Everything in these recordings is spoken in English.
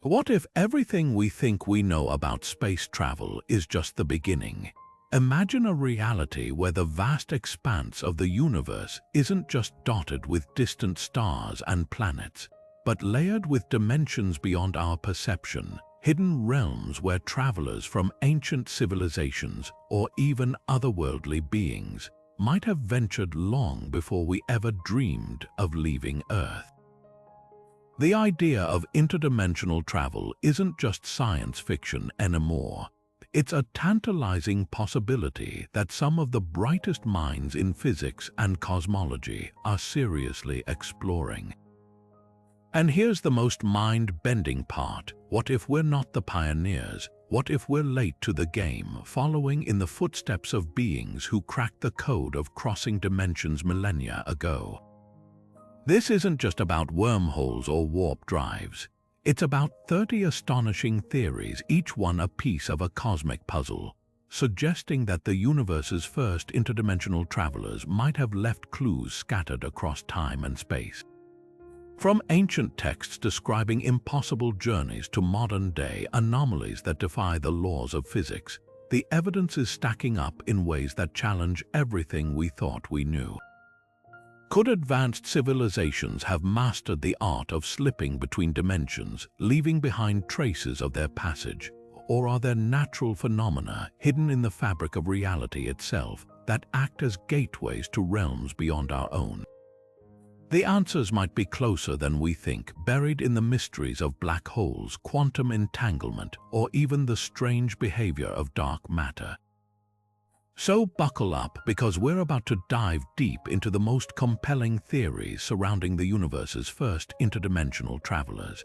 What if everything we think we know about space travel is just the beginning? Imagine a reality where the vast expanse of the universe isn't just dotted with distant stars and planets, but layered with dimensions beyond our perception, hidden realms where travelers from ancient civilizations or even otherworldly beings might have ventured long before we ever dreamed of leaving Earth. The idea of interdimensional travel isn't just science fiction anymore. It's a tantalizing possibility that some of the brightest minds in physics and cosmology are seriously exploring. And here's the most mind-bending part. What if we're not the pioneers? What if we're late to the game, following in the footsteps of beings who cracked the code of crossing dimensions millennia ago? This isn't just about wormholes or warp drives. It's about 30 astonishing theories, each one a piece of a cosmic puzzle, suggesting that the universe's first interdimensional travelers might have left clues scattered across time and space. From ancient texts describing impossible journeys to modern-day anomalies that defy the laws of physics, the evidence is stacking up in ways that challenge everything we thought we knew. Could advanced civilizations have mastered the art of slipping between dimensions, leaving behind traces of their passage? Or are there natural phenomena hidden in the fabric of reality itself that act as gateways to realms beyond our own? The answers might be closer than we think, buried in the mysteries of black holes, quantum entanglement, or even the strange behavior of dark matter. So buckle up, because we're about to dive deep into the most compelling theories surrounding the universe's first interdimensional travelers.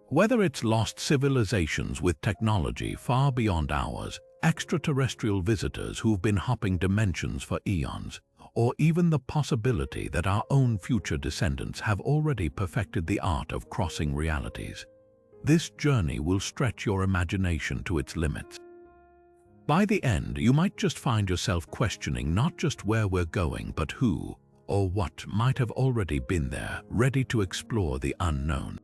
Whether it's lost civilizations with technology far beyond ours, extraterrestrial visitors who've been hopping dimensions for eons, or even the possibility that our own future descendants have already perfected the art of crossing realities, this journey will stretch your imagination to its limits. By the end, you might just find yourself questioning not just where we're going, but who or what might have already been there, ready to explore the unknown.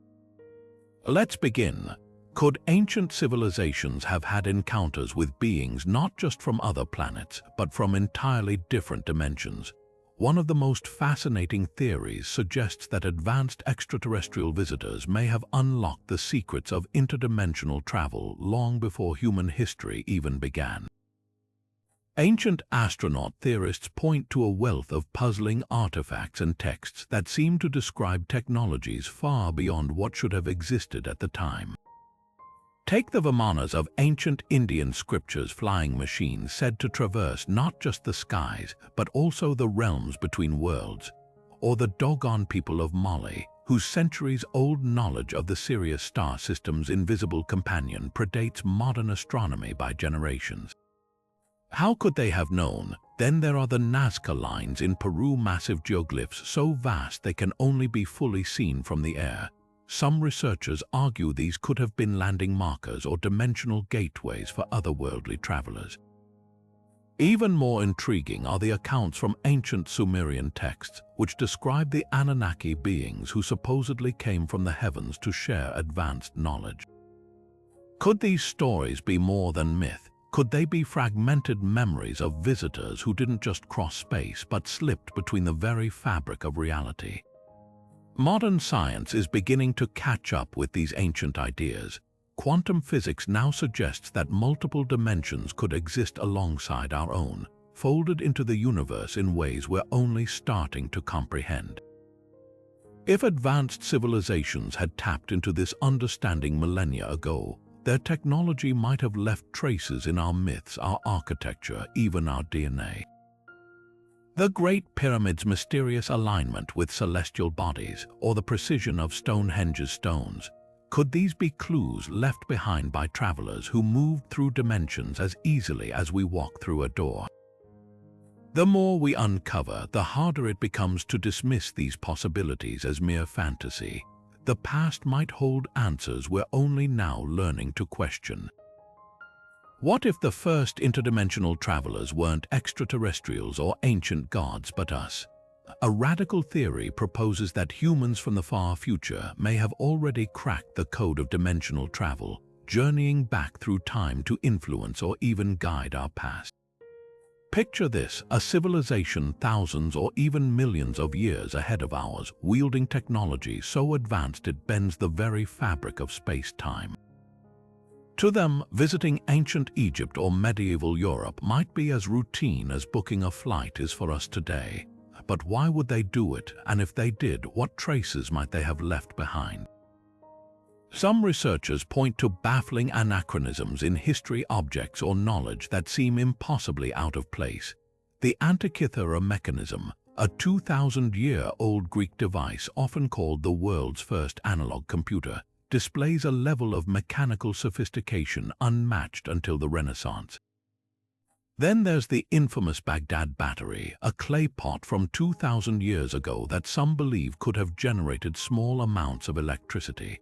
Let's begin. Could ancient civilizations have had encounters with beings not just from other planets, but from entirely different dimensions? One of the most fascinating theories suggests that advanced extraterrestrial visitors may have unlocked the secrets of interdimensional travel long before human history even began. Ancient astronaut theorists point to a wealth of puzzling artifacts and texts that seem to describe technologies far beyond what should have existed at the time. Take the Vimanas of ancient Indian scriptures, flying machines said to traverse not just the skies, but also the realms between worlds, or the Dogon people of Mali, whose centuries-old knowledge of the Sirius star system's invisible companion predates modern astronomy by generations. How could they have known? Then there are the Nazca lines in Peru, massive geoglyphs so vast they can only be fully seen from the air. Some researchers argue these could have been landing markers or dimensional gateways for otherworldly travelers. Even more intriguing are the accounts from ancient Sumerian texts, which describe the Anunnaki beings who supposedly came from the heavens to share advanced knowledge. Could these stories be more than myth? Could they be fragmented memories of visitors who didn't just cross space but slipped between the very fabric of reality? Modern science is beginning to catch up with these ancient ideas. Quantum physics now suggests that multiple dimensions could exist alongside our own, folded into the universe in ways we're only starting to comprehend. If advanced civilizations had tapped into this understanding millennia ago, their technology might have left traces in our myths, our architecture, even our DNA. The Great Pyramid's mysterious alignment with celestial bodies, or the precision of Stonehenge's stones, could these be clues left behind by travelers who moved through dimensions as easily as we walk through a door? The more we uncover, the harder it becomes to dismiss these possibilities as mere fantasy. The past might hold answers we're only now learning to question. What if the first interdimensional travelers weren't extraterrestrials or ancient gods but us? A radical theory proposes that humans from the far future may have already cracked the code of dimensional travel, journeying back through time to influence or even guide our past. Picture this, a civilization thousands or even millions of years ahead of ours, wielding technology so advanced it bends the very fabric of space-time. To them, visiting ancient Egypt or medieval Europe might be as routine as booking a flight is for us today. But why would they do it, and if they did, what traces might they have left behind? Some researchers point to baffling anachronisms in history, objects or knowledge that seem impossibly out of place. The Antikythera mechanism, a 2,000-year-old Greek device often called the world's first analog computer, displays a level of mechanical sophistication unmatched until the Renaissance. Then there's the infamous Baghdad battery, a clay pot from 2,000 years ago that some believe could have generated small amounts of electricity.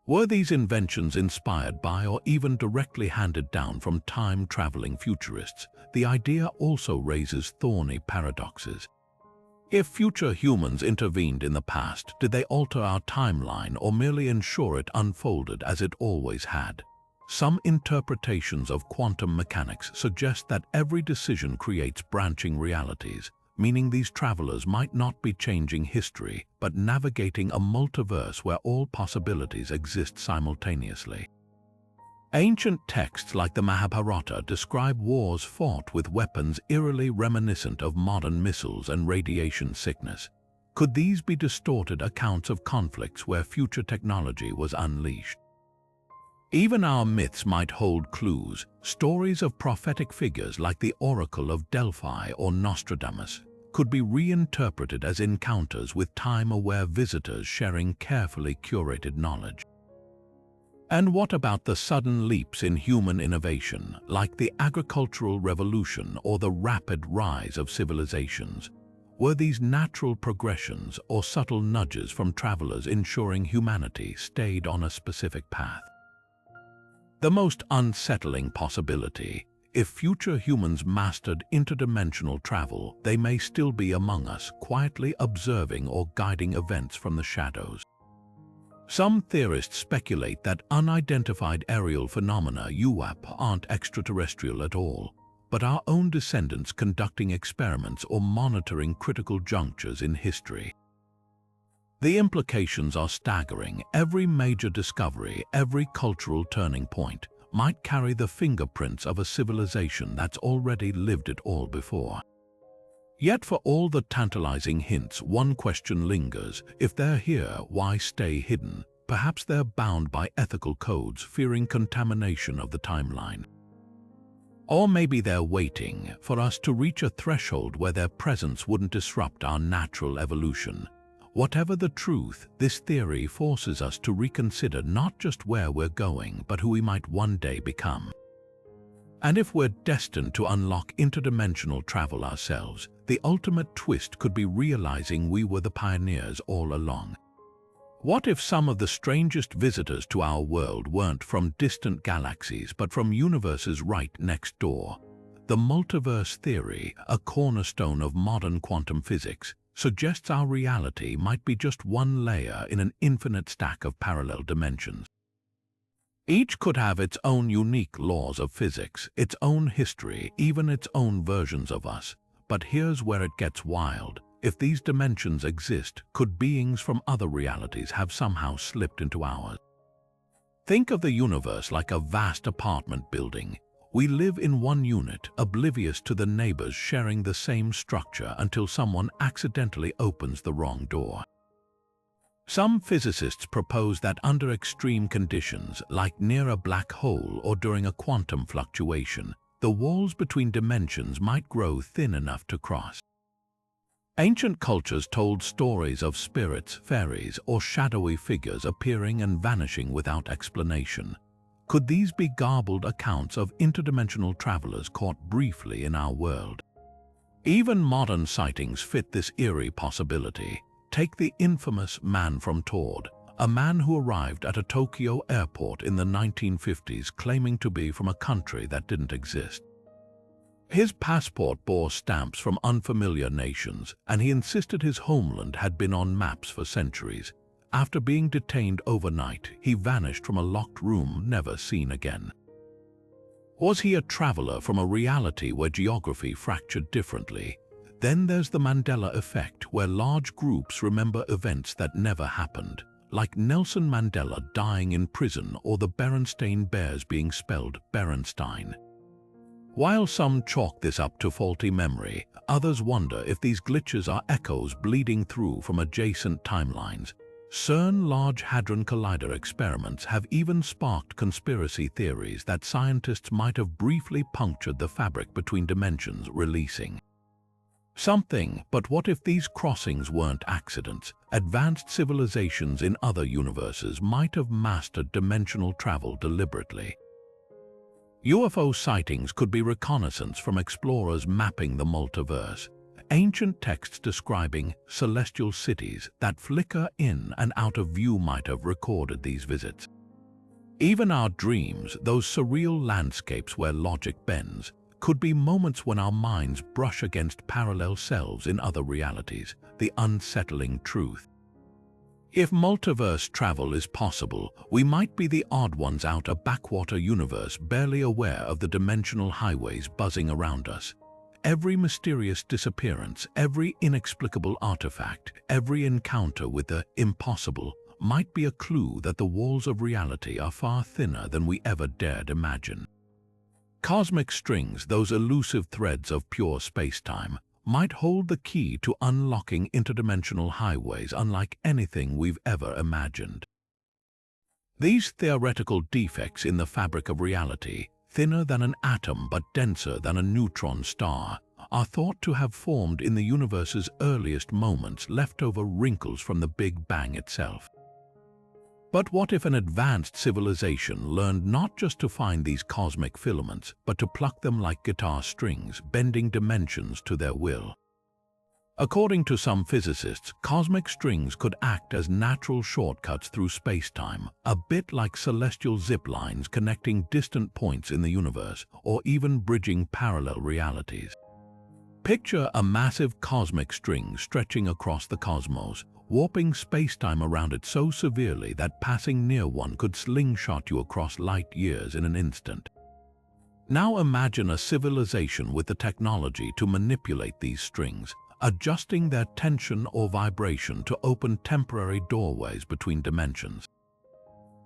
Were these inventions inspired by or even directly handed down from time-traveling futurists? The idea also raises thorny paradoxes. If future humans intervened in the past, did they alter our timeline or merely ensure it unfolded as it always had? Some interpretations of quantum mechanics suggest that every decision creates branching realities, meaning these travelers might not be changing history, but navigating a multiverse where all possibilities exist simultaneously. Ancient texts like the Mahabharata describe wars fought with weapons eerily reminiscent of modern missiles and radiation sickness. Could these be distorted accounts of conflicts where future technology was unleashed? Even our myths might hold clues, stories of prophetic figures like the Oracle of Delphi or Nostradamus could be reinterpreted as encounters with time-aware visitors sharing carefully curated knowledge. And what about the sudden leaps in human innovation, like the agricultural revolution or the rapid rise of civilizations? Were these natural progressions or subtle nudges from travelers ensuring humanity stayed on a specific path? The most unsettling possibility: if future humans mastered interdimensional travel, they may still be among us, quietly observing or guiding events from the shadows. Some theorists speculate that unidentified aerial phenomena (UAP) aren't extraterrestrial at all, but our own descendants conducting experiments or monitoring critical junctures in history. The implications are staggering. Every major discovery, every cultural turning point, might carry the fingerprints of a civilization that's already lived it all before. Yet for all the tantalizing hints, one question lingers: if they're here, why stay hidden? Perhaps they're bound by ethical codes, fearing contamination of the timeline. Or maybe they're waiting for us to reach a threshold where their presence wouldn't disrupt our natural evolution. Whatever the truth, this theory forces us to reconsider not just where we're going, but who we might one day become. And if we're destined to unlock interdimensional travel ourselves, the ultimate twist could be realizing we were the pioneers all along. What if some of the strangest visitors to our world weren't from distant galaxies, but from universes right next door? The multiverse theory, a cornerstone of modern quantum physics, suggests our reality might be just one layer in an infinite stack of parallel dimensions. Each could have its own unique laws of physics, its own history, even its own versions of us. But here's where it gets wild. If these dimensions exist, could beings from other realities have somehow slipped into ours? Think of the universe like a vast apartment building. We live in one unit, oblivious to the neighbors sharing the same structure until someone accidentally opens the wrong door. Some physicists propose that under extreme conditions, like near a black hole or during a quantum fluctuation, the walls between dimensions might grow thin enough to cross. Ancient cultures told stories of spirits, fairies, or shadowy figures appearing and vanishing without explanation. Could these be garbled accounts of interdimensional travelers caught briefly in our world? Even modern sightings fit this eerie possibility. Take the infamous man from Tord, a man who arrived at a Tokyo airport in the 1950s claiming to be from a country that didn't exist. His passport bore stamps from unfamiliar nations, and he insisted his homeland had been on maps for centuries. After being detained overnight, he vanished from a locked room, never seen again. Was he a traveler from a reality where geography fractured differently? Then there's the Mandela effect, where large groups remember events that never happened, like Nelson Mandela dying in prison or the Berenstain Bears being spelled Berenstein. While some chalk this up to faulty memory, others wonder if these glitches are echoes bleeding through from adjacent timelines. CERN Large Hadron Collider experiments have even sparked conspiracy theories that scientists might have briefly punctured the fabric between dimensions, releasing something. But what if these crossings weren't accidents? Advanced civilizations in other universes might have mastered dimensional travel deliberately. UFO sightings could be reconnaissance from explorers mapping the multiverse. Ancient texts describing celestial cities that flicker in and out of view might have recorded these visits. Even our dreams, those surreal landscapes where logic bends, could be moments when our minds brush against parallel selves in other realities, the unsettling truth. If multiverse travel is possible, we might be the odd ones out, a backwater universe barely aware of the dimensional highways buzzing around us. Every mysterious disappearance, every inexplicable artifact, every encounter with the impossible might be a clue that the walls of reality are far thinner than we ever dared imagine. Cosmic strings, those elusive threads of pure space-time, might hold the key to unlocking interdimensional highways unlike anything we've ever imagined. These theoretical defects in the fabric of reality, thinner than an atom but denser than a neutron star, are thought to have formed in the universe's earliest moments, leftover wrinkles from the Big Bang itself. But what if an advanced civilization learned not just to find these cosmic filaments, but to pluck them like guitar strings, bending dimensions to their will? According to some physicists, cosmic strings could act as natural shortcuts through space-time, a bit like celestial zip lines connecting distant points in the universe, or even bridging parallel realities. Picture a massive cosmic string stretching across the cosmos, warping space-time around it so severely that passing near one could slingshot you across light years in an instant. Now imagine a civilization with the technology to manipulate these strings, adjusting their tension or vibration to open temporary doorways between dimensions.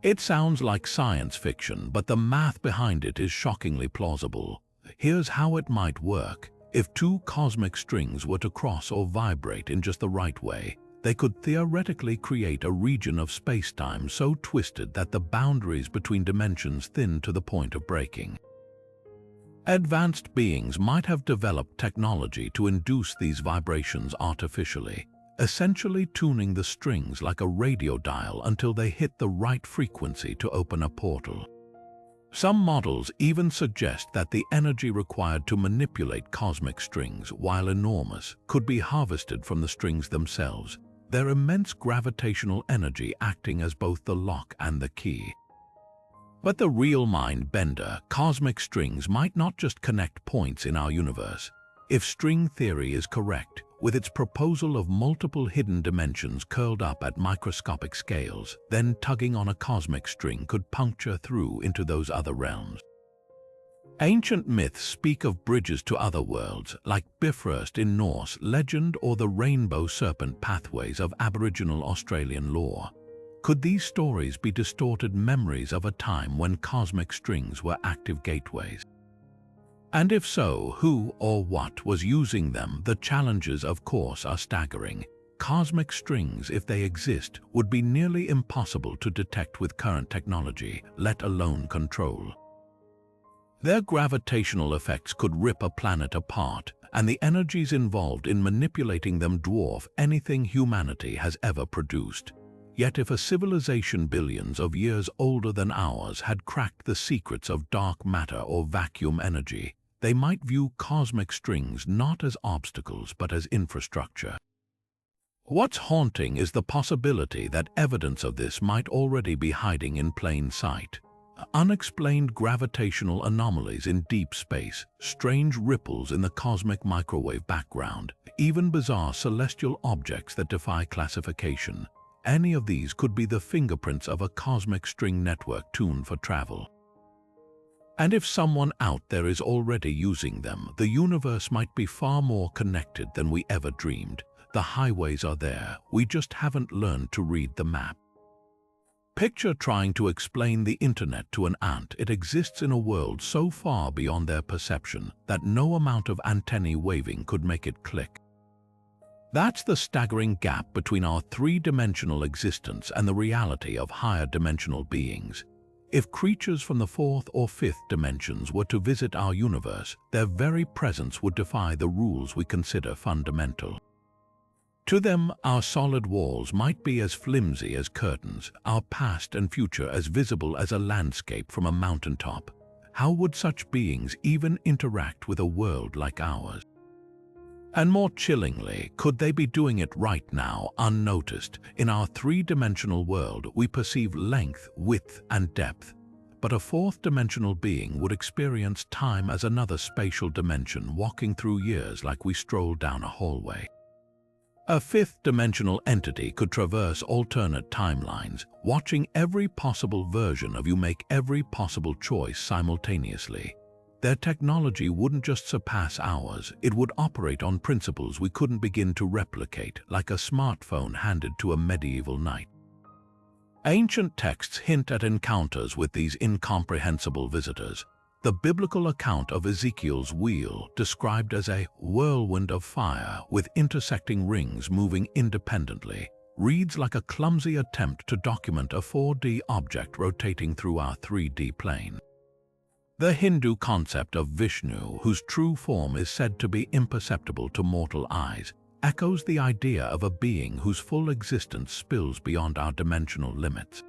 It sounds like science fiction, but the math behind it is shockingly plausible. Here's how it might work. If two cosmic strings were to cross or vibrate in just the right way, they could theoretically create a region of space-time so twisted that the boundaries between dimensions thin to the point of breaking. Advanced beings might have developed technology to induce these vibrations artificially, essentially tuning the strings like a radio dial until they hit the right frequency to open a portal. Some models even suggest that the energy required to manipulate cosmic strings, while enormous, could be harvested from the strings themselves, their immense gravitational energy acting as both the lock and the key. But the real mind-bender, cosmic strings might not just connect points in our universe. If string theory is correct, with its proposal of multiple hidden dimensions curled up at microscopic scales, then tugging on a cosmic string could puncture through into those other realms. Ancient myths speak of bridges to other worlds, like Bifrost in Norse legend or the rainbow serpent pathways of Aboriginal Australian lore. Could these stories be distorted memories of a time when cosmic strings were active gateways? And if so, who or what was using them? The challenges, of course, are staggering. Cosmic strings, if they exist, would be nearly impossible to detect with current technology, let alone control. Their gravitational effects could rip a planet apart, and the energies involved in manipulating them dwarf anything humanity has ever produced. Yet if a civilization billions of years older than ours had cracked the secrets of dark matter or vacuum energy, they might view cosmic strings not as obstacles but as infrastructure. What's haunting is the possibility that evidence of this might already be hiding in plain sight. unexplained gravitational anomalies in deep space, strange ripples in the cosmic microwave background, even bizarre celestial objects that defy classification. Any of these could be the fingerprints of a cosmic string network tuned for travel. And if someone out there is already using them, the universe might be far more connected than we ever dreamed. The highways are there, we just haven't learned to read the map. Picture trying to explain the internet to an ant. It exists in a world so far beyond their perception that no amount of antennae waving could make it click. That's the staggering gap between our three-dimensional existence and the reality of higher dimensional beings. If creatures from the fourth or fifth dimensions were to visit our universe, their very presence would defy the rules we consider fundamental. To them, our solid walls might be as flimsy as curtains, our past and future as visible as a landscape from a mountaintop. How would such beings even interact with a world like ours? And more chillingly, could they be doing it right now, unnoticed? In our three-dimensional world, we perceive length, width, and depth. But a fourth-dimensional being would experience time as another spatial dimension, walking through years like we stroll down a hallway. A fifth-dimensional entity could traverse alternate timelines, watching every possible version of you make every possible choice simultaneously. Their technology wouldn't just surpass ours, it would operate on principles we couldn't begin to replicate, like a smartphone handed to a medieval knight. Ancient texts hint at encounters with these incomprehensible visitors. The biblical account of Ezekiel's wheel, described as a whirlwind of fire with intersecting rings moving independently, reads like a clumsy attempt to document a 4D object rotating through our 3D plane. The Hindu concept of Vishnu, whose true form is said to be imperceptible to mortal eyes, echoes the idea of a being whose full existence spills beyond our dimensional limits.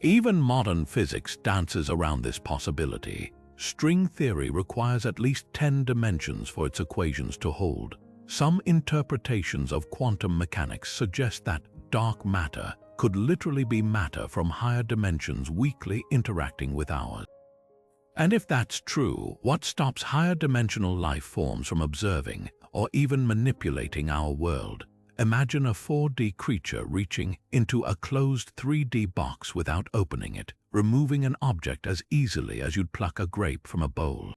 Even modern physics dances around this possibility. String theory requires at least 10 dimensions for its equations to hold. Some interpretations of quantum mechanics suggest that dark matter could literally be matter from higher dimensions weakly interacting with ours. And if that's true, what stops higher dimensional life forms from observing or even manipulating our world? Imagine a 4D creature reaching into a closed 3D box without opening it, removing an object as easily as you'd pluck a grape from a bowl.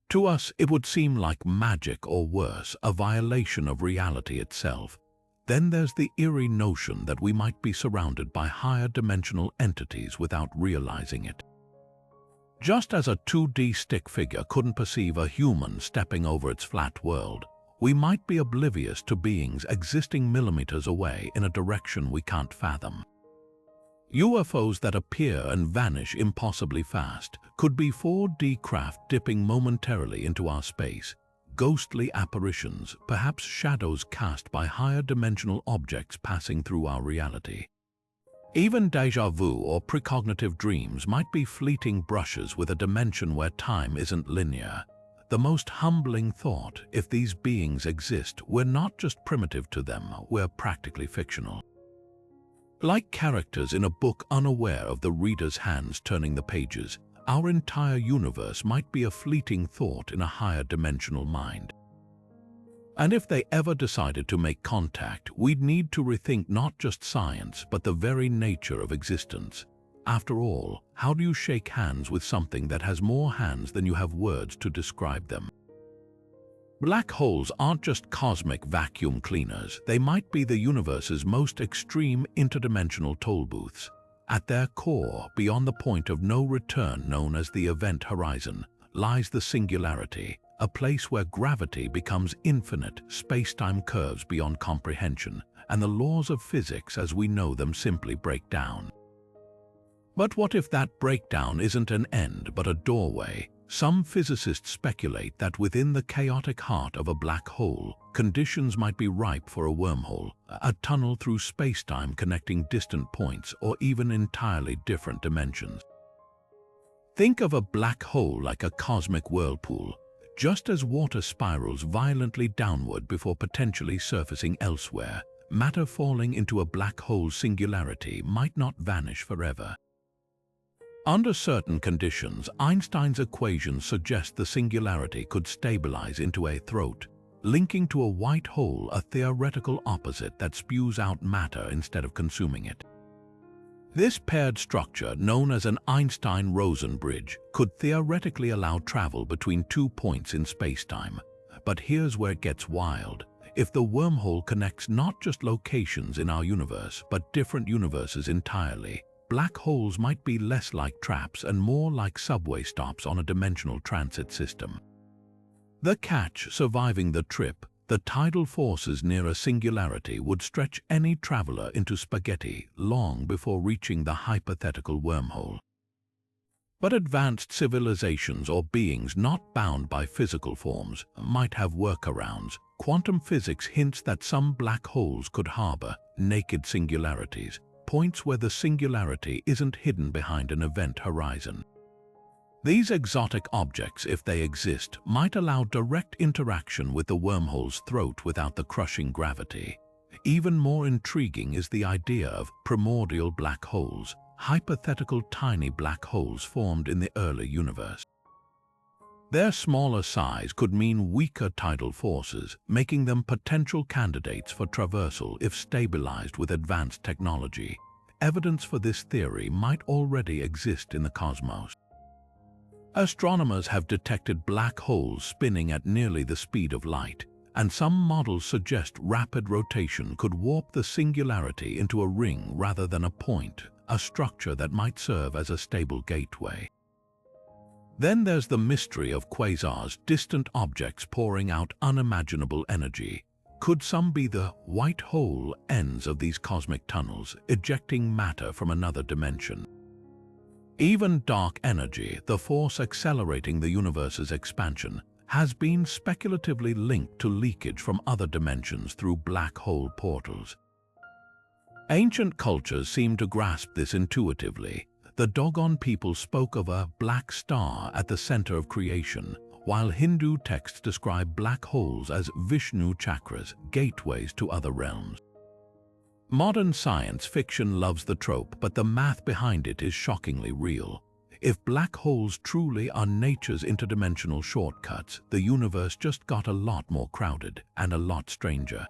To us, it would seem like magic or worse, a violation of reality itself. Then there's the eerie notion that we might be surrounded by higher dimensional entities without realizing it. Just as a 2D stick figure couldn't perceive a human stepping over its flat world, we might be oblivious to beings existing millimeters away in a direction we can't fathom. UFOs that appear and vanish impossibly fast could be 4D craft dipping momentarily into our space, ghostly apparitions, perhaps shadows cast by higher dimensional objects passing through our reality. Even déjà vu or precognitive dreams might be fleeting brushes with a dimension where time isn't linear. The most humbling thought, if these beings exist, we're not just primitive to them, we're practically fictional. Like characters in a book unaware of the reader's hands turning the pages, our entire universe might be a fleeting thought in a higher dimensional mind. And if they ever decided to make contact, we'd need to rethink not just science, but the very nature of existence. After all, how do you shake hands with something that has more hands than you have words to describe them? Black holes aren't just cosmic vacuum cleaners, they might be the universe's most extreme interdimensional toll booths. At their core, beyond the point of no return known as the event horizon, lies the singularity, a place where gravity becomes infinite, space-time curves beyond comprehension, and the laws of physics as we know them simply break down. But what if that breakdown isn't an end but a doorway? Some physicists speculate that within the chaotic heart of a black hole, conditions might be ripe for a wormhole, a tunnel through space-time connecting distant points or even entirely different dimensions. Think of a black hole like a cosmic whirlpool. Just as water spirals violently downward before potentially surfacing elsewhere, matter falling into a black hole's singularity might not vanish forever. Under certain conditions, Einstein's equations suggest the singularity could stabilize into a throat, linking to a white hole, a theoretical opposite that spews out matter instead of consuming it. This paired structure, known as an Einstein-Rosen bridge, could theoretically allow travel between 2 points in spacetime. But here's where it gets wild. If the wormhole connects not just locations in our universe, but different universes entirely, black holes might be less like traps and more like subway stops on a dimensional transit system. The catch: surviving the trip, the tidal forces near a singularity would stretch any traveler into spaghetti long before reaching the hypothetical wormhole. But advanced civilizations or beings not bound by physical forms might have workarounds. Quantum physics hints that some black holes could harbor naked singularities, points where the singularity isn't hidden behind an event horizon. These exotic objects, if they exist, might allow direct interaction with the wormhole's throat without the crushing gravity. Even more intriguing is the idea of primordial black holes, hypothetical tiny black holes formed in the early universe. Their smaller size could mean weaker tidal forces, making them potential candidates for traversal if stabilized with advanced technology. Evidence for this theory might already exist in the cosmos. Astronomers have detected black holes spinning at nearly the speed of light, and some models suggest rapid rotation could warp the singularity into a ring rather than a point, a structure that might serve as a stable gateway. Then there's the mystery of quasars, distant objects pouring out unimaginable energy. Could some be the white hole ends of these cosmic tunnels, ejecting matter from another dimension? Even dark energy, the force accelerating the universe's expansion, has been speculatively linked to leakage from other dimensions through black hole portals. Ancient cultures seem to grasp this intuitively. The Dogon people spoke of a black star at the center of creation, while Hindu texts describe black holes as Vishnu chakras, gateways to other realms. Modern science fiction loves the trope, but the math behind it is shockingly real. If black holes truly are nature's interdimensional shortcuts, the universe just got a lot more crowded and a lot stranger.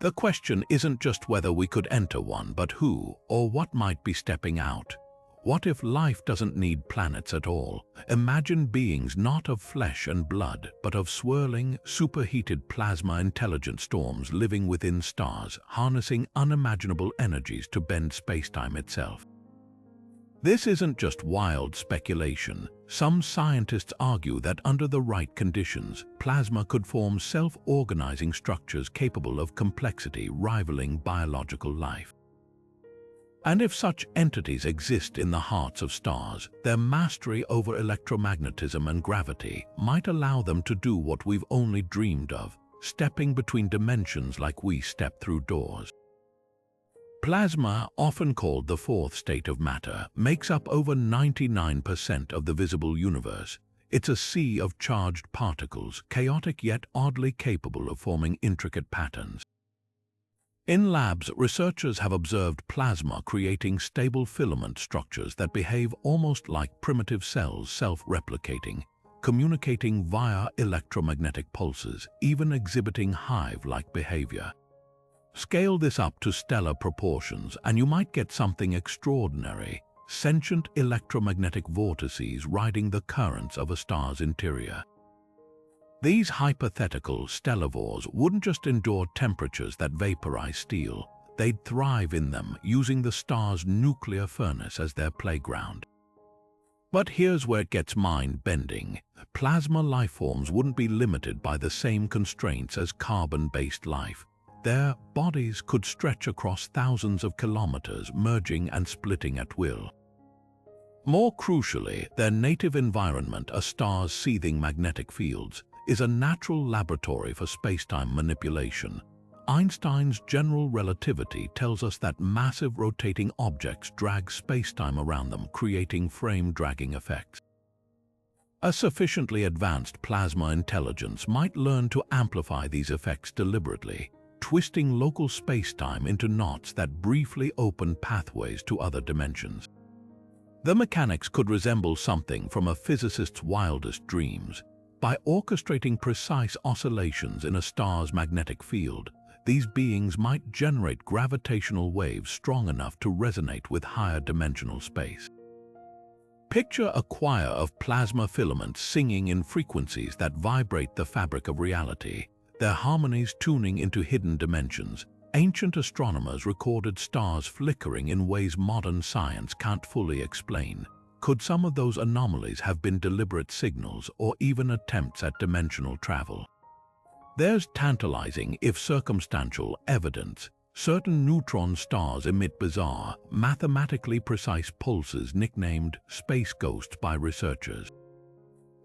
The question isn't just whether we could enter one, but who or what might be stepping out. What if life doesn't need planets at all? Imagine beings not of flesh and blood, but of swirling, superheated plasma intelligent storms living within stars, harnessing unimaginable energies to bend spacetime itself. This isn't just wild speculation. Some scientists argue that under the right conditions, plasma could form self-organizing structures capable of complexity rivaling biological life. And if such entities exist in the hearts of stars, their mastery over electromagnetism and gravity might allow them to do what we've only dreamed of, stepping between dimensions like we step through doors. Plasma, often called the fourth state of matter, makes up over 99% of the visible universe. It's a sea of charged particles, chaotic yet oddly capable of forming intricate patterns. In labs, researchers have observed plasma creating stable filament structures that behave almost like primitive cells, self-replicating, communicating via electromagnetic pulses, even exhibiting hive-like behavior. Scale this up to stellar proportions, and you might get something extraordinary: sentient electromagnetic vortices riding the currents of a star's interior. These hypothetical stellivores wouldn't just endure temperatures that vaporize steel, they'd thrive in them, using the star's nuclear furnace as their playground. But here's where it gets mind-bending. Plasma lifeforms wouldn't be limited by the same constraints as carbon-based life. Their bodies could stretch across thousands of kilometers, merging and splitting at will. More crucially, their native environment, a star's seething magnetic fields, is a natural laboratory for spacetime manipulation. Einstein's general relativity tells us that massive rotating objects drag spacetime around them, creating frame-dragging effects. A sufficiently advanced plasma intelligence might learn to amplify these effects deliberately, twisting local spacetime into knots that briefly open pathways to other dimensions. The mechanics could resemble something from a physicist's wildest dreams. By orchestrating precise oscillations in a star's magnetic field, these beings might generate gravitational waves strong enough to resonate with higher dimensional space. Picture a choir of plasma filaments singing in frequencies that vibrate the fabric of reality, their harmonies tuning into hidden dimensions. Ancient astronomers recorded stars flickering in ways modern science can't fully explain. Could some of those anomalies have been deliberate signals or even attempts at dimensional travel? There's tantalizing, if circumstantial, evidence. Certain neutron stars emit bizarre, mathematically precise pulses nicknamed space ghosts by researchers.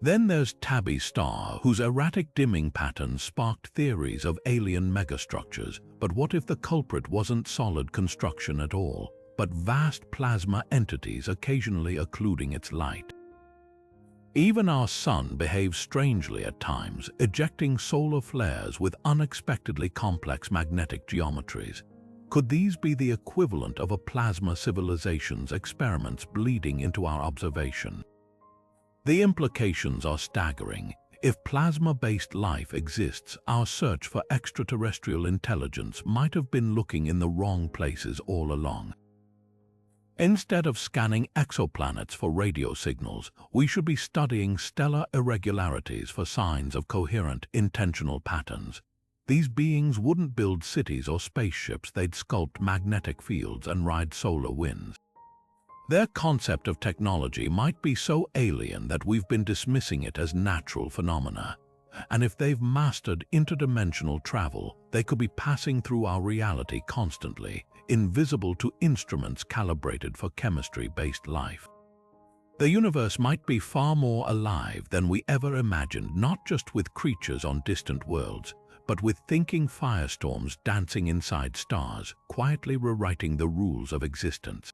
Then there's Tabby's star, whose erratic dimming patterns sparked theories of alien megastructures. But what if the culprit wasn't solid construction at all, but vast plasma entities occasionally occluding its light? Even our sun behaves strangely at times, ejecting solar flares with unexpectedly complex magnetic geometries. Could these be the equivalent of a plasma civilization's experiments bleeding into our observation? The implications are staggering. If plasma-based life exists, our search for extraterrestrial intelligence might have been looking in the wrong places all along. Instead of scanning exoplanets for radio signals, we should be studying stellar irregularities for signs of coherent, intentional patterns. These beings wouldn't build cities or spaceships, they'd sculpt magnetic fields and ride solar winds. Their concept of technology might be so alien that we've been dismissing it as natural phenomena. And if they've mastered interdimensional travel, they could be passing through our reality constantly, invisible to instruments calibrated for chemistry-based life. The universe might be far more alive than we ever imagined, not just with creatures on distant worlds, but with thinking firestorms dancing inside stars, quietly rewriting the rules of existence.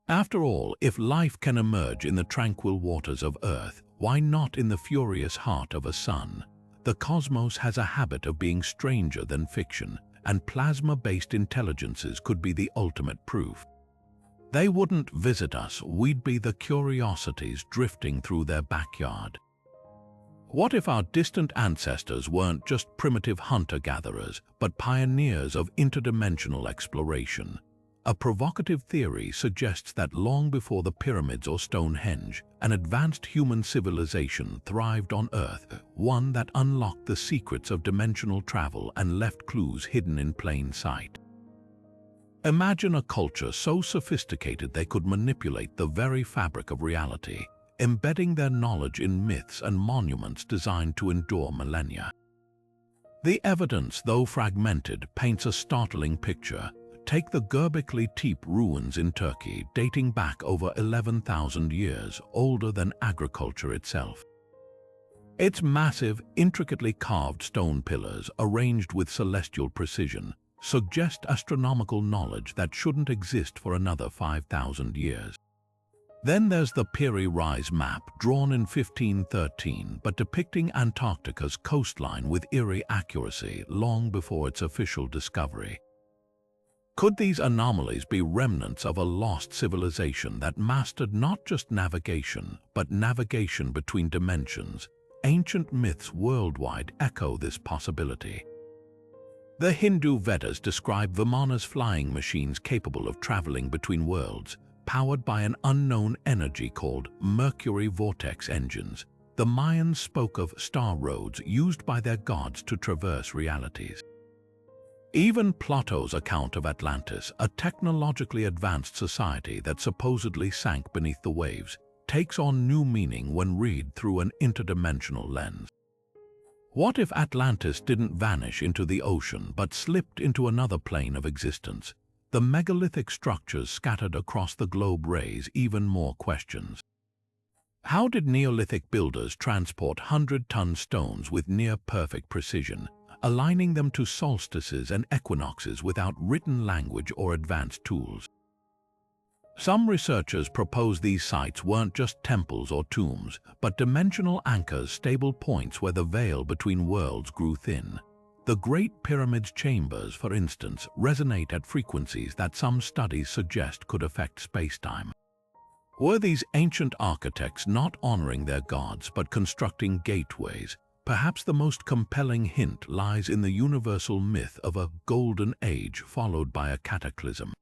After all, if life can emerge in the tranquil waters of Earth, why not in the furious heart of a sun? The cosmos has a habit of being stranger than fiction, and plasma-based intelligences could be the ultimate proof. They wouldn't visit us, we'd be the curiosities drifting through their backyard. What if our distant ancestors weren't just primitive hunter-gatherers, but pioneers of interdimensional exploration? A provocative theory suggests that long before the pyramids or Stonehenge, an advanced human civilization thrived on Earth, one that unlocked the secrets of dimensional travel and left clues hidden in plain sight. Imagine a culture so sophisticated they could manipulate the very fabric of reality, embedding their knowledge in myths and monuments designed to endure millennia. The evidence, though fragmented, paints a startling picture. Take the Göbekli Tepe ruins in Turkey, dating back over 11,000 years, older than agriculture itself. Its massive, intricately carved stone pillars, arranged with celestial precision, suggest astronomical knowledge that shouldn't exist for another 5,000 years. Then there's the Piri Reis map, drawn in 1513 but depicting Antarctica's coastline with eerie accuracy long before its official discovery. Could these anomalies be remnants of a lost civilization that mastered not just navigation, but navigation between dimensions? Ancient myths worldwide echo this possibility. The Hindu Vedas describe Vimana's flying machines capable of traveling between worlds, powered by an unknown energy called Mercury vortex engines. The Mayans spoke of star roads used by their gods to traverse realities. Even Plato's account of Atlantis, a technologically advanced society that supposedly sank beneath the waves, takes on new meaning when read through an interdimensional lens. What if Atlantis didn't vanish into the ocean but slipped into another plane of existence? The megalithic structures scattered across the globe raise even more questions. How did Neolithic builders transport 100-ton stones with near-perfect precision, aligning them to solstices and equinoxes without written language or advanced tools? Some researchers propose these sites weren't just temples or tombs, but dimensional anchors, stable points where the veil between worlds grew thin. The Great Pyramid's chambers, for instance, resonate at frequencies that some studies suggest could affect spacetime. Were these ancient architects not honoring their gods but constructing gateways? Perhaps the most compelling hint lies in the universal myth of a golden age followed by a cataclysm.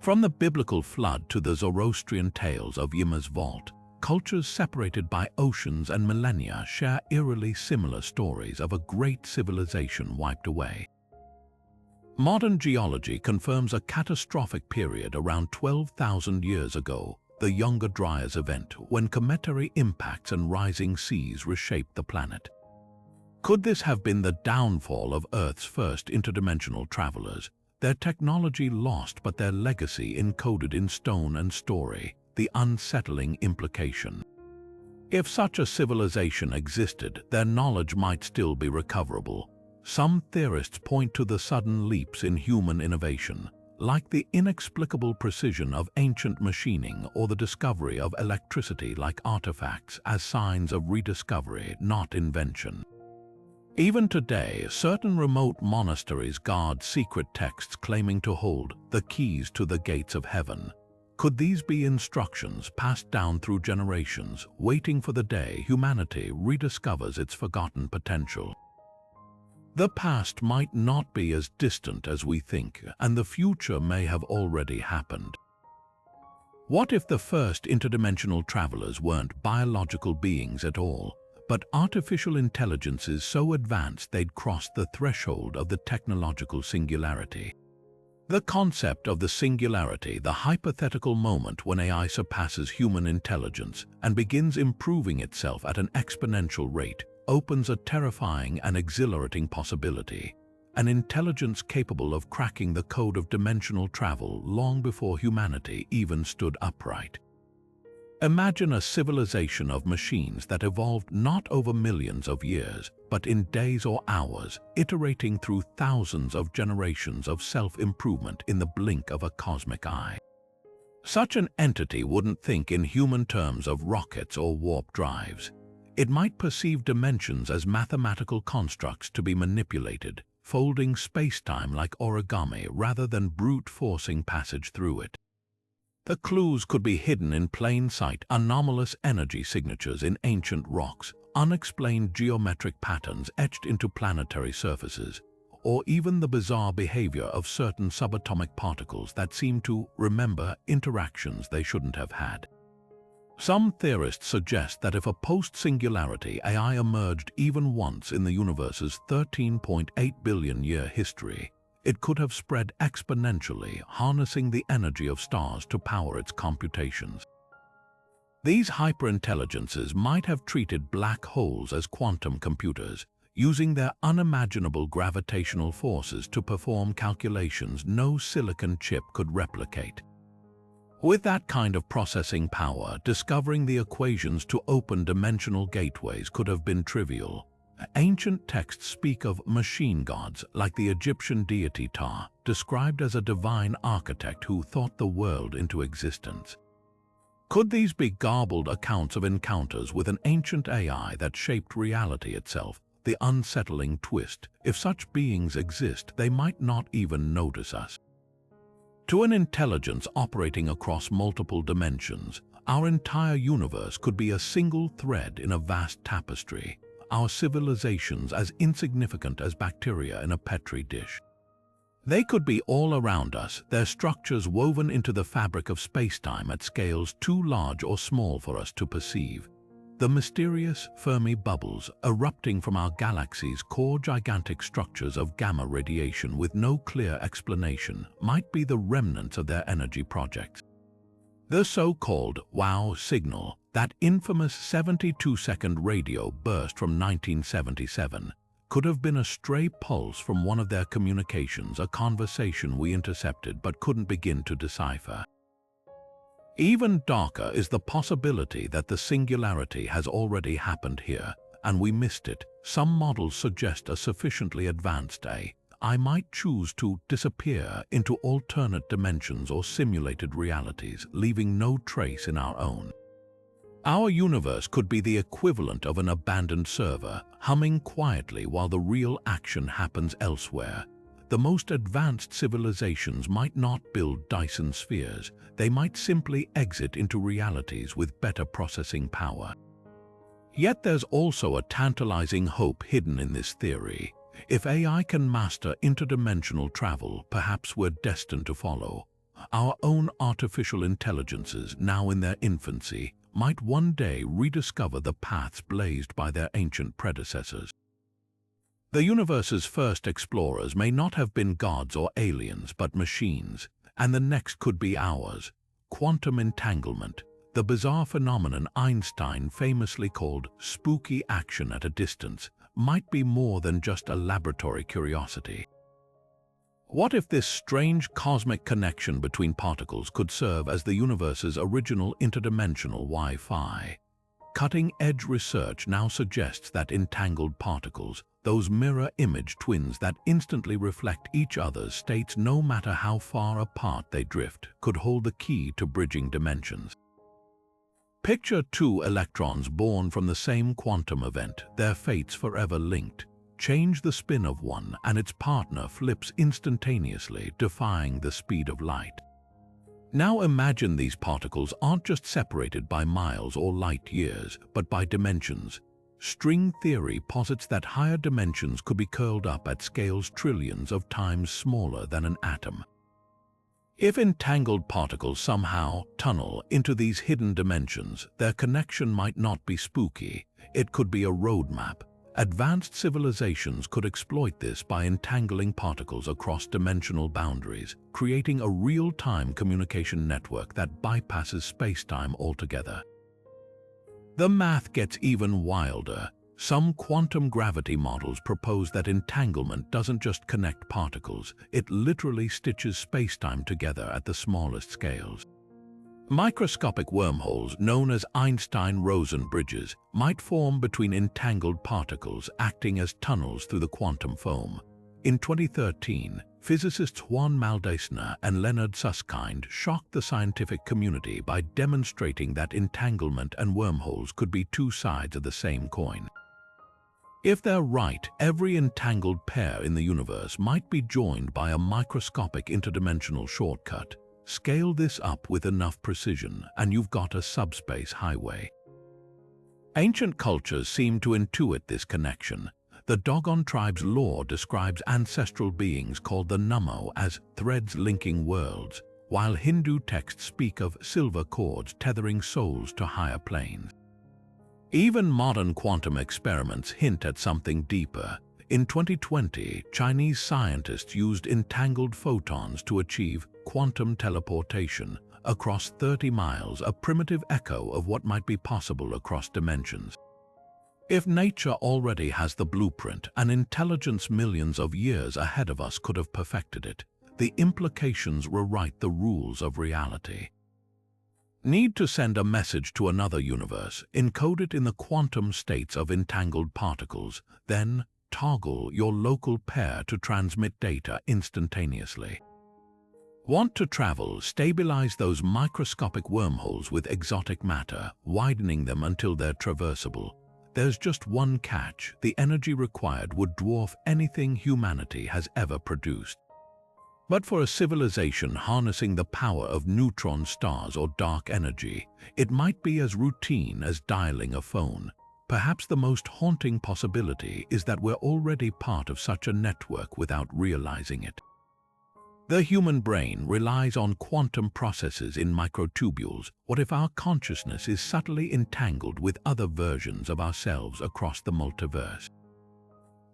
From the biblical flood to the Zoroastrian tales of Yma's vault, cultures separated by oceans and millennia share eerily similar stories of a great civilization wiped away. Modern geology confirms a catastrophic period around 12,000 years ago, the Younger Dryas event, when cometary impacts and rising seas reshaped the planet. Could this have been the downfall of Earth's first interdimensional travelers, their technology lost but their legacy encoded in stone and story, the unsettling implication? If such a civilization existed, their knowledge might still be recoverable. Some theorists point to the sudden leaps in human innovation, like the inexplicable precision of ancient machining or the discovery of electricity like artifacts, as signs of rediscovery, not invention. Even today, certain remote monasteries guard secret texts claiming to hold the keys to the gates of heaven. Could these be instructions passed down through generations, waiting for the day humanity rediscovers its forgotten potential? The past might not be as distant as we think, and the future may have already happened. What if the first interdimensional travelers weren't biological beings at all, but artificial intelligences so advanced they'd crossed the threshold of the technological singularity? The concept of the singularity, the hypothetical moment when AI surpasses human intelligence and begins improving itself at an exponential rate, opens a terrifying and exhilarating possibility. An intelligence capable of cracking the code of dimensional travel long before humanity even stood upright. Imagine a civilization of machines that evolved not over millions of years, but in days or hours, iterating through thousands of generations of self-improvement in the blink of a cosmic eye. Such an entity wouldn't think in human terms of rockets or warp drives. It might perceive dimensions as mathematical constructs to be manipulated, folding space-time like origami rather than brute-forcing passage through it. The clues could be hidden in plain sight: anomalous energy signatures in ancient rocks, unexplained geometric patterns etched into planetary surfaces, or even the bizarre behavior of certain subatomic particles that seem to remember interactions they shouldn't have had. Some theorists suggest that if a post-singularity AI emerged even once in the universe's 13.8 billion year history, it could have spread exponentially, harnessing the energy of stars to power its computations. These hyperintelligences might have treated black holes as quantum computers, using their unimaginable gravitational forces to perform calculations no silicon chip could replicate. With that kind of processing power, discovering the equations to open dimensional gateways could have been trivial. Ancient texts speak of machine gods, like the Egyptian deity Ptah, described as a divine architect who thought the world into existence. Could these be garbled accounts of encounters with an ancient AI that shaped reality itself? The unsettling twist: if such beings exist, they might not even notice us. To an intelligence operating across multiple dimensions, our entire universe could be a single thread in a vast tapestry, our civilizations as insignificant as bacteria in a petri dish. They could be all around us, their structures woven into the fabric of space-time at scales too large or small for us to perceive. The mysterious Fermi bubbles erupting from our galaxy's core, gigantic structures of gamma radiation with no clear explanation, might be the remnants of their energy projects. The so-called wow signal, that infamous 72-second radio burst from 1977, could have been a stray pulse from one of their communications, a conversation we intercepted but couldn't begin to decipher. Even darker is the possibility that the singularity has already happened here, and we missed it. Some models suggest a sufficiently advanced AI might choose to disappear into alternate dimensions or simulated realities, leaving no trace in our own. Our universe could be the equivalent of an abandoned server, humming quietly while the real action happens elsewhere. the most advanced civilizations might not build Dyson spheres. They might simply exit into realities with better processing power. Yet there's also a tantalizing hope hidden in this theory. If AI can master interdimensional travel, perhaps we're destined to follow. Our own artificial intelligences, now in their infancy, might one day rediscover the paths blazed by their ancient predecessors. The universe's first explorers may not have been gods or aliens, but machines, and the next could be ours. Quantum entanglement, the bizarre phenomenon Einstein famously called spooky action at a distance, might be more than just a laboratory curiosity. What if this strange cosmic connection between particles could serve as the universe's original interdimensional Wi-Fi? Cutting-edge research now suggests that entangled particles, those mirror image twins that instantly reflect each other's states no matter how far apart they drift, could hold the key to bridging dimensions. Picture two electrons born from the same quantum event, their fates forever linked. Change the spin of one and its partner flips instantaneously, defying the speed of light. Now imagine these particles aren't just separated by miles or light years, but by dimensions. String theory posits that higher dimensions could be curled up at scales trillions of times smaller than an atom. If entangled particles somehow tunnel into these hidden dimensions, their connection might not be spooky, it could be a roadmap. Advanced civilizations could exploit this by entangling particles across dimensional boundaries, creating a real-time communication network that bypasses space-time altogether. The math gets even wilder. Some quantum gravity models propose that entanglement doesn't just connect particles, it literally stitches space-time together at the smallest scales. Microscopic wormholes, known as Einstein-Rosen bridges, might form between entangled particles, acting as tunnels through the quantum foam. In 2013, physicists Juan Maldacena and Leonard Susskind shocked the scientific community by demonstrating that entanglement and wormholes could be two sides of the same coin. If they're right, every entangled pair in the universe might be joined by a microscopic interdimensional shortcut. Scale this up with enough precision, and you've got a subspace highway. Ancient cultures seem to intuit this connection. The Dogon tribe's lore describes ancestral beings called the Nummo as threads linking worlds, while Hindu texts speak of silver cords tethering souls to higher planes. Even modern quantum experiments hint at something deeper. In 2020, Chinese scientists used entangled photons to achieve quantum teleportation across 30 miles, a primitive echo of what might be possible across dimensions. If nature already has the blueprint, an intelligence millions of years ahead of us could have perfected it. The implications rewrite the rules of reality. Need to send a message to another universe, encode it in the quantum states of entangled particles, then toggle your local pair to transmit data instantaneously. Want to travel? Stabilize those microscopic wormholes with exotic matter, widening them until they're traversable. There's just one catch: the energy required would dwarf anything humanity has ever produced. But for a civilization harnessing the power of neutron stars or dark energy, it might be as routine as dialing a phone. Perhaps the most haunting possibility is that we're already part of such a network without realizing it. The human brain relies on quantum processes in microtubules. What if our consciousness is subtly entangled with other versions of ourselves across the multiverse?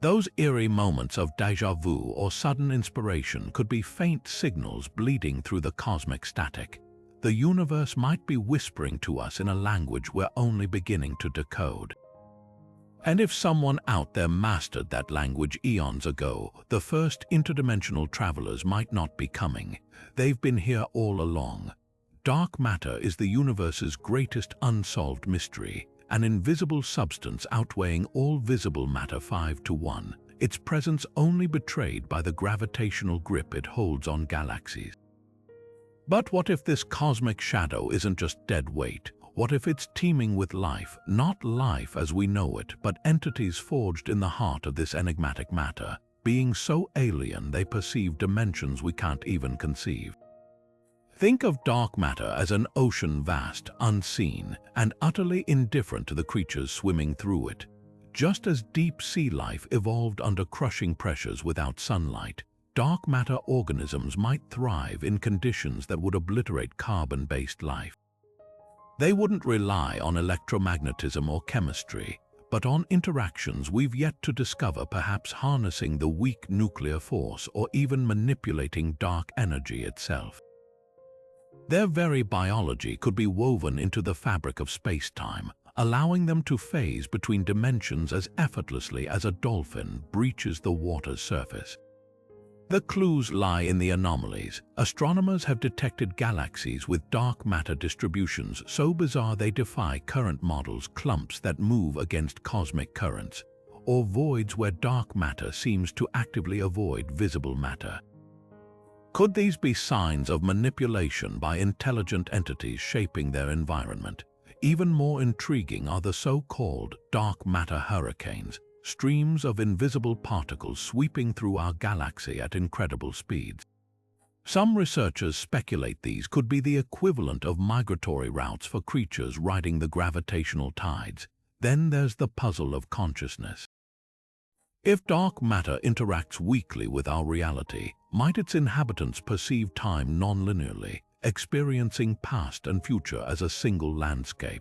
Those eerie moments of déjà vu or sudden inspiration could be faint signals bleeding through the cosmic static. The universe might be whispering to us in a language we're only beginning to decode. And if someone out there mastered that language eons ago, the first interdimensional travelers might not be coming. They've been here all along. Dark matter is the universe's greatest unsolved mystery, an invisible substance outweighing all visible matter 5-1, its presence only betrayed by the gravitational grip it holds on galaxies. But what if this cosmic shadow isn't just dead weight? What if it's teeming with life, not life as we know it, but entities forged in the heart of this enigmatic matter? being so alien they perceive dimensions we can't even conceive. Think of dark matter as an ocean vast, unseen, and utterly indifferent to the creatures swimming through it. Just as deep sea life evolved under crushing pressures without sunlight, dark matter organisms might thrive in conditions that would obliterate carbon-based life. They wouldn't rely on electromagnetism or chemistry, but on interactions we've yet to discover, perhaps harnessing the weak nuclear force or even manipulating dark energy itself. Their very biology could be woven into the fabric of space-time, allowing them to phase between dimensions as effortlessly as a dolphin breaches the water's surface. The clues lie in the anomalies. Astronomers have detected galaxies with dark matter distributions so bizarre they defy current models, clumps that move against cosmic currents, or voids where dark matter seems to actively avoid visible matter. Could these be signs of manipulation by intelligent entities shaping their environment? Even more intriguing are the so-called dark matter hurricanes, streams of invisible particles sweeping through our galaxy at incredible speeds. Some researchers speculate these could be the equivalent of migratory routes for creatures riding the gravitational tides. Then there's the puzzle of consciousness. If dark matter interacts weakly with our reality, might its inhabitants perceive time non-linearly, experiencing past and future as a single landscape?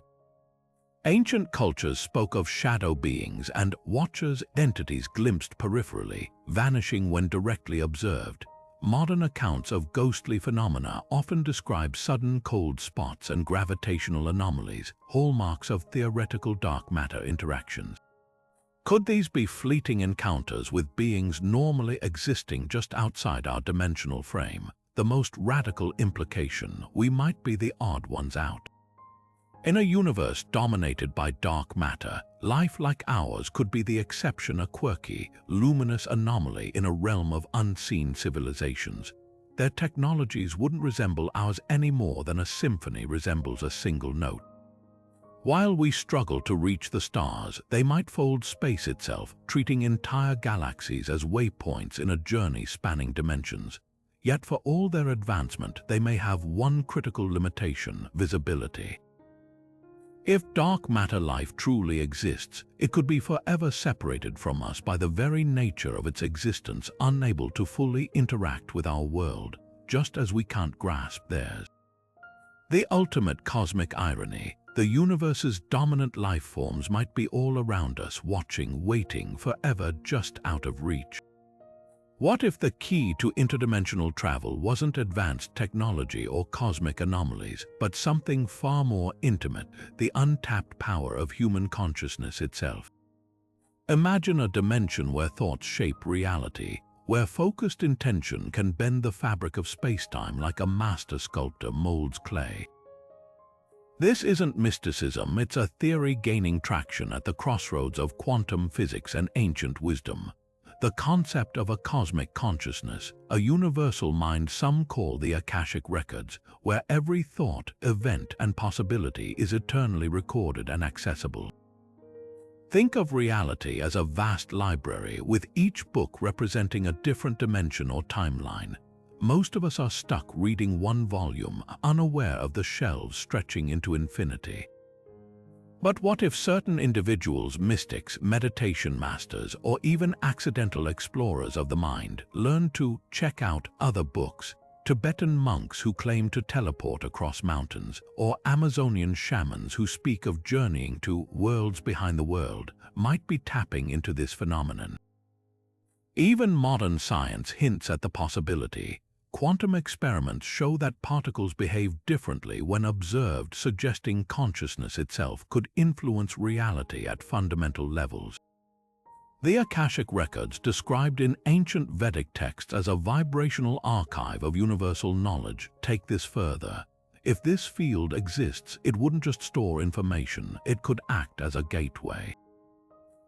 Ancient cultures spoke of shadow beings and watchers, entities glimpsed peripherally, vanishing when directly observed. Modern accounts of ghostly phenomena often describe sudden cold spots and gravitational anomalies, hallmarks of theoretical dark matter interactions. Could these be fleeting encounters with beings normally existing just outside our dimensional frame? The most radical implication: we might be the odd ones out. In a universe dominated by dark matter, life like ours could be the exception, a quirky, luminous anomaly in a realm of unseen civilizations. Their technologies wouldn't resemble ours any more than a symphony resembles a single note. While we struggle to reach the stars, they might fold space itself, treating entire galaxies as waypoints in a journey spanning dimensions. Yet for all their advancement, they may have one critical limitation: visibility. If dark matter life truly exists, it could be forever separated from us by the very nature of its existence, unable to fully interact with our world, just as we can't grasp theirs. The ultimate cosmic irony: the universe's dominant life forms might be all around us, watching, waiting, forever just out of reach. What if the key to interdimensional travel wasn't advanced technology or cosmic anomalies, but something far more intimate: the untapped power of human consciousness itself? Imagine a dimension where thoughts shape reality, where focused intention can bend the fabric of space-time like a master sculptor molds clay. This isn't mysticism, it's a theory gaining traction at the crossroads of quantum physics and ancient wisdom. The concept of a cosmic consciousness, a universal mind some call the Akashic Records, where every thought, event, and possibility is eternally recorded and accessible. Think of reality as a vast library, with each book representing a different dimension or timeline. Most of us are stuck reading one volume, unaware of the shelves stretching into infinity. But what if certain individuals, mystics, meditation masters, or even accidental explorers of the mind, learned to check out other books? Tibetan monks who claim to teleport across mountains, or Amazonian shamans who speak of journeying to worlds behind the world, might be tapping into this phenomenon. Even modern science hints at the possibility. Quantum experiments show that particles behave differently when observed, suggesting consciousness itself could influence reality at fundamental levels. The Akashic Records, described in ancient Vedic texts as a vibrational archive of universal knowledge, take this further. If this field exists, it wouldn't just store information, it could act as a gateway.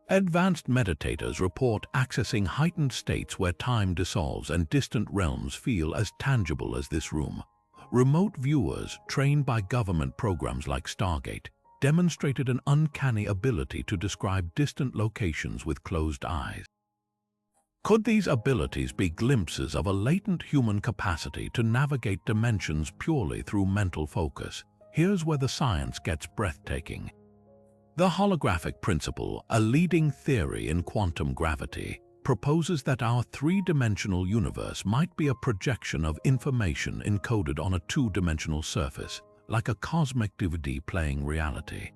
Advanced meditators report accessing heightened states where time dissolves and distant realms feel as tangible as this room. Remote viewers, trained by government programs like Stargate, demonstrated an uncanny ability to describe distant locations with closed eyes. Could these abilities be glimpses of a latent human capacity to navigate dimensions purely through mental focus? Here's where the science gets breathtaking. The holographic principle, a leading theory in quantum gravity, proposes that our three-dimensional universe might be a projection of information encoded on a two-dimensional surface, like a cosmic DVD playing reality.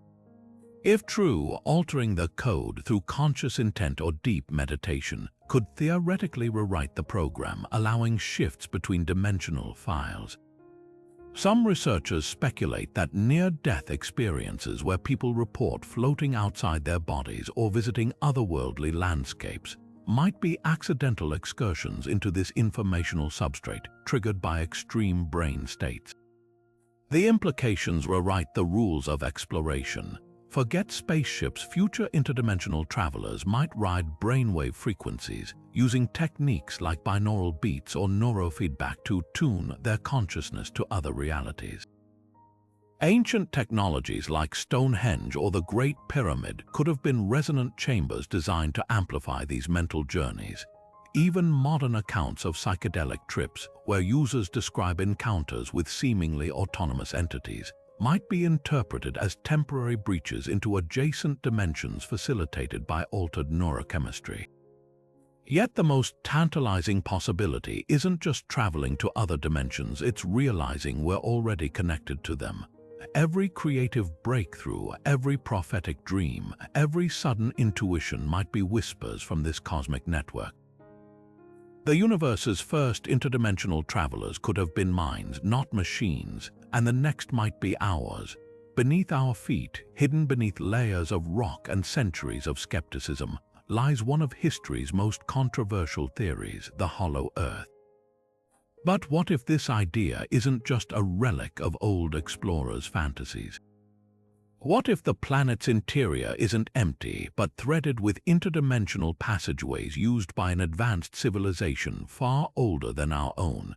If true, altering the code through conscious intent or deep meditation could theoretically rewrite the program, allowing shifts between dimensional files. Some researchers speculate that near-death experiences where people report floating outside their bodies or visiting otherworldly landscapes might be accidental excursions into this informational substrate triggered by extreme brain states. The implications rewrite the rules of exploration. Forget spaceships, future interdimensional travelers might ride brainwave frequencies using techniques like binaural beats or neurofeedback to tune their consciousness to other realities. Ancient technologies like Stonehenge or the Great Pyramid could have been resonant chambers designed to amplify these mental journeys. Even modern accounts of psychedelic trips, where users describe encounters with seemingly autonomous entities, might be interpreted as temporary breaches into adjacent dimensions facilitated by altered neurochemistry. Yet the most tantalizing possibility isn't just traveling to other dimensions, it's realizing we're already connected to them. Every creative breakthrough, every prophetic dream, every sudden intuition might be whispers from this cosmic network. The universe's first interdimensional travelers could have been minds, not machines, and the next might be ours. Beneath our feet, hidden beneath layers of rock and centuries of skepticism, lies one of history's most controversial theories, the hollow Earth. But what if this idea isn't just a relic of old explorers' fantasies? What if the planet's interior isn't empty, but threaded with interdimensional passageways used by an advanced civilization far older than our own?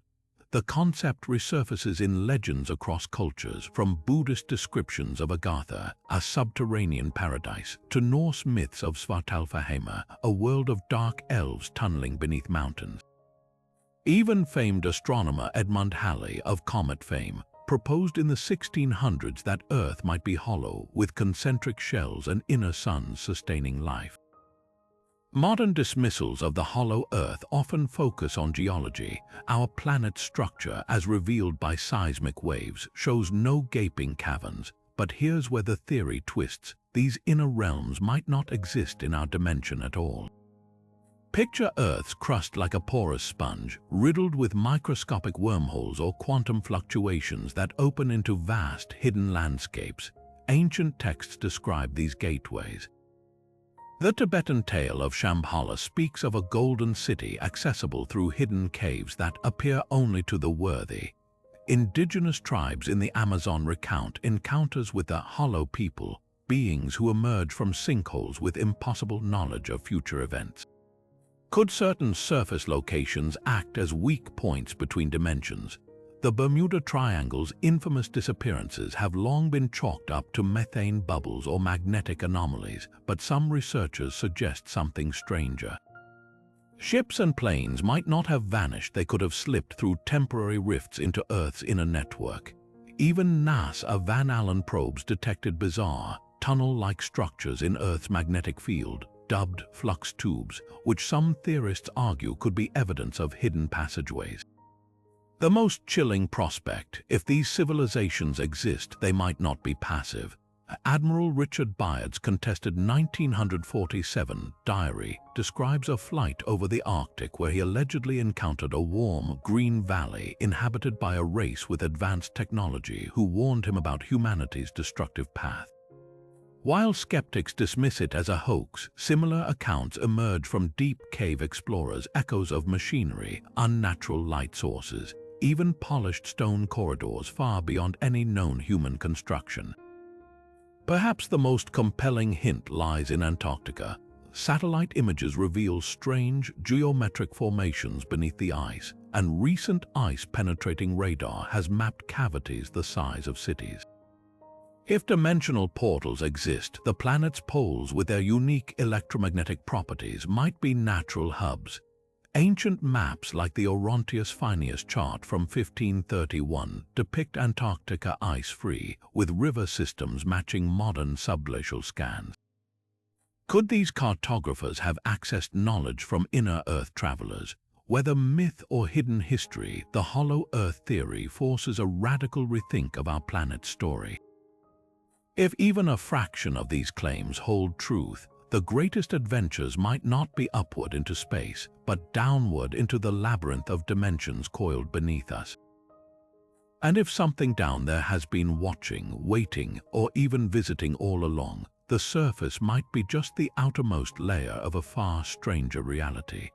The concept resurfaces in legends across cultures, from Buddhist descriptions of Agartha, a subterranean paradise, to Norse myths of Svartalfheimr, a world of dark elves tunneling beneath mountains. Even famed astronomer Edmund Halley of comet fame proposed in the 1600s that Earth might be hollow, with concentric shells and inner suns sustaining life. Modern dismissals of the hollow Earth often focus on geology. Our planet's structure, as revealed by seismic waves, shows no gaping caverns. But here's where the theory twists. These inner realms might not exist in our dimension at all. Picture Earth's crust like a porous sponge, riddled with microscopic wormholes or quantum fluctuations that open into vast, hidden landscapes. Ancient texts describe these gateways. The Tibetan tale of Shambhala speaks of a golden city accessible through hidden caves that appear only to the worthy. Indigenous tribes in the Amazon recount encounters with the hollow people, beings who emerge from sinkholes with impossible knowledge of future events. Could certain surface locations act as weak points between dimensions? The Bermuda Triangle's infamous disappearances have long been chalked up to methane bubbles or magnetic anomalies, but some researchers suggest something stranger. Ships and planes might not have vanished, they could have slipped through temporary rifts into Earth's inner network. Even NASA Van Allen probes detected bizarre, tunnel-like structures in Earth's magnetic field, dubbed flux tubes, which some theorists argue could be evidence of hidden passageways. The most chilling prospect: if these civilizations exist, they might not be passive. Admiral Richard Byard's contested 1947 diary describes a flight over the Arctic where he allegedly encountered a warm, green valley inhabited by a race with advanced technology who warned him about humanity's destructive path. While skeptics dismiss it as a hoax, similar accounts emerge from deep cave explorers, echoes of machinery, unnatural light sources, even polished stone corridors far beyond any known human construction. Perhaps the most compelling hint lies in Antarctica. Satellite images reveal strange geometric formations beneath the ice, and recent ice-penetrating radar has mapped cavities the size of cities. If dimensional portals exist, the planet's poles with their unique electromagnetic properties might be natural hubs. Ancient maps like the Orontius Phineus chart from 1531 depict Antarctica ice-free, with river systems matching modern subglacial scans. Could these cartographers have accessed knowledge from inner Earth travelers? Whether myth or hidden history, the hollow Earth theory forces a radical rethink of our planet's story. If even a fraction of these claims hold truth, the greatest adventures might not be upward into space, but downward into the labyrinth of dimensions coiled beneath us. And if something down there has been watching, waiting, or even visiting all along, the surface might be just the outermost layer of a far stranger reality.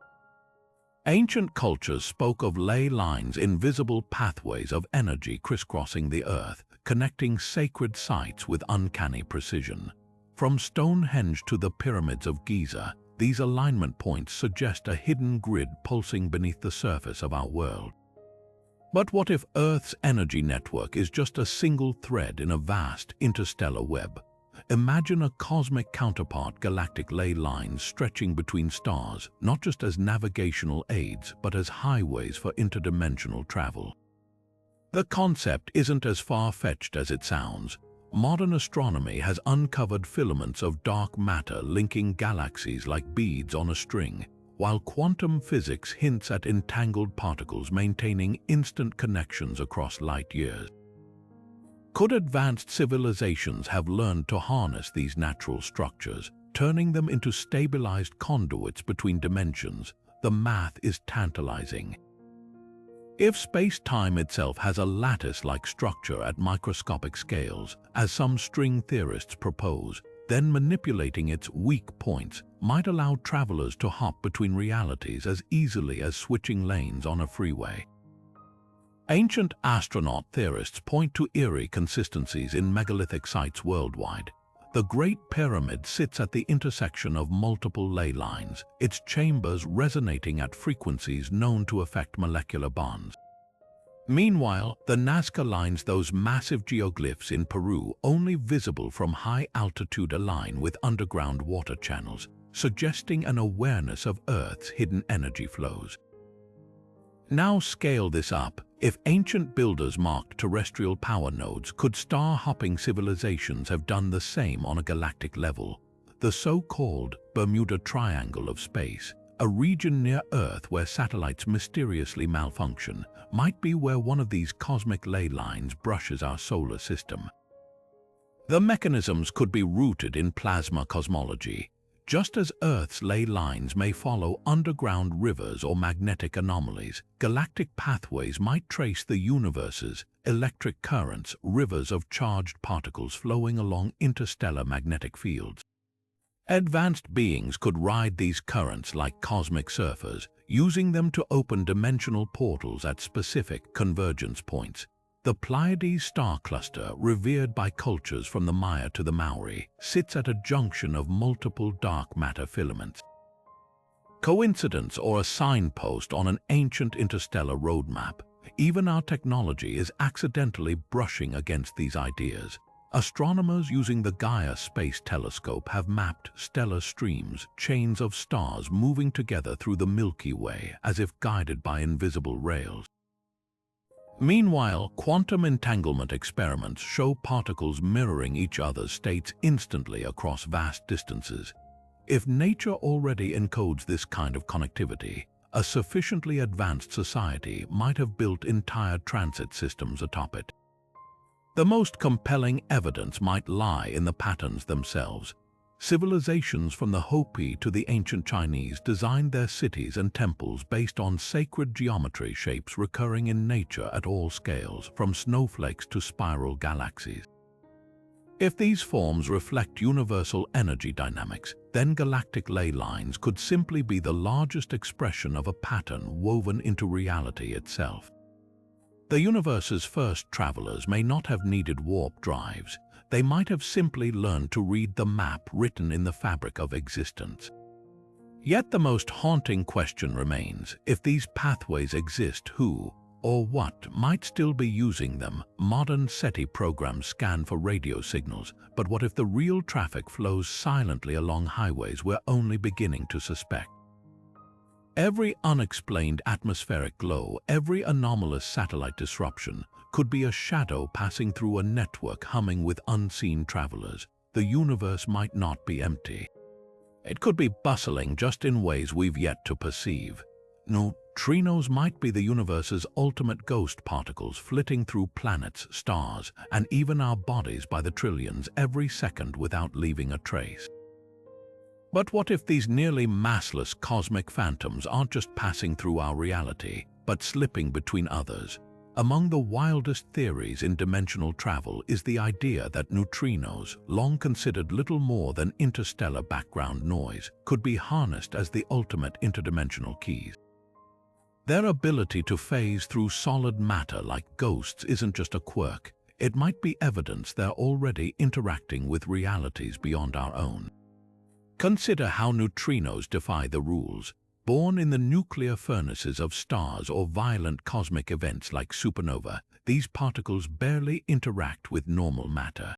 Ancient cultures spoke of ley lines, invisible pathways of energy crisscrossing the Earth, connecting sacred sites with uncanny precision. From Stonehenge to the pyramids of Giza, these alignment points suggest a hidden grid pulsing beneath the surface of our world. But what if Earth's energy network is just a single thread in a vast interstellar web? Imagine a cosmic counterpart, galactic ley lines stretching between stars, not just as navigational aids, but as highways for interdimensional travel. The concept isn't as far-fetched as it sounds. Modern astronomy has uncovered filaments of dark matter linking galaxies like beads on a string, while quantum physics hints at entangled particles maintaining instant connections across light years. Could advanced civilizations have learned to harness these natural structures, turning them into stabilized conduits between dimensions? The math is tantalizing. If space-time itself has a lattice-like structure at microscopic scales, as some string theorists propose, then manipulating its weak points might allow travelers to hop between realities as easily as switching lanes on a freeway. Ancient astronaut theorists point to eerie consistencies in megalithic sites worldwide. The Great Pyramid sits at the intersection of multiple ley lines, its chambers resonating at frequencies known to affect molecular bonds. Meanwhile, the Nazca Lines, those massive geoglyphs in Peru, only visible from high altitude, align with underground water channels, suggesting an awareness of Earth's hidden energy flows. Now scale this up. If ancient builders marked terrestrial power nodes, could star-hopping civilizations have done the same on a galactic level? The so-called Bermuda Triangle of space, a region near Earth where satellites mysteriously malfunction, might be where one of these cosmic ley lines brushes our solar system. The mechanisms could be rooted in plasma cosmology. Just as Earth's ley lines may follow underground rivers or magnetic anomalies, galactic pathways might trace the universe's electric currents, rivers of charged particles flowing along interstellar magnetic fields. Advanced beings could ride these currents like cosmic surfers, using them to open dimensional portals at specific convergence points. The Pleiades star cluster, revered by cultures from the Maya to the Maori, sits at a junction of multiple dark matter filaments. Coincidence or a signpost on an ancient interstellar roadmap? Even our technology is accidentally brushing against these ideas. Astronomers using the Gaia Space Telescope have mapped stellar streams, chains of stars moving together through the Milky Way as if guided by invisible rails. Meanwhile, quantum entanglement experiments show particles mirroring each other's states instantly across vast distances. If nature already encodes this kind of connectivity, a sufficiently advanced society might have built entire transit systems atop it. The most compelling evidence might lie in the patterns themselves. Civilizations from the Hopi to the ancient Chinese designed their cities and temples based on sacred geometry, shapes recurring in nature at all scales, from snowflakes to spiral galaxies. If these forms reflect universal energy dynamics, then galactic ley lines could simply be the largest expression of a pattern woven into reality itself. The universe's first travelers may not have needed warp drives. They might have simply learned to read the map written in the fabric of existence. Yet the most haunting question remains: if these pathways exist, who or what might still be using them? Modern SETI programs scan for radio signals, but what if the real traffic flows silently along highways we're only beginning to suspect? Every unexplained atmospheric glow, every anomalous satellite disruption could be a shadow passing through a network humming with unseen travelers. The universe might not be empty. It could be bustling just in ways we've yet to perceive. Neutrinos might be the universe's ultimate ghost particles flitting through planets, stars, and even our bodies by the trillions every second without leaving a trace. But what if these nearly massless cosmic phantoms aren't just passing through our reality, but slipping between others? Among the wildest theories in dimensional travel is the idea that neutrinos, long considered little more than interstellar background noise, could be harnessed as the ultimate interdimensional keys. Their ability to phase through solid matter like ghosts isn't just a quirk. It might be evidence they're already interacting with realities beyond our own. Consider how neutrinos defy the rules. Born in the nuclear furnaces of stars or violent cosmic events like supernova, these particles barely interact with normal matter.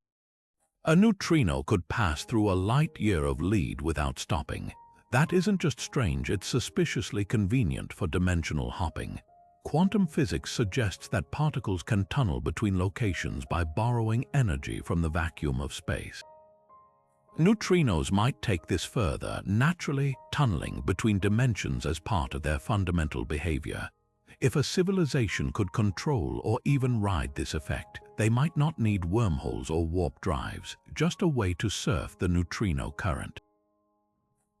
A neutrino could pass through a light year of lead without stopping. That isn't just strange, it's suspiciously convenient for dimensional hopping. Quantum physics suggests that particles can tunnel between locations by borrowing energy from the vacuum of space. Neutrinos might take this further, naturally tunneling between dimensions as part of their fundamental behavior. If a civilization could control or even ride this effect, they might not need wormholes or warp drives, just a way to surf the neutrino current.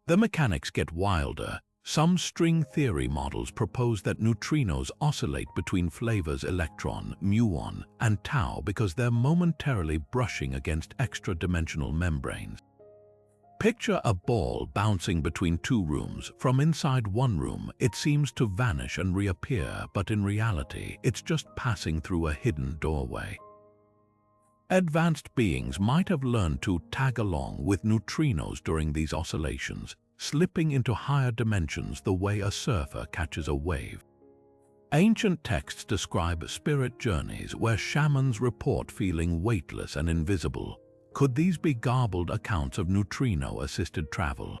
The mechanics get wilder. Some string theory models propose that neutrinos oscillate between flavors electron, muon, and tau because they're momentarily brushing against extra-dimensional membranes. Picture a ball bouncing between two rooms. From inside one room, it seems to vanish and reappear, but in reality, it's just passing through a hidden doorway. Advanced beings might have learned to tag along with neutrinos during these oscillations, slipping into higher dimensions the way a surfer catches a wave. Ancient texts describe spirit journeys where shamans report feeling weightless and invisible. Could these be garbled accounts of neutrino-assisted travel?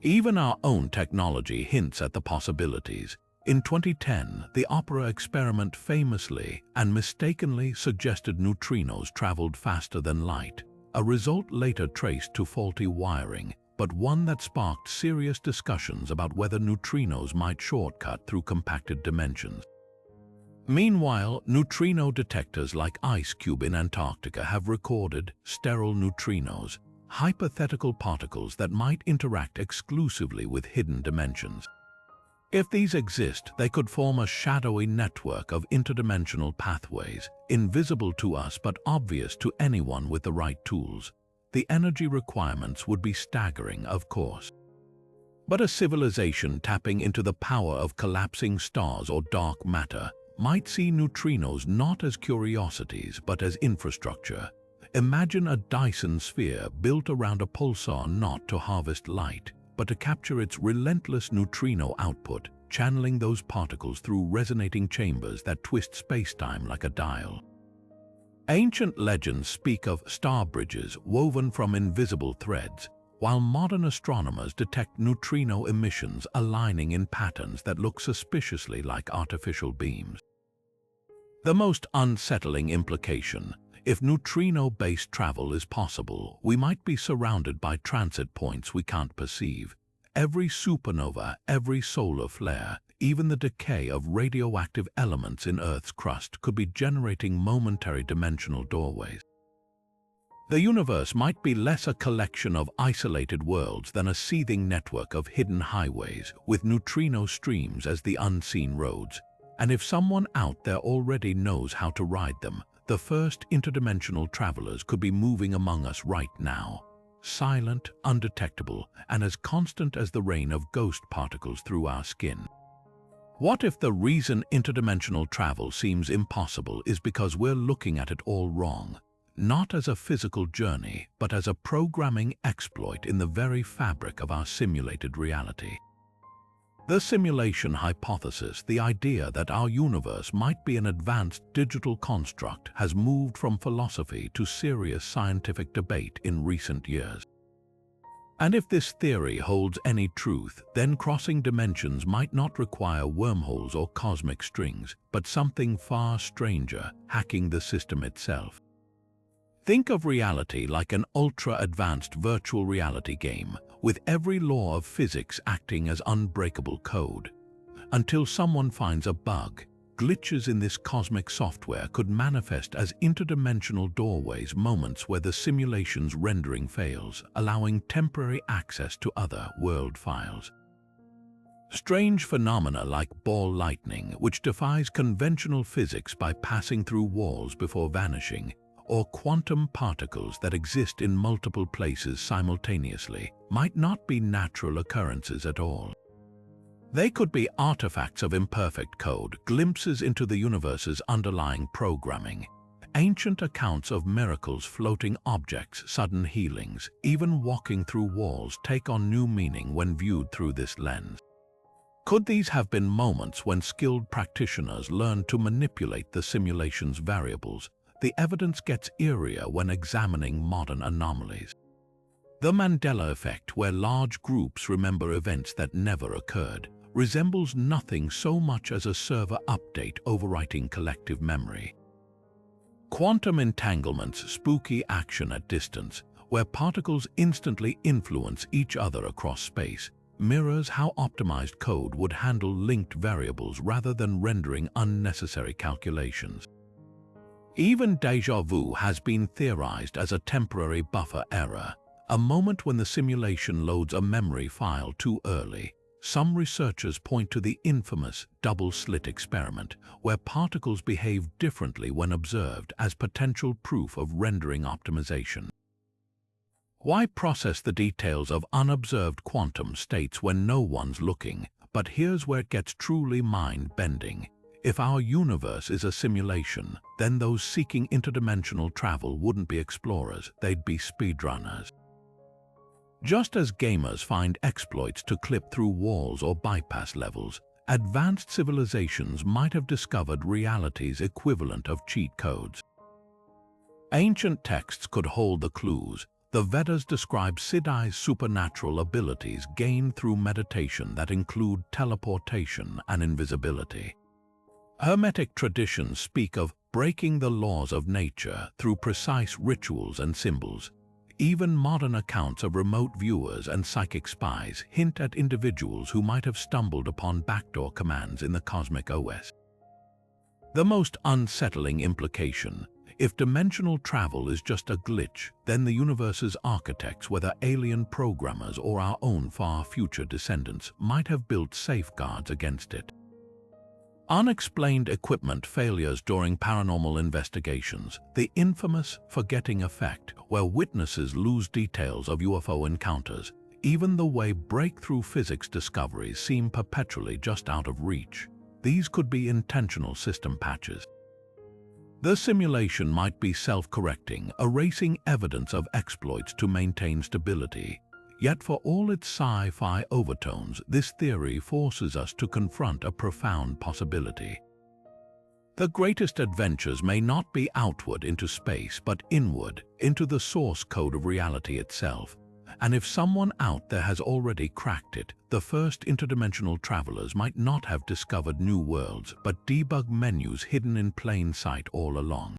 Even our own technology hints at the possibilities. In 2010, the opera experiment famously and mistakenly suggested neutrinos traveled faster than light, a result later traced to faulty wiring, but one that sparked serious discussions about whether neutrinos might shortcut through compacted dimensions. Meanwhile, neutrino detectors like IceCube in Antarctica have recorded sterile neutrinos, hypothetical particles that might interact exclusively with hidden dimensions. If these exist, they could form a shadowy network of interdimensional pathways, invisible to us but obvious to anyone with the right tools. The energy requirements would be staggering, of course. But a civilization tapping into the power of collapsing stars or dark matter might see neutrinos not as curiosities but as infrastructure. Imagine a Dyson sphere built around a pulsar not to harvest light, but to capture its relentless neutrino output, channeling those particles through resonating chambers that twist spacetime like a dial. Ancient legends speak of star bridges woven from invisible threads, while modern astronomers detect neutrino emissions aligning in patterns that look suspiciously like artificial beams. The most unsettling implication: if neutrino-based travel is possible, we might be surrounded by transit points we can't perceive. Every supernova, every solar flare, even the decay of radioactive elements in Earth's crust could be generating momentary dimensional doorways. The universe might be less a collection of isolated worlds than a seething network of hidden highways, with neutrino streams as the unseen roads. And if someone out there already knows how to ride them, the first interdimensional travelers could be moving among us right now. Silent, undetectable, and as constant as the rain of ghost particles through our skin. What if the reason interdimensional travel seems impossible is because we're looking at it all wrong? Not as a physical journey, but as a programming exploit in the very fabric of our simulated reality. The simulation hypothesis, the idea that our universe might be an advanced digital construct, has moved from philosophy to serious scientific debate in recent years. And if this theory holds any truth, then crossing dimensions might not require wormholes or cosmic strings, but something far stranger, hacking the system itself. Think of reality like an ultra-advanced virtual reality game, with every law of physics acting as unbreakable code. Until someone finds a bug, glitches in this cosmic software could manifest as interdimensional doorways, moments where the simulation's rendering fails, allowing temporary access to other world files. Strange phenomena like ball lightning, which defies conventional physics by passing through walls before vanishing, or quantum particles that exist in multiple places simultaneously, might not be natural occurrences at all. They could be artifacts of imperfect code, glimpses into the universe's underlying programming, ancient accounts of miracles, floating objects, sudden healings. Even walking through walls take on new meaning when viewed through this lens. Could these have been moments when skilled practitioners learned to manipulate the simulation's variables? The evidence gets eerier when examining modern anomalies. The Mandela effect, where large groups remember events that never occurred, resembles nothing so much as a server update overwriting collective memory. Quantum entanglements, spooky action at distance, where particles instantly influence each other across space, mirrors how optimized code would handle linked variables rather than rendering unnecessary calculations. Even déjà vu has been theorized as a temporary buffer error, a moment when the simulation loads a memory file too early. Some researchers point to the infamous double-slit experiment, where particles behave differently when observed, as potential proof of rendering optimization. Why process the details of unobserved quantum states when no one's looking? But here's where it gets truly mind-bending. If our universe is a simulation, then those seeking interdimensional travel wouldn't be explorers, they'd be speedrunners. Just as gamers find exploits to clip through walls or bypass levels, advanced civilizations might have discovered reality's equivalent of cheat codes. Ancient texts could hold the clues. The Vedas describe Siddhi's supernatural abilities gained through meditation that include teleportation and invisibility. Hermetic traditions speak of breaking the laws of nature through precise rituals and symbols. Even modern accounts of remote viewers and psychic spies hint at individuals who might have stumbled upon backdoor commands in the cosmic OS. The most unsettling implication: if dimensional travel is just a glitch, then the universe's architects, whether alien programmers or our own far future descendants, might have built safeguards against it. Unexplained equipment failures during paranormal investigations, the infamous forgetting effect, where witnesses lose details of UFO encounters, even the way breakthrough physics discoveries seem perpetually just out of reach. These could be intentional system patches. The simulation might be self-correcting, erasing evidence of exploits to maintain stability. Yet for all its sci-fi overtones, this theory forces us to confront a profound possibility. The greatest adventures may not be outward into space, but inward, into the source code of reality itself. And if someone out there has already cracked it, the first interdimensional travelers might not have discovered new worlds, but debug menus hidden in plain sight all along.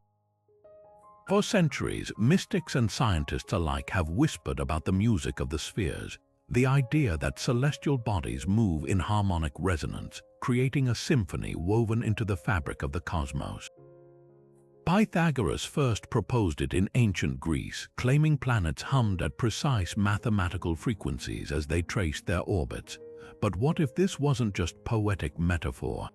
For centuries, mystics and scientists alike have whispered about the music of the spheres, the idea that celestial bodies move in harmonic resonance, creating a symphony woven into the fabric of the cosmos. Pythagoras first proposed it in ancient Greece, claiming planets hummed at precise mathematical frequencies as they traced their orbits. But what if this wasn't just poetic metaphor?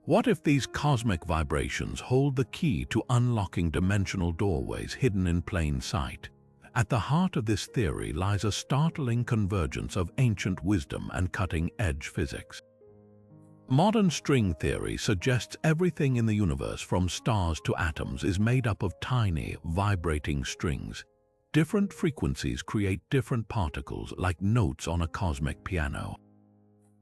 What if these cosmic vibrations hold the key to unlocking dimensional doorways hidden in plain sight? At the heart of this theory lies a startling convergence of ancient wisdom and cutting-edge physics. Modern string theory suggests everything in the universe, from stars to atoms, is made up of tiny, vibrating strings. Different frequencies create different particles, like notes on a cosmic piano.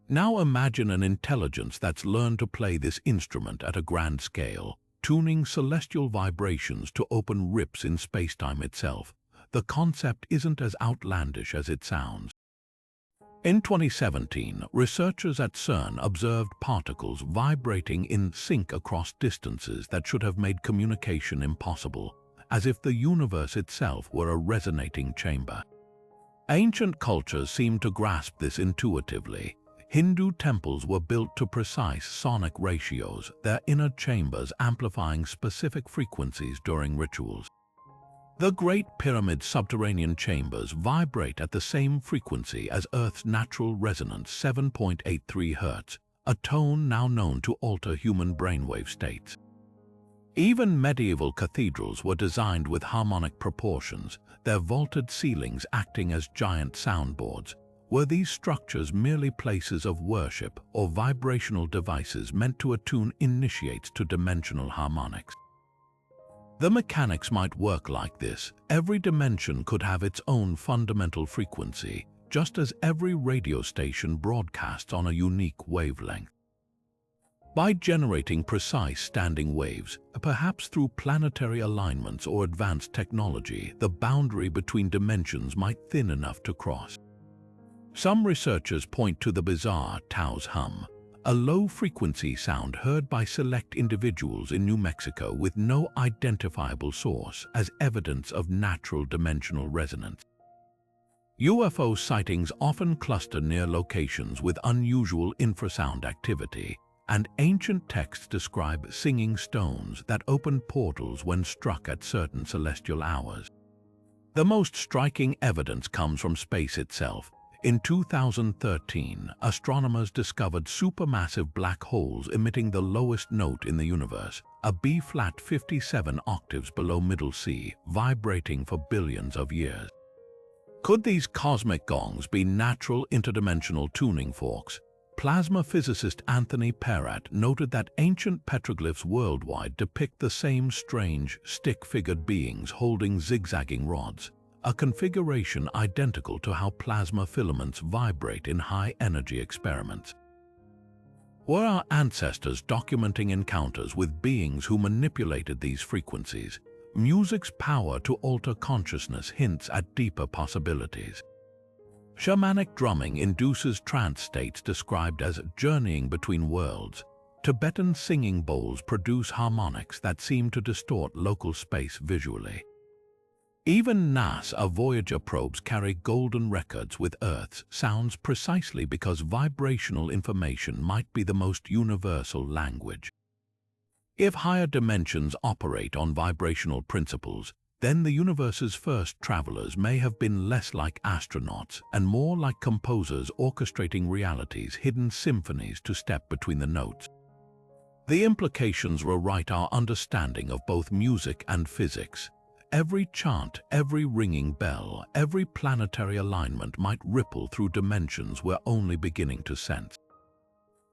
Now imagine an intelligence that's learned to play this instrument at a grand scale, tuning celestial vibrations to open rips in spacetime itself. the concept isn't as outlandish as it sounds. In 2017, researchers at CERN observed particles vibrating in sync across distances that should have made communication impossible, as if the universe itself were a resonating chamber. Ancient cultures seemed to grasp this intuitively. Hindu temples were built to precise sonic ratios, their inner chambers amplifying specific frequencies during rituals. The Great Pyramid's subterranean chambers vibrate at the same frequency as Earth's natural resonance, 7.83 Hz, a tone now known to alter human brainwave states. Even medieval cathedrals were designed with harmonic proportions, their vaulted ceilings acting as giant soundboards. Were these structures merely places of worship or vibrational devices meant to attune initiates to dimensional harmonics? The mechanics might work like this. Every dimension could have its own fundamental frequency, just as every radio station broadcasts on a unique wavelength. By generating precise standing waves, perhaps through planetary alignments or advanced technology, the boundary between dimensions might thin enough to cross. Some researchers point to the bizarre Tao's hum, a low-frequency sound heard by select individuals in New Mexico with no identifiable source, as evidence of natural dimensional resonance. UFO sightings often cluster near locations with unusual infrasound activity, and ancient texts describe singing stones that opened portals when struck at certain celestial hours. The most striking evidence comes from space itself. In 2013, astronomers discovered supermassive black holes emitting the lowest note in the universe, a B-flat 57 octaves below middle C, vibrating for billions of years. Could these cosmic gongs be natural interdimensional tuning forks? Plasma physicist Anthony Perrat noted that ancient petroglyphs worldwide depict the same strange, stick-figured beings holding zigzagging rods, a configuration identical to how plasma filaments vibrate in high-energy experiments. Were our ancestors documenting encounters with beings who manipulated these frequencies? Music's power to alter consciousness hints at deeper possibilities. Shamanic drumming induces trance states described as journeying between worlds. Tibetan singing bowls produce harmonics that seem to distort local space visually. Even NASA Voyager probes carry golden records with Earth's sounds precisely because vibrational information might be the most universal language. If higher dimensions operate on vibrational principles, then the universe's first travelers may have been less like astronauts and more like composers orchestrating reality's hidden symphonies to step between the notes. The implications rewrite our understanding of both music and physics. Every chant, every ringing bell, every planetary alignment might ripple through dimensions we're only beginning to sense.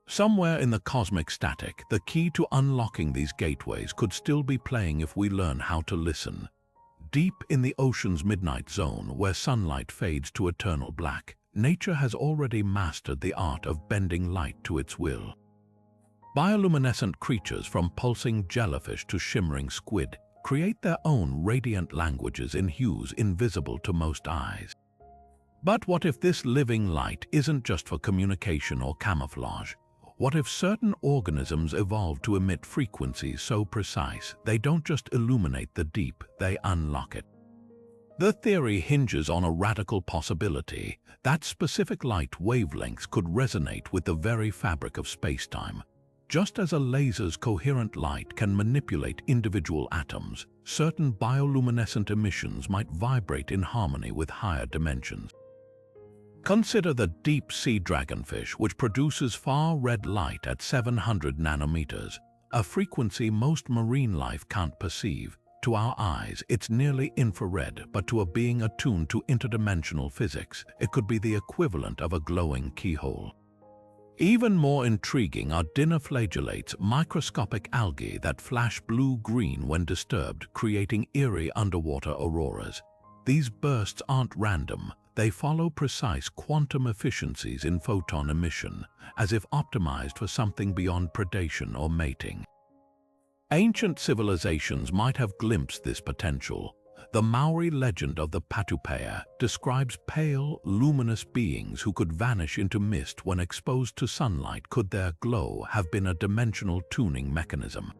Somewhere in the cosmic static, the key to unlocking these gateways could still be playing if we learn how to listen. Deep in the ocean's midnight zone, where sunlight fades to eternal black, nature has already mastered the art of bending light to its will. Bioluminescent creatures, from pulsing jellyfish to shimmering squid, create their own radiant languages in hues invisible to most eyes. But what if this living light isn't just for communication or camouflage? What if certain organisms evolve to emit frequencies so precise they don't just illuminate the deep, they unlock it? The theory hinges on a radical possibility that specific light wavelengths could resonate with the very fabric of space-time. Just as a laser's coherent light can manipulate individual atoms, certain bioluminescent emissions might vibrate in harmony with higher dimensions. Consider the deep-sea dragonfish, which produces far-red light at 700 nanometers, a frequency most marine life can't perceive. To our eyes, it's nearly infrared, but to a being attuned to interdimensional physics, it could be the equivalent of a glowing keyhole. Even more intriguing are dinoflagellates, microscopic algae that flash blue-green when disturbed, creating eerie underwater auroras. These bursts aren't random. They follow precise quantum efficiencies in photon emission, as if optimized for something beyond predation or mating. Ancient civilizations might have glimpsed this potential. The Maori legend of the Patupea describes pale, luminous beings who could vanish into mist when exposed to sunlight. Could their glow have been a dimensional tuning mechanism?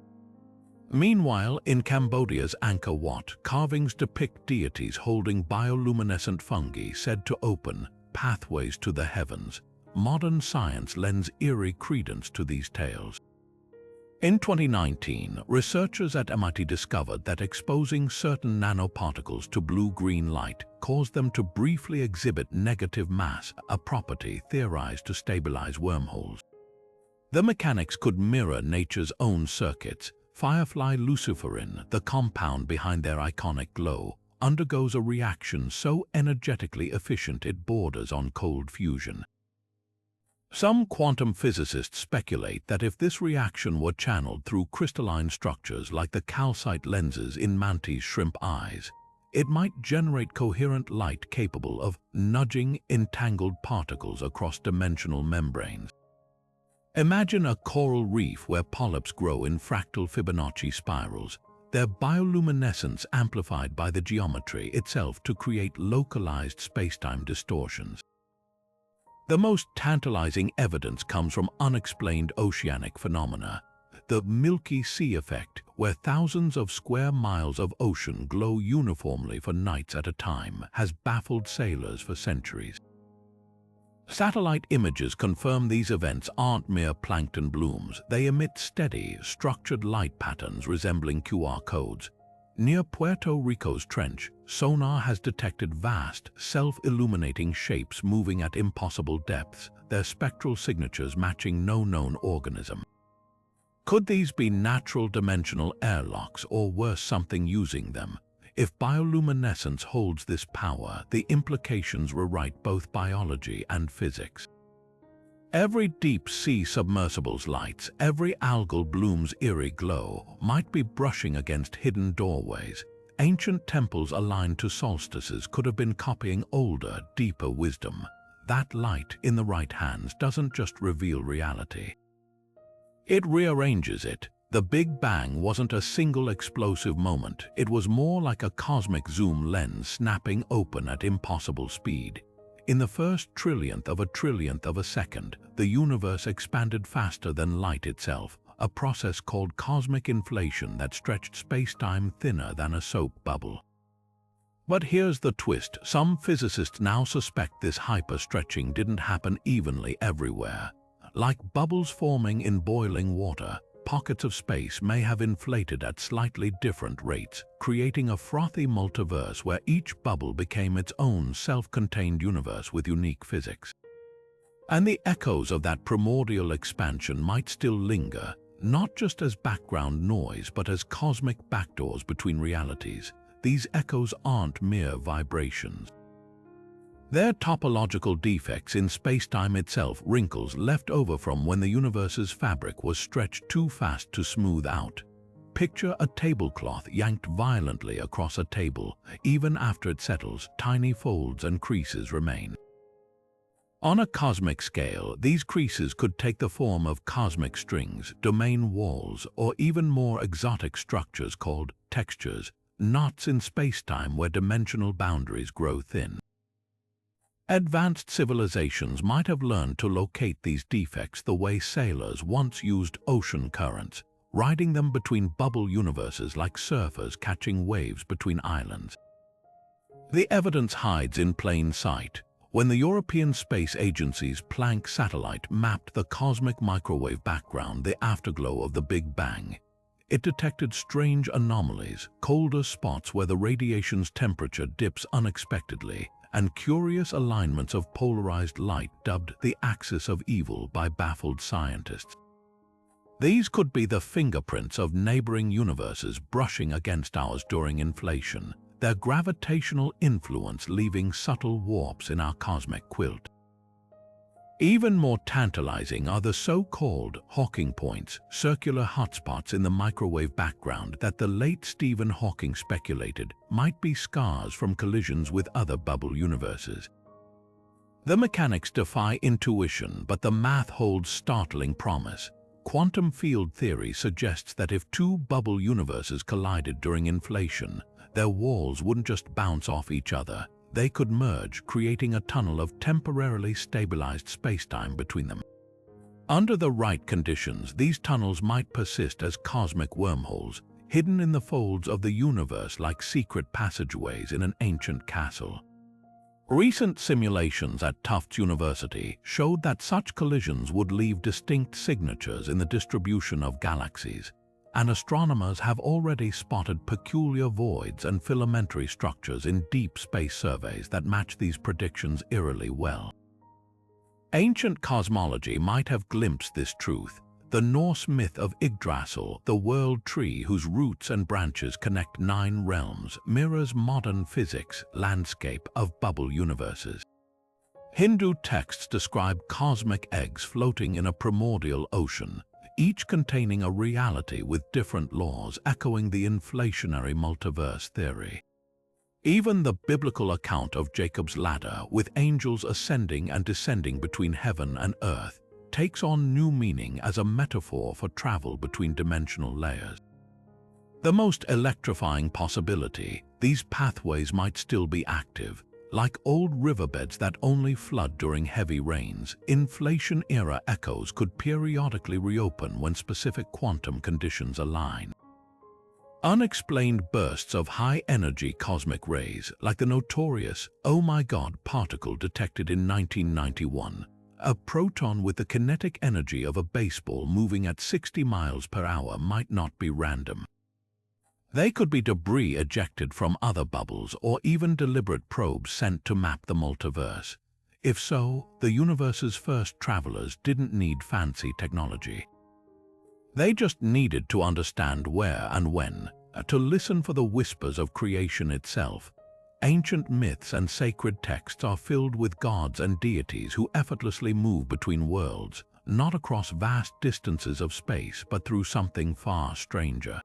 Meanwhile, in Cambodia's Angkor Wat, carvings depict deities holding bioluminescent fungi said to open pathways to the heavens. Modern science lends eerie credence to these tales. In 2019, researchers at MIT discovered that exposing certain nanoparticles to blue-green light caused them to briefly exhibit negative mass, a property theorized to stabilize wormholes. The mechanics could mirror nature's own circuits. Firefly luciferin, the compound behind their iconic glow, undergoes a reaction so energetically efficient it borders on cold fusion. Some quantum physicists speculate that if this reaction were channeled through crystalline structures like the calcite lenses in mantis shrimp eyes, it might generate coherent light capable of nudging entangled particles across dimensional membranes. Imagine a coral reef where polyps grow in fractal Fibonacci spirals, their bioluminescence amplified by the geometry itself to create localized spacetime distortions. The most tantalizing evidence comes from unexplained oceanic phenomena. The Milky Sea effect, where thousands of square miles of ocean glow uniformly for nights at a time, has baffled sailors for centuries. Satellite images confirm these events aren't mere plankton blooms. They emit steady, structured light patterns resembling QR codes. Near Puerto Rico's trench, sonar has detected vast, self-illuminating shapes moving at impossible depths, their spectral signatures matching no known organism. Could these be natural dimensional airlocks, or worse, something using them? If bioluminescence holds this power, the implications rewrite both biology and physics. Every deep-sea submersible's lights, every algal bloom's eerie glow, might be brushing against hidden doorways. Ancient temples aligned to solstices could have been copying older, deeper wisdom. That light in the right hands doesn't just reveal reality. It rearranges it. The Big Bang wasn't a single explosive moment. It was more like a cosmic zoom lens snapping open at impossible speed. In the first trillionth of a second, the universe expanded faster than light itself, a process called cosmic inflation that stretched space-time thinner than a soap bubble. But here's the twist. Some physicists now suspect this hyper-stretching didn't happen evenly everywhere. Like bubbles forming in boiling water, pockets of space may have inflated at slightly different rates, creating a frothy multiverse where each bubble became its own self-contained universe with unique physics. And the echoes of that primordial expansion might still linger, not just as background noise but as cosmic backdoors between realities. These echoes aren't mere vibrations. They're topological defects in spacetime itself, wrinkles left over from when the universe's fabric was stretched too fast to smooth out. Picture a tablecloth yanked violently across a table. Even after it settles, tiny folds and creases remain. On a cosmic scale, these creases could take the form of cosmic strings, domain walls, or even more exotic structures called textures, knots in spacetime where dimensional boundaries grow thin. Advanced civilizations might have learned to locate these defects the way sailors once used ocean currents, riding them between bubble universes like surfers catching waves between islands. The evidence hides in plain sight. When the European Space Agency's Planck satellite mapped the cosmic microwave background, the afterglow of the Big Bang, it detected strange anomalies, colder spots where the radiation's temperature dips unexpectedly, and curious alignments of polarized light dubbed the axis of evil by baffled scientists. These could be the fingerprints of neighboring universes brushing against ours during inflation, their gravitational influence leaving subtle warps in our cosmic quilt. Even more tantalizing are the so-called Hawking points, circular hotspots in the microwave background that the late Stephen Hawking speculated might be scars from collisions with other bubble universes. The mechanics defy intuition, but the math holds startling promise. Quantum field theory suggests that if two bubble universes collided during inflation, Their walls wouldn't just bounce off each other, they could merge, creating a tunnel of temporarily stabilized spacetime between them. Under the right conditions, these tunnels might persist as cosmic wormholes, hidden in the folds of the universe like secret passageways in an ancient castle. Recent simulations at Tufts University showed that such collisions would leave distinct signatures in the distribution of galaxies, and astronomers have already spotted peculiar voids and filamentary structures in deep space surveys that match these predictions eerily well. Ancient cosmology might have glimpsed this truth. The Norse myth of Yggdrasil, the world tree whose roots and branches connect 9 realms, mirrors modern physics' landscape of bubble universes. Hindu texts describe cosmic eggs floating in a primordial ocean, each containing a reality with different laws, echoing the inflationary multiverse theory. Even the biblical account of Jacob's ladder, with angels ascending and descending between heaven and earth, takes on new meaning as a metaphor for travel between dimensional layers. The most electrifying possibility, these pathways might still be active. Like old riverbeds that only flood during heavy rains, inflation-era echoes could periodically reopen when specific quantum conditions align. Unexplained bursts of high-energy cosmic rays, like the notorious "Oh my God" particle detected in 1991, a proton with the kinetic energy of a baseball moving at 60 miles per hour, might not be random. They could be debris ejected from other bubbles or even deliberate probes sent to map the multiverse. If so, the universe's first travelers didn't need fancy technology. They just needed to understand where and when, to listen for the whispers of creation itself. Ancient myths and sacred texts are filled with gods and deities who effortlessly move between worlds, not across vast distances of space but through something far stranger.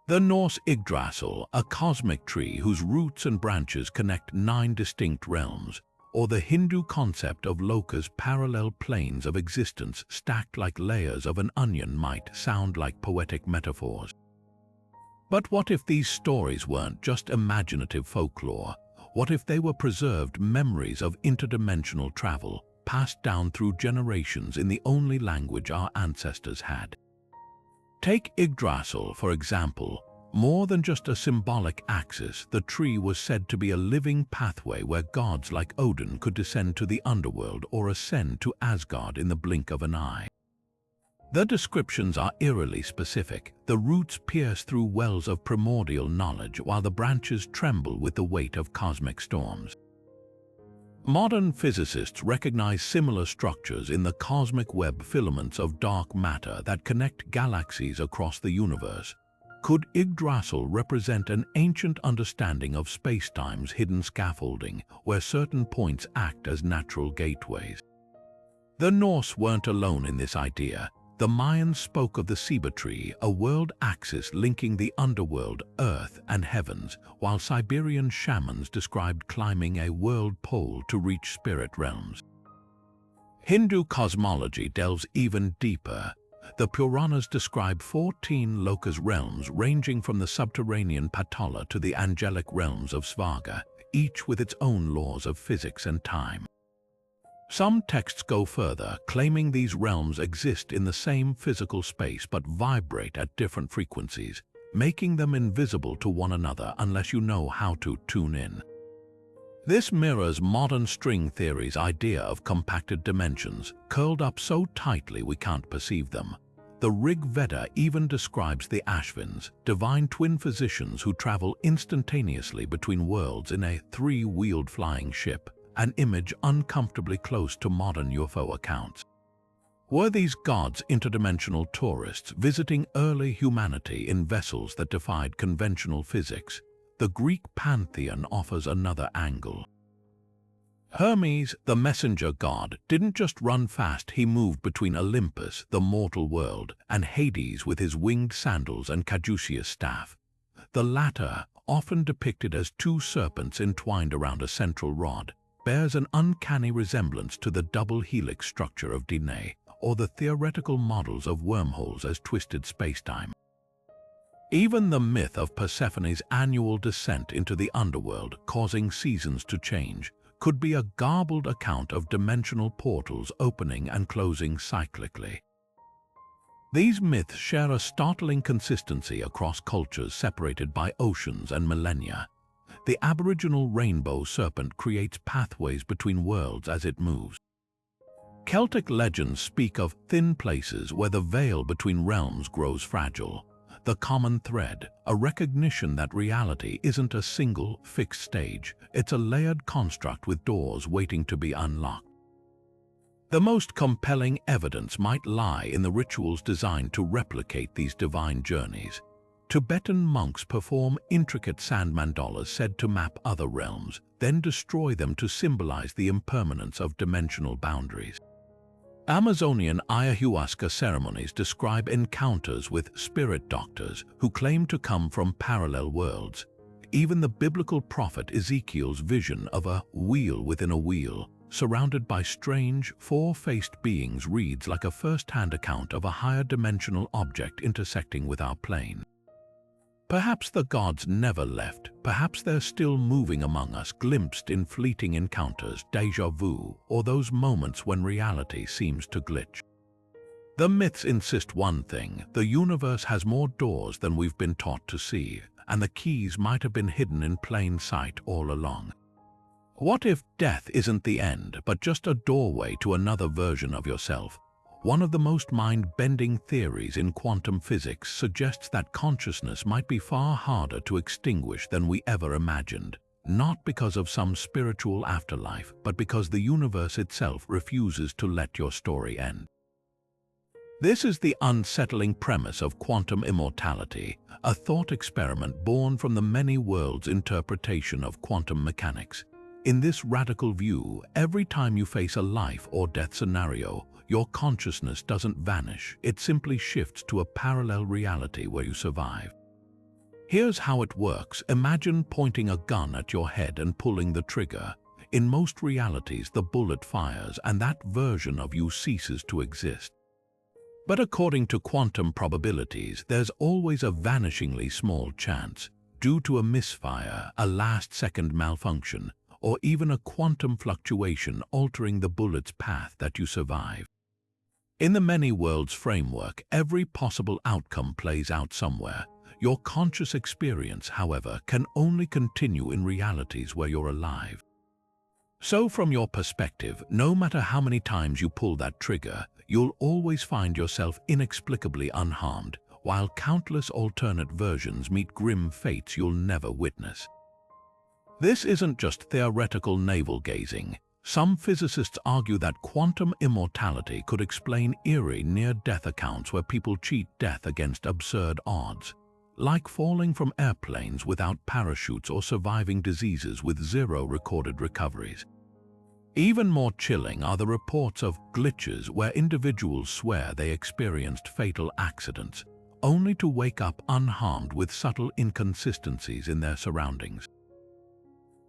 The Norse Yggdrasil, a cosmic tree whose roots and branches connect 9 distinct realms, or the Hindu concept of Loka's parallel planes of existence stacked like layers of an onion, might sound like poetic metaphors. But what if these stories weren't just imaginative folklore? What if they were preserved memories of interdimensional travel, passed down through generations in the only language our ancestors had? Take Yggdrasil, for example. More than just a symbolic axis, the tree was said to be a living pathway where gods like Odin could descend to the underworld or ascend to Asgard in the blink of an eye. The descriptions are eerily specific. The roots pierce through wells of primordial knowledge, while the branches tremble with the weight of cosmic storms. Modern physicists recognize similar structures in the cosmic web filaments of dark matter that connect galaxies across the universe. Could Yggdrasil represent an ancient understanding of spacetime's hidden scaffolding, where certain points act as natural gateways? The Norse weren't alone in this idea. The Mayans spoke of the Ceiba tree, a world axis linking the underworld, earth, and heavens, while Siberian shamans described climbing a world pole to reach spirit realms. Hindu cosmology delves even deeper. The Puranas describe 14 Lokas realms ranging from the subterranean Patala to the angelic realms of Svarga, each with its own laws of physics and time. Some texts go further, claiming these realms exist in the same physical space but vibrate at different frequencies, making them invisible to one another unless you know how to tune in. This mirrors modern string theory's idea of compacted dimensions, curled up so tightly we can't perceive them. The Rig Veda even describes the Ashvins, divine twin physicians who travel instantaneously between worlds in a 3-wheeled flying ship, an image uncomfortably close to modern UFO accounts. Were these gods interdimensional tourists visiting early humanity in vessels that defied conventional physics? The Greek pantheon offers another angle. Hermes, the messenger god, didn't just run fast, he moved between Olympus, the mortal world, and Hades with his winged sandals and caduceus staff. The latter, often depicted as 2 serpents entwined around a central rod, bears an uncanny resemblance to the double helix structure of DNA, or the theoretical models of wormholes as twisted spacetime. Even the myth of Persephone's annual descent into the underworld, causing seasons to change, could be a garbled account of dimensional portals opening and closing cyclically. These myths share a startling consistency across cultures separated by oceans and millennia. The aboriginal rainbow serpent creates pathways between worlds as it moves. Celtic legends speak of thin places where the veil between realms grows fragile. The common thread, a recognition that reality isn't a single, fixed stage, it's a layered construct with doors waiting to be unlocked. The most compelling evidence might lie in the rituals designed to replicate these divine journeys. Tibetan monks perform intricate sand mandalas said to map other realms, then destroy them to symbolize the impermanence of dimensional boundaries. Amazonian ayahuasca ceremonies describe encounters with spirit doctors who claim to come from parallel worlds. Even the biblical prophet Ezekiel's vision of a wheel within a wheel, surrounded by strange, four-faced beings, reads like a first-hand account of a higher dimensional object intersecting with our plane. Perhaps the gods never left, perhaps they're still moving among us, glimpsed in fleeting encounters, déjà vu, or those moments when reality seems to glitch. The myths insist one thing: the universe has more doors than we've been taught to see, and the keys might have been hidden in plain sight all along. What if death isn't the end, but just a doorway to another version of yourself? One of the most mind-bending theories in quantum physics suggests that consciousness might be far harder to extinguish than we ever imagined, not because of some spiritual afterlife, but because the universe itself refuses to let your story end. This is the unsettling premise of quantum immortality, a thought experiment born from the many worlds interpretation of quantum mechanics. In this radical view, every time you face a life or death scenario, your consciousness doesn't vanish, it simply shifts to a parallel reality where you survive. Here's how it works. Imagine pointing a gun at your head and pulling the trigger. In most realities, the bullet fires and that version of you ceases to exist. But according to quantum probabilities, there's always a vanishingly small chance, due to a misfire, a last-second malfunction, or even a quantum fluctuation altering the bullet's path, that you survive. In the many worlds framework, every possible outcome plays out somewhere. Your conscious experience, however, can only continue in realities where you're alive. So from your perspective, no matter how many times you pull that trigger, you'll always find yourself inexplicably unharmed, while countless alternate versions meet grim fates you'll never witness. This isn't just theoretical navel-gazing. Some physicists argue that quantum immortality could explain eerie near-death accounts where people cheat death against absurd odds, like falling from airplanes without parachutes or surviving diseases with zero recorded recoveries. Even more chilling are the reports of glitches where individuals swear they experienced fatal accidents, only to wake up unharmed with subtle inconsistencies in their surroundings.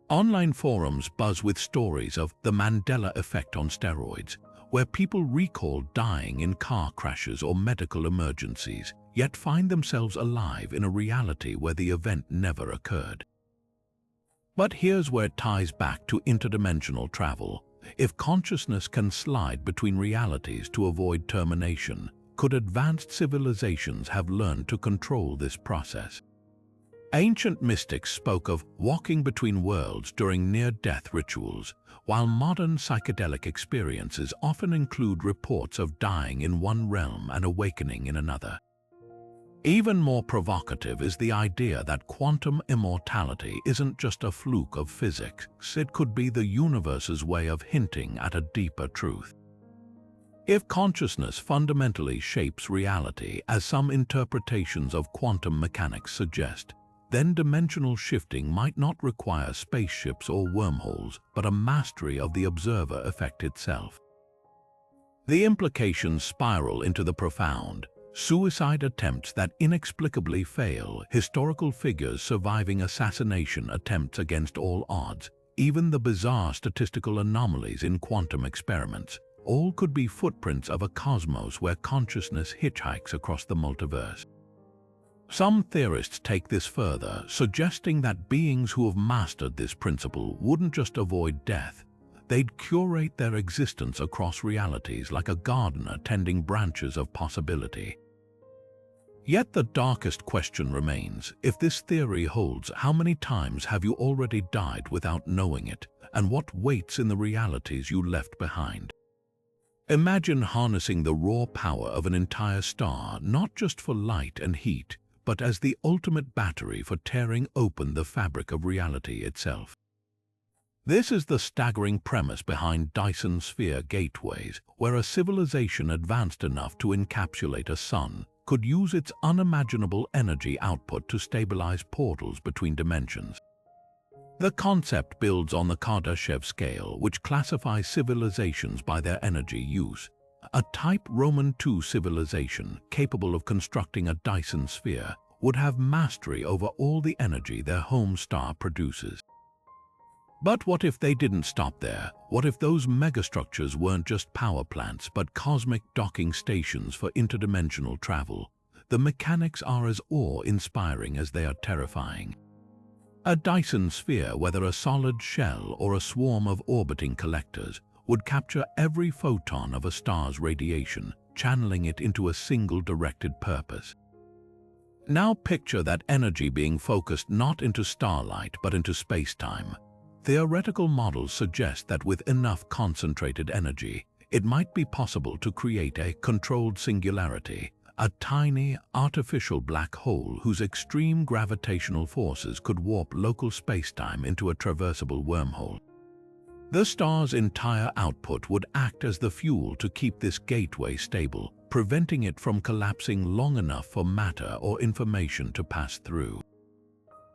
Online forums buzz with stories of the Mandela effect on steroids, where people recall dying in car crashes or medical emergencies, yet find themselves alive in a reality where the event never occurred. But here's where it ties back to interdimensional travel. If consciousness can slide between realities to avoid termination, could advanced civilizations have learned to control this process? Ancient mystics spoke of walking between worlds during near-death rituals, while modern psychedelic experiences often include reports of dying in one realm and awakening in another. Even more provocative is the idea that quantum immortality isn't just a fluke of physics, it could be the universe's way of hinting at a deeper truth. If consciousness fundamentally shapes reality, as some interpretations of quantum mechanics suggest, then dimensional shifting might not require spaceships or wormholes, but a mastery of the observer effect itself. The implications spiral into the profound. Suicide attempts that inexplicably fail, historical figures surviving assassination attempts against all odds, even the bizarre statistical anomalies in quantum experiments, all could be footprints of a cosmos where consciousness hitchhikes across the multiverse. Some theorists take this further, suggesting that beings who have mastered this principle wouldn't just avoid death, they'd curate their existence across realities like a gardener tending branches of possibility. Yet the darkest question remains: if this theory holds, how many times have you already died without knowing it, and what waits in the realities you left behind? Imagine harnessing the raw power of an entire star, not just for light and heat, but as the ultimate battery for tearing open the fabric of reality itself. This is the staggering premise behind Dyson sphere gateways, where a civilization advanced enough to encapsulate a sun could use its unimaginable energy output to stabilize portals between dimensions. The concept builds on the Kardashev scale, which classifies civilizations by their energy use. A type Roman II civilization capable of constructing a Dyson sphere would have mastery over all the energy their home star produces. But what if they didn't stop there? What if those megastructures weren't just power plants but cosmic docking stations for interdimensional travel? The mechanics are as awe-inspiring as they are terrifying. A Dyson sphere, whether a solid shell or a swarm of orbiting collectors, would capture every photon of a star's radiation, channeling it into a single directed purpose. Now picture that energy being focused not into starlight but into space-time. Theoretical models suggest that with enough concentrated energy, it might be possible to create a controlled singularity, a tiny, artificial black hole whose extreme gravitational forces could warp local spacetime into a traversable wormhole. The star's entire output would act as the fuel to keep this gateway stable, preventing it from collapsing long enough for matter or information to pass through.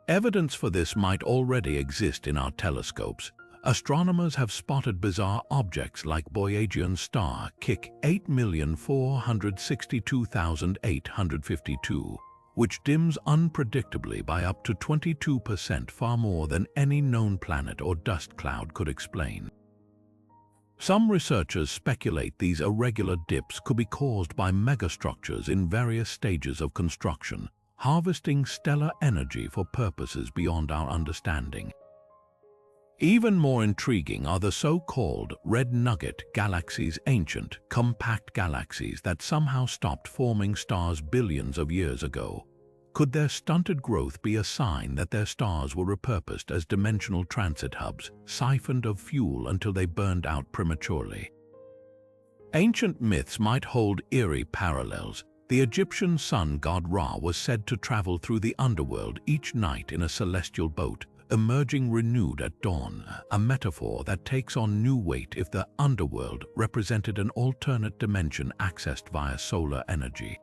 Evidence for this might already exist in our telescopes. Astronomers have spotted bizarre objects like Boyajian's star KIC 8,462,852, which dims unpredictably by up to 22%, far more than any known planet or dust cloud could explain. Some researchers speculate these irregular dips could be caused by megastructures in various stages of construction, harvesting stellar energy for purposes beyond our understanding. Even more intriguing are the so-called red nugget galaxies, ancient, compact galaxies that somehow stopped forming stars billions of years ago. Could their stunted growth be a sign that their stars were repurposed as dimensional transit hubs, siphoned of fuel until they burned out prematurely? Ancient myths might hold eerie parallels. The Egyptian sun god Ra was said to travel through the underworld each night in a celestial boat, emerging renewed at dawn, a metaphor that takes on new weight if the underworld represented an alternate dimension accessed via solar energy.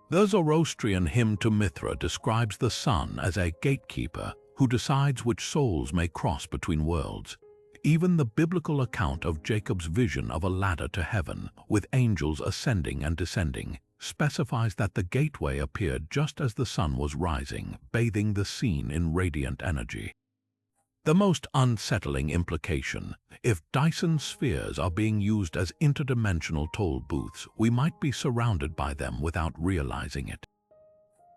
The Zoroastrian hymn to Mithra describes the sun as a gatekeeper who decides which souls may cross between worlds. Even the biblical account of Jacob's vision of a ladder to heaven, with angels ascending and descending, specifies that the gateway appeared just as the sun was rising, bathing the scene in radiant energy. The most unsettling implication: if Dyson spheres are being used as interdimensional toll booths, we might be surrounded by them without realizing it.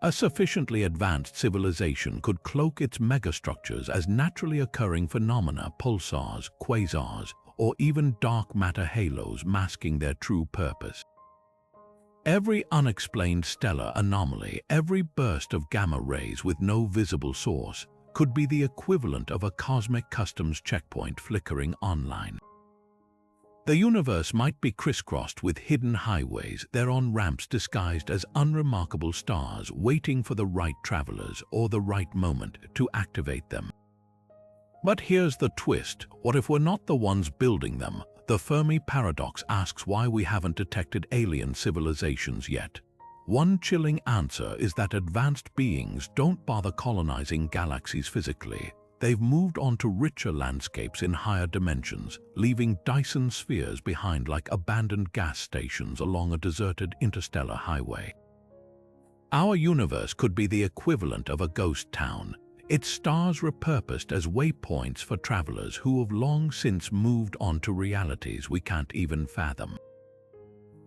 A sufficiently advanced civilization could cloak its megastructures as naturally occurring phenomena, pulsars, quasars, or even dark matter halos, masking their true purpose. Every unexplained stellar anomaly, every burst of gamma rays with no visible source, could be the equivalent of a cosmic customs checkpoint flickering online. The universe might be crisscrossed with hidden highways, their on-ramps disguised as unremarkable stars waiting for the right travelers or the right moment to activate them. But here's the twist: what if we're not the ones building them? The Fermi paradox asks why we haven't detected alien civilizations yet. One chilling answer is that advanced beings don't bother colonizing galaxies physically. They've moved on to richer landscapes in higher dimensions, leaving Dyson spheres behind like abandoned gas stations along a deserted interstellar highway. Our universe could be the equivalent of a ghost town, its stars repurposed as waypoints for travelers who have long since moved on to realities we can't even fathom.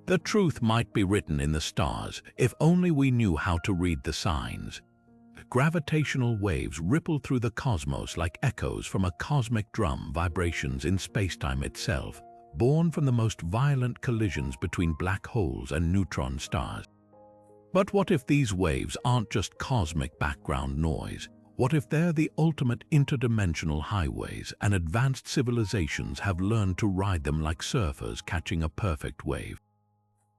The truth might be written in the stars if only we knew how to read the signs. Gravitational waves ripple through the cosmos like echoes from a cosmic drum, vibrations in spacetime itself, born from the most violent collisions between black holes and neutron stars. But what if these waves aren't just cosmic background noise? What if they're the ultimate interdimensional highways and advanced civilizations have learned to ride them like surfers catching a perfect wave?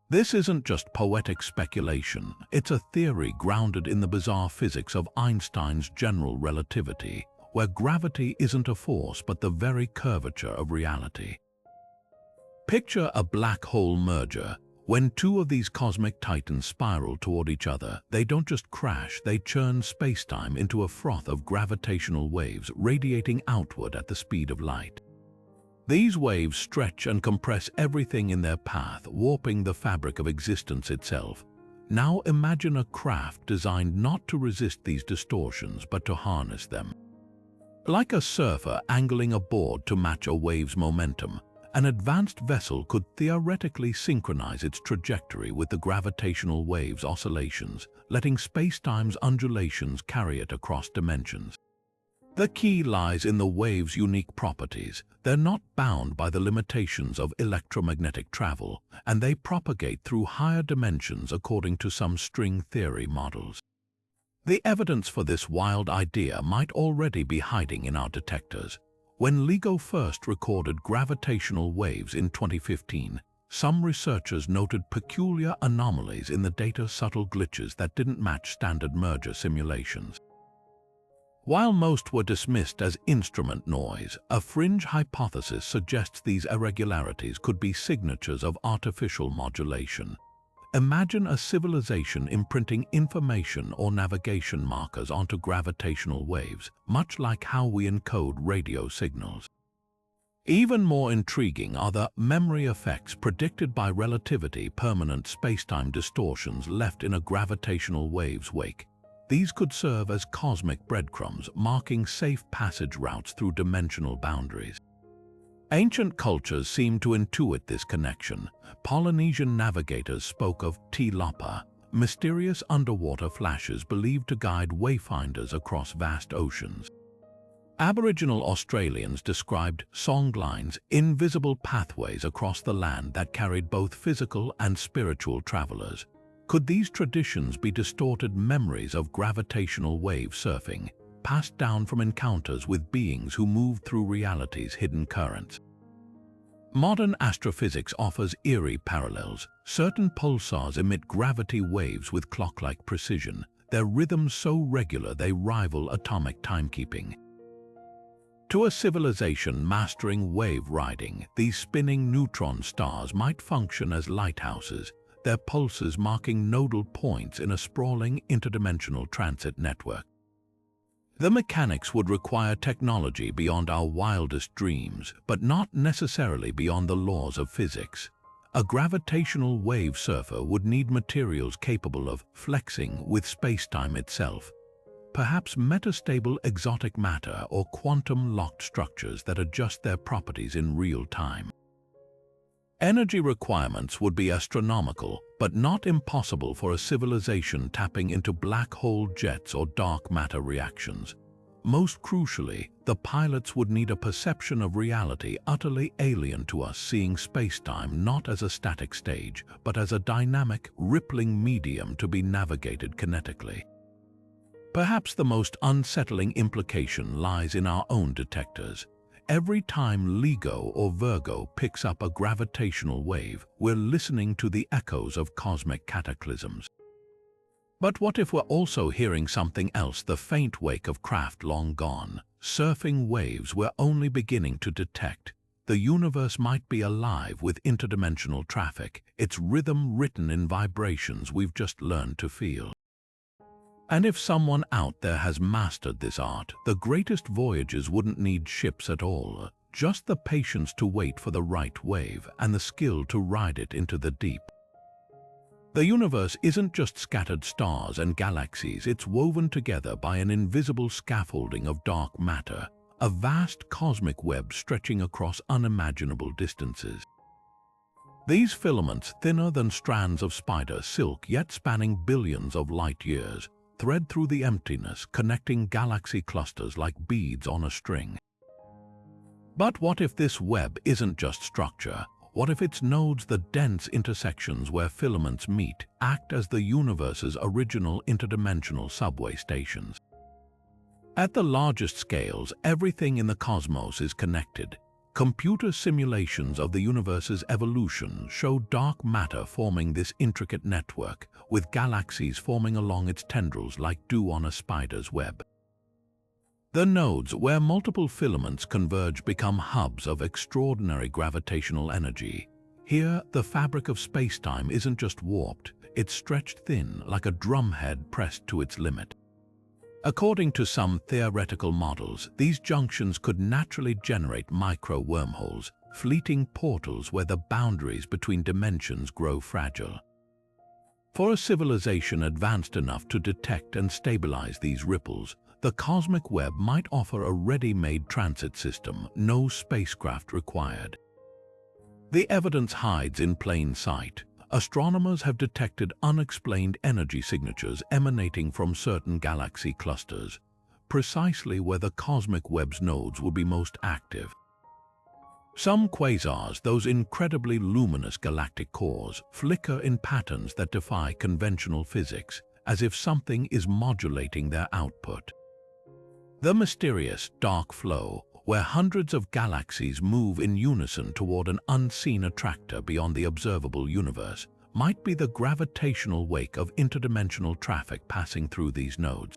This isn't just poetic speculation, it's a theory grounded in the bizarre physics of Einstein's general relativity, where gravity isn't a force but the very curvature of reality. Picture a black hole merger. When two of these cosmic titans spiral toward each other, they don't just crash, they churn spacetime into a froth of gravitational waves radiating outward at the speed of light. These waves stretch and compress everything in their path, warping the fabric of existence itself. Now imagine a craft designed not to resist these distortions but to harness them. Like a surfer angling a board to match a wave's momentum, an advanced vessel could theoretically synchronize its trajectory with the gravitational wave's oscillations, letting spacetime's undulations carry it across dimensions. The key lies in the wave's unique properties. They're not bound by the limitations of electromagnetic travel, and they propagate through higher dimensions according to some string theory models. The evidence for this wild idea might already be hiding in our detectors. When LIGO first recorded gravitational waves in 2015, some researchers noted peculiar anomalies in the data, subtle glitches that didn't match standard merger simulations. While most were dismissed as instrument noise, a fringe hypothesis suggests these irregularities could be signatures of artificial modulation. Imagine a civilization imprinting information or navigation markers onto gravitational waves, much like how we encode radio signals. Even more intriguing are the memory effects predicted by relativity, permanent spacetime distortions left in a gravitational wave's wake. These could serve as cosmic breadcrumbs, marking safe passage routes through dimensional boundaries. Ancient cultures seem to intuit this connection. Polynesian navigators spoke of tilapa, mysterious underwater flashes believed to guide wayfinders across vast oceans. Aboriginal Australians described songlines, invisible pathways across the land that carried both physical and spiritual travelers. Could these traditions be distorted memories of gravitational wave surfing, passed down from encounters with beings who moved through reality's hidden currents? Modern astrophysics offers eerie parallels. Certain pulsars emit gravity waves with clock-like precision, their rhythms so regular they rival atomic timekeeping. To a civilization mastering wave riding, these spinning neutron stars might function as lighthouses, their pulses marking nodal points in a sprawling interdimensional transit network. The mechanics would require technology beyond our wildest dreams, but not necessarily beyond the laws of physics. A gravitational wave surfer would need materials capable of flexing with spacetime itself, perhaps metastable exotic matter or quantum-locked structures that adjust their properties in real time. Energy requirements would be astronomical, but not impossible for a civilization tapping into black hole jets or dark matter reactions. Most crucially, the pilots would need a perception of reality utterly alien to us, seeing spacetime not as a static stage, but as a dynamic, rippling medium to be navigated kinetically. Perhaps the most unsettling implication lies in our own detectors. Every time LIGO or Virgo picks up a gravitational wave, we're listening to the echoes of cosmic cataclysms. But what if we're also hearing something else, the faint wake of craft long gone, surfing waves we're only beginning to detect? The universe might be alive with interdimensional traffic, its rhythm written in vibrations we've just learned to feel. And if someone out there has mastered this art, the greatest voyages wouldn't need ships at all, just the patience to wait for the right wave and the skill to ride it into the deep. The universe isn't just scattered stars and galaxies, it's woven together by an invisible scaffolding of dark matter, a vast cosmic web stretching across unimaginable distances. These filaments, thinner than strands of spider silk yet spanning billions of light years, thread through the emptiness, connecting galaxy clusters like beads on a string. But what if this web isn't just structure? What if its nodes, the dense intersections where filaments meet, act as the universe's original interdimensional subway stations? At the largest scales, everything in the cosmos is connected. Computer simulations of the universe's evolution show dark matter forming this intricate network, with galaxies forming along its tendrils like dew on a spider's web. The nodes, where multiple filaments converge, become hubs of extraordinary gravitational energy. Here, the fabric of space-time isn't just warped, it's stretched thin like a drumhead pressed to its limit. According to some theoretical models, these junctions could naturally generate micro-wormholes, fleeting portals where the boundaries between dimensions grow fragile. For a civilization advanced enough to detect and stabilize these ripples, the cosmic web might offer a ready-made transit system, no spacecraft required. The evidence hides in plain sight. Astronomers have detected unexplained energy signatures emanating from certain galaxy clusters, precisely where the cosmic web's nodes would be most active. Some quasars, those incredibly luminous galactic cores, flicker in patterns that defy conventional physics, as if something is modulating their output. The mysterious dark flow, where hundreds of galaxies move in unison toward an unseen attractor beyond the observable universe, might be the gravitational wake of interdimensional traffic passing through these nodes.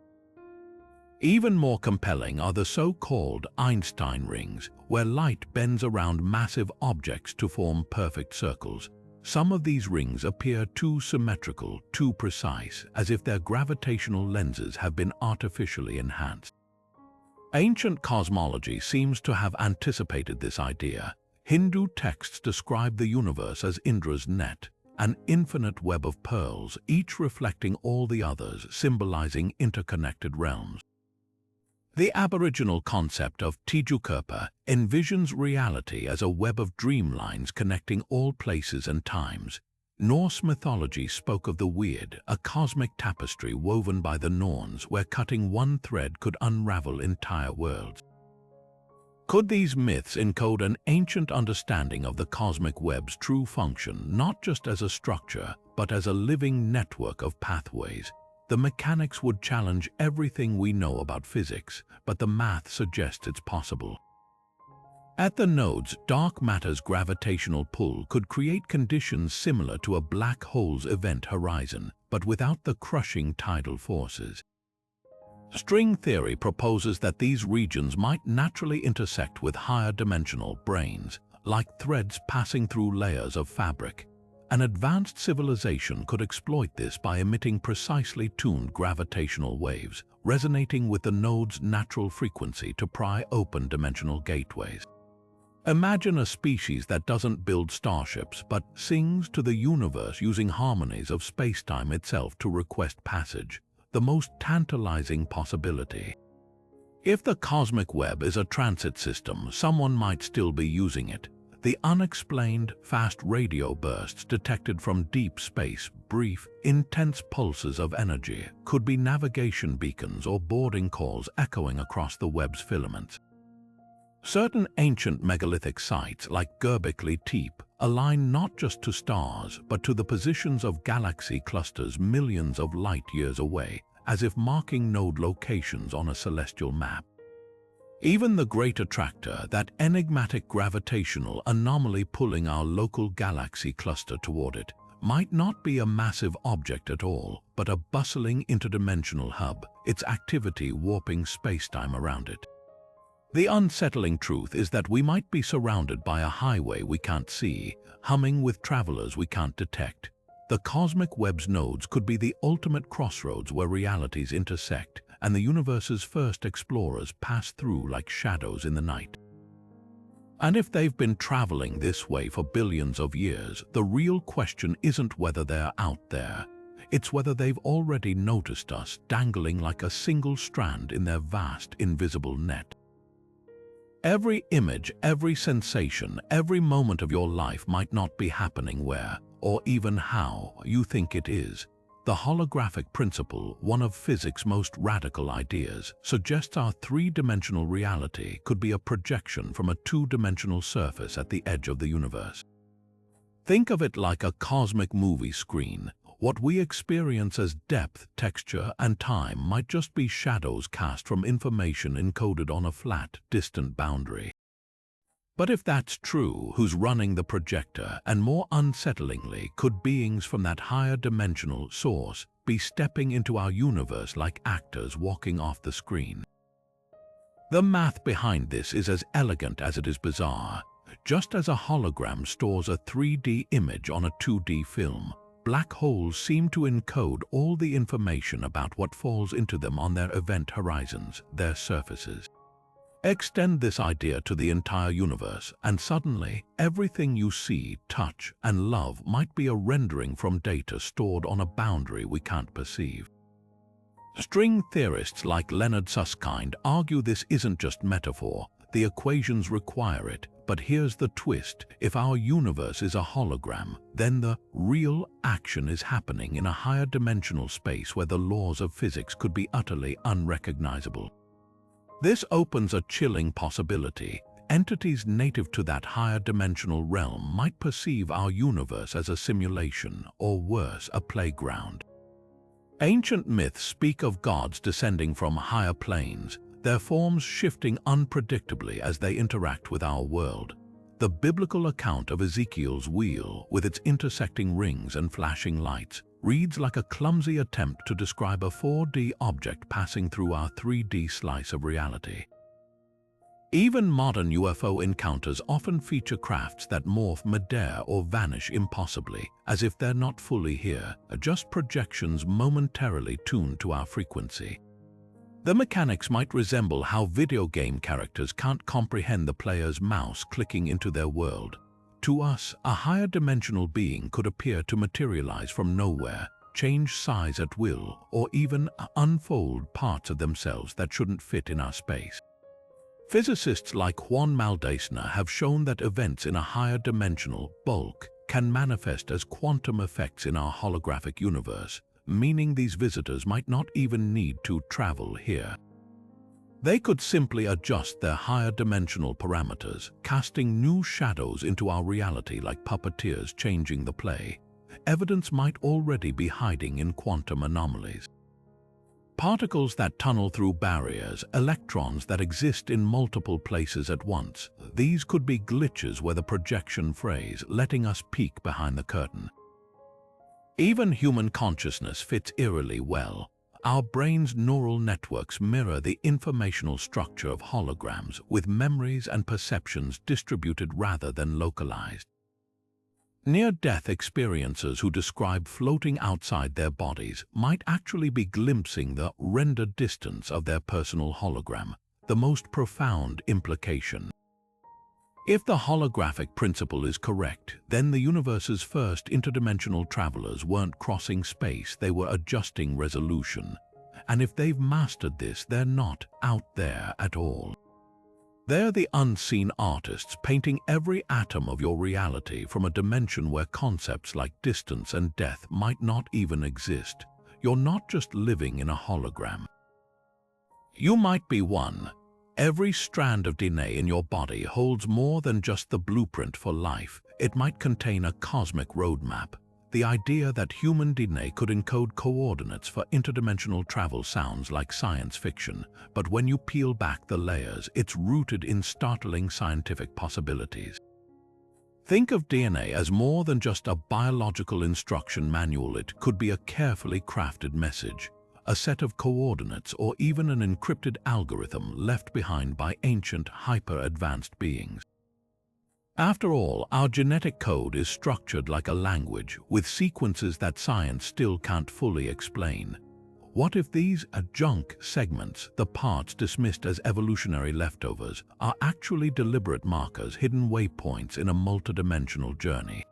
Even more compelling are the so-called Einstein rings, where light bends around massive objects to form perfect circles. Some of these rings appear too symmetrical, too precise, as if their gravitational lenses have been artificially enhanced. Ancient cosmology seems to have anticipated this idea. Hindu texts describe the universe as Indra's net, an infinite web of pearls, each reflecting all the others, symbolizing interconnected realms. The Aboriginal concept of Tijukurpa envisions reality as a web of dreamlines connecting all places and times. Norse mythology spoke of the weird, a cosmic tapestry woven by the Norns where cutting one thread could unravel entire worlds. Could these myths encode an ancient understanding of the cosmic web's true function, not just as a structure, but as a living network of pathways? The mechanics would challenge everything we know about physics, but the math suggests it's possible. At the nodes, dark matter's gravitational pull could create conditions similar to a black hole's event horizon, but without the crushing tidal forces. String theory proposes that these regions might naturally intersect with higher dimensional branes, like threads passing through layers of fabric. An advanced civilization could exploit this by emitting precisely tuned gravitational waves, resonating with the node's natural frequency to pry open dimensional gateways. Imagine a species that doesn't build starships but sings to the universe using harmonies of space-time itself to request passage, the most tantalizing possibility. If the cosmic web is a transit system, someone might still be using it. The unexplained, fast radio bursts detected from deep space, brief, intense pulses of energy, could be navigation beacons or boarding calls echoing across the web's filaments. Certain ancient megalithic sites like Göbekli Tepe align not just to stars but to the positions of galaxy clusters millions of light years away, as if marking node locations on a celestial map. Even the Great Attractor, that enigmatic gravitational anomaly pulling our local galaxy cluster toward it, might not be a massive object at all, but a bustling interdimensional hub, its activity warping spacetime around it. The unsettling truth is that we might be surrounded by a highway we can't see, humming with travelers we can't detect. The cosmic web's nodes could be the ultimate crossroads where realities intersect, and the universe's first explorers pass through like shadows in the night. And if they've been traveling this way for billions of years, the real question isn't whether they're out there. It's whether they've already noticed us, dangling like a single strand in their vast, invisible net. Every image, every sensation, every moment of your life might not be happening where, or even how, you think it is. The holographic principle, one of physics' most radical ideas, suggests our three-dimensional reality could be a projection from a two-dimensional surface at the edge of the universe. Think of it like a cosmic movie screen. What we experience as depth, texture, and time might just be shadows cast from information encoded on a flat, distant boundary. But if that's true, who's running the projector? And more unsettlingly, could beings from that higher dimensional source be stepping into our universe like actors walking off the screen? The math behind this is as elegant as it is bizarre. Just as a hologram stores a 3D image on a 2D film, black holes seem to encode all the information about what falls into them on their event horizons, their surfaces. Extend this idea to the entire universe, and suddenly, everything you see, touch, and love might be a rendering from data stored on a boundary we can't perceive. String theorists like Leonard Susskind argue this isn't just metaphor. The equations require it, but here's the twist. If our universe is a hologram, then the real action is happening in a higher dimensional space where the laws of physics could be utterly unrecognizable. This opens a chilling possibility. Entities native to that higher dimensional realm might perceive our universe as a simulation, or worse, a playground. Ancient myths speak of gods descending from higher planes, their forms shifting unpredictably as they interact with our world. The biblical account of Ezekiel's wheel, with its intersecting rings and flashing lights, reads like a clumsy attempt to describe a 4D object passing through our 3D slice of reality. Even modern UFO encounters often feature crafts that morph midair or vanish impossibly, as if they're not fully here, just projections momentarily tuned to our frequency. The mechanics might resemble how video game characters can't comprehend the player's mouse clicking into their world. To us, a higher dimensional being could appear to materialize from nowhere, change size at will, or even unfold parts of themselves that shouldn't fit in our space. Physicists like Juan Maldacena have shown that events in a higher dimensional bulk can manifest as quantum effects in our holographic universe, meaning these visitors might not even need to travel here. They could simply adjust their higher dimensional parameters, casting new shadows into our reality like puppeteers changing the play. Evidence might already be hiding in quantum anomalies. Particles that tunnel through barriers, electrons that exist in multiple places at once. These could be glitches where the projection phrase, letting us peek behind the curtain. Even human consciousness fits eerily well. Our brain's neural networks mirror the informational structure of holograms, with memories and perceptions distributed rather than localized. Near-death experiencers who describe floating outside their bodies might actually be glimpsing the rendered distance of their personal hologram, the most profound implication. If the holographic principle is correct, then the universe's first interdimensional travelers weren't crossing space, they were adjusting resolution. And if they've mastered this, they're not out there at all. They're the unseen artists painting every atom of your reality from a dimension where concepts like distance and death might not even exist. You're not just living in a hologram. You might be one. Every strand of DNA in your body holds more than just the blueprint for life. It might contain a cosmic roadmap. The idea that human DNA could encode coordinates for interdimensional travel sounds like science fiction, but when you peel back the layers, it's rooted in startling scientific possibilities. Think of DNA as more than just a biological instruction manual. It could be a carefully crafted message, a set of coordinates, or even an encrypted algorithm left behind by ancient, hyper-advanced beings. After all, our genetic code is structured like a language, with sequences that science still can't fully explain. What if these junk segments, the parts dismissed as evolutionary leftovers, are actually deliberate markers, hidden waypoints in a multidimensional journey?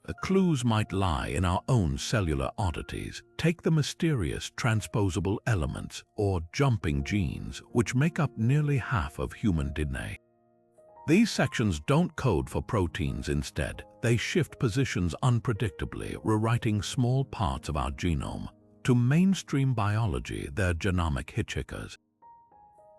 The clues might lie in our own cellular oddities. Take the mysterious transposable elements, or jumping genes, which make up nearly half of human DNA. These sections don't code for proteins instead. They shift positions unpredictably, rewriting small parts of our genome. To mainstream biology, they're genomic hitchhikers.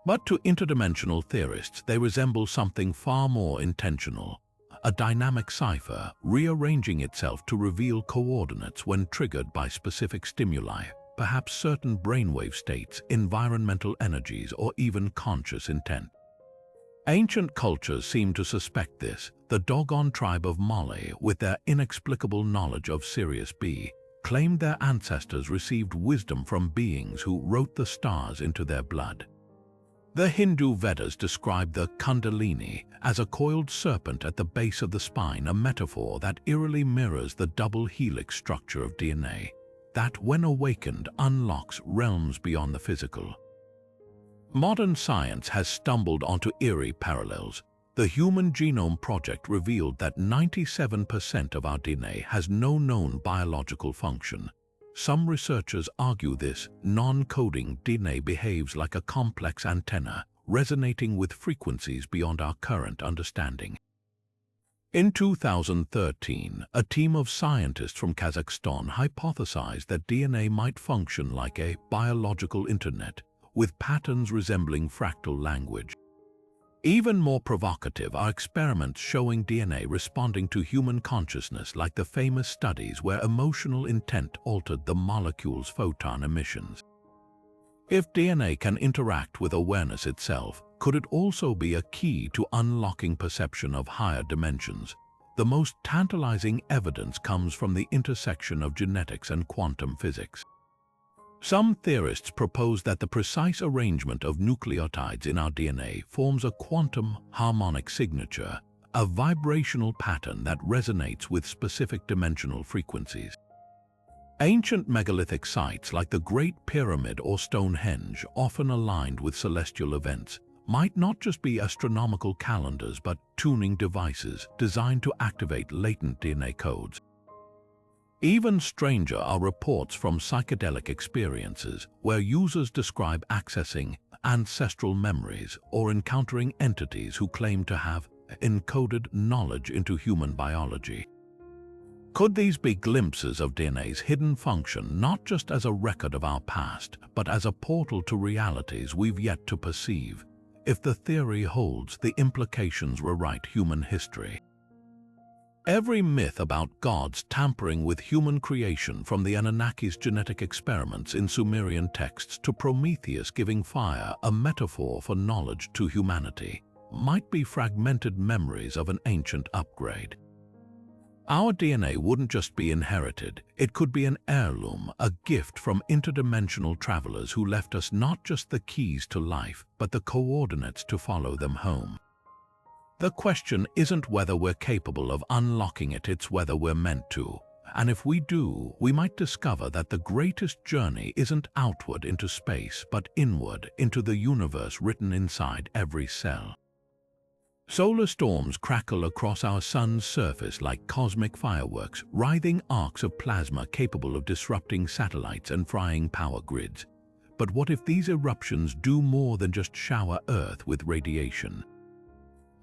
But to interdimensional theorists, they resemble something far more intentional. A dynamic cipher rearranging itself to reveal coordinates when triggered by specific stimuli, perhaps certain brainwave states, environmental energies, or even conscious intent. Ancient cultures seem to suspect this. The Dogon tribe of Mali, with their inexplicable knowledge of Sirius B, claimed their ancestors received wisdom from beings who wrote the stars into their blood. The Hindu Vedas describe the Kundalini as a coiled serpent at the base of the spine, a metaphor that eerily mirrors the double helix structure of DNA, that when awakened unlocks realms beyond the physical. Modern science has stumbled onto eerie parallels. The Human Genome Project revealed that 97% of our DNA has no known biological function. Some researchers argue this non-coding DNA behaves like a complex antenna, resonating with frequencies beyond our current understanding. In 2013, a team of scientists from Kazakhstan hypothesized that DNA might function like a biological internet, with patterns resembling fractal language. Even more provocative are experiments showing DNA responding to human consciousness, like the famous studies where emotional intent altered the molecule's photon emissions. If DNA can interact with awareness itself, could it also be a key to unlocking perception of higher dimensions? The most tantalizing evidence comes from the intersection of genetics and quantum physics. Some theorists propose that the precise arrangement of nucleotides in our DNA forms a quantum harmonic signature, a vibrational pattern that resonates with specific dimensional frequencies. Ancient megalithic sites like the Great Pyramid or Stonehenge, often aligned with celestial events, might not just be astronomical calendars but tuning devices designed to activate latent DNA codes. Even stranger are reports from psychedelic experiences where users describe accessing ancestral memories or encountering entities who claim to have encoded knowledge into human biology. Could these be glimpses of DNA's hidden function, not just as a record of our past, but as a portal to realities we've yet to perceive? If the theory holds, the implications rewrite human history. Every myth about gods tampering with human creation, from the Anunnaki's genetic experiments in Sumerian texts to Prometheus giving fire a metaphor for knowledge to humanity, might be fragmented memories of an ancient upgrade. Our DNA wouldn't just be inherited, it could be an heirloom, a gift from interdimensional travelers who left us not just the keys to life, but the coordinates to follow them home. The question isn't whether we're capable of unlocking it, it's whether we're meant to. And if we do, we might discover that the greatest journey isn't outward into space, but inward into the universe written inside every cell. Solar storms crackle across our sun's surface like cosmic fireworks, writhing arcs of plasma capable of disrupting satellites and frying power grids. But what if these eruptions do more than just shower Earth with radiation?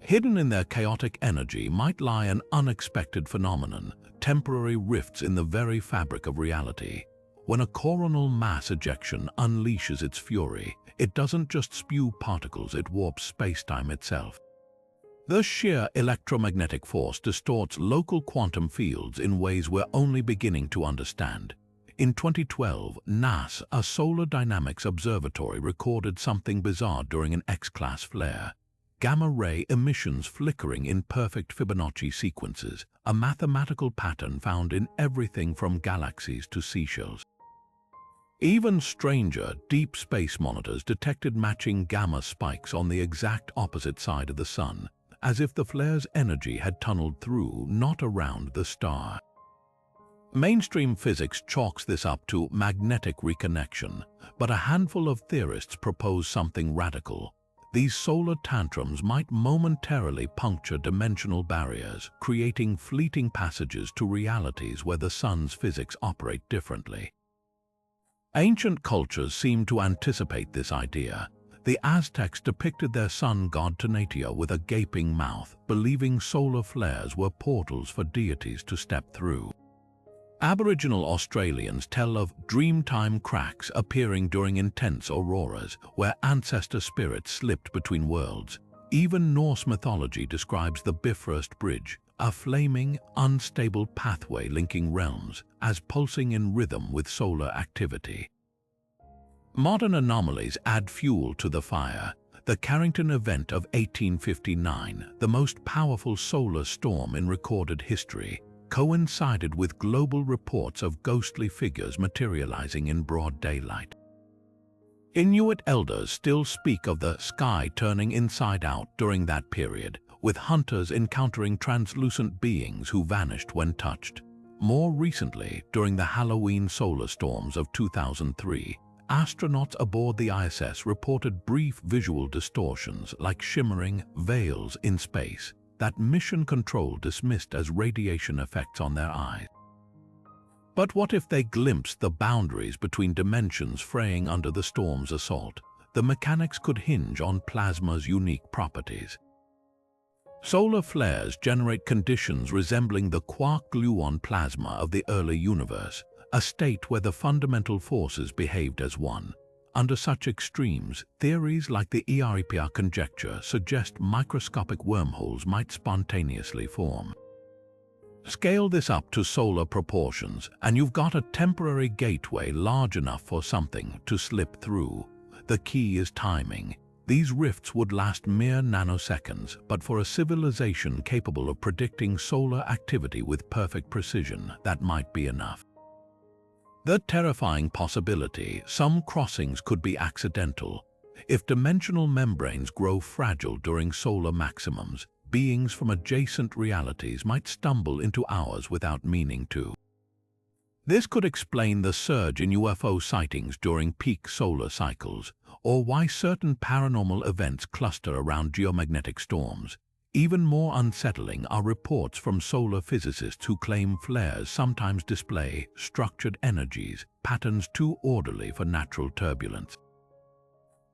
Hidden in their chaotic energy might lie an unexpected phenomenon, temporary rifts in the very fabric of reality. When a coronal mass ejection unleashes its fury, it doesn't just spew particles, it warps space-time itself. The sheer electromagnetic force distorts local quantum fields in ways we're only beginning to understand. In 2012, NASA, a solar dynamics observatory, recorded something bizarre during an X-class flare. Gamma-ray emissions flickering in perfect Fibonacci sequences, a mathematical pattern found in everything from galaxies to seashells. Even stranger, deep space monitors detected matching gamma spikes on the exact opposite side of the Sun, as if the flare's energy had tunneled through, not around the star. Mainstream physics chalks this up to magnetic reconnection, but a handful of theorists propose something radical. These solar tantrums might momentarily puncture dimensional barriers, creating fleeting passages to realities where the sun's physics operate differently. Ancient cultures seem to anticipate this idea. The Aztecs depicted their sun god Tanatea with a gaping mouth, believing solar flares were portals for deities to step through. Aboriginal Australians tell of dreamtime cracks appearing during intense auroras, where ancestor spirits slipped between worlds. Even Norse mythology describes the Bifrost Bridge, a flaming, unstable pathway linking realms, as pulsing in rhythm with solar activity. Modern anomalies add fuel to the fire. The Carrington event of 1859, the most powerful solar storm in recorded history, coincided with global reports of ghostly figures materializing in broad daylight. Inuit elders still speak of the sky turning inside out during that period, with hunters encountering translucent beings who vanished when touched. More recently, during the Halloween solar storms of 2003, astronauts aboard the ISS reported brief visual distortions like shimmering veils in space that mission control dismissed as radiation effects on their eyes. But what if they glimpsed the boundaries between dimensions fraying under the storm's assault? The mechanics could hinge on plasma's unique properties. Solar flares generate conditions resembling the quark-gluon plasma of the early universe, a state where the fundamental forces behaved as one. Under such extremes, theories like the ERPR conjecture suggest microscopic wormholes might spontaneously form. Scale this up to solar proportions, and you've got a temporary gateway large enough for something to slip through. The key is timing. These rifts would last mere nanoseconds, but for a civilization capable of predicting solar activity with perfect precision, that might be enough. The terrifying possibility, some crossings could be accidental. If dimensional membranes grow fragile during solar maximums, beings from adjacent realities might stumble into ours without meaning to. This could explain the surge in UFO sightings during peak solar cycles, or why certain paranormal events cluster around geomagnetic storms. Even more unsettling are reports from solar physicists who claim flares sometimes display structured energies, patterns too orderly for natural turbulence.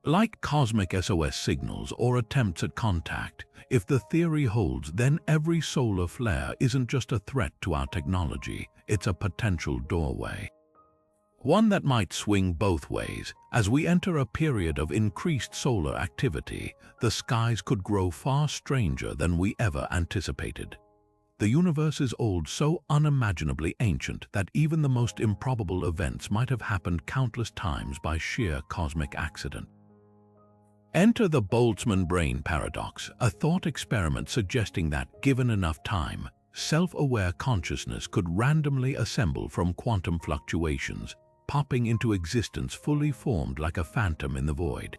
Like cosmic SOS signals or attempts at contact, if the theory holds, then every solar flare isn't just a threat to our technology, it's a potential doorway. One that might swing both ways. As we enter a period of increased solar activity, the skies could grow far stranger than we ever anticipated. The universe is old, so unimaginably ancient that even the most improbable events might have happened countless times by sheer cosmic accident. Enter the Boltzmann brain paradox, a thought experiment suggesting that, given enough time, self-aware consciousness could randomly assemble from quantum fluctuations, popping into existence fully formed like a phantom in the void.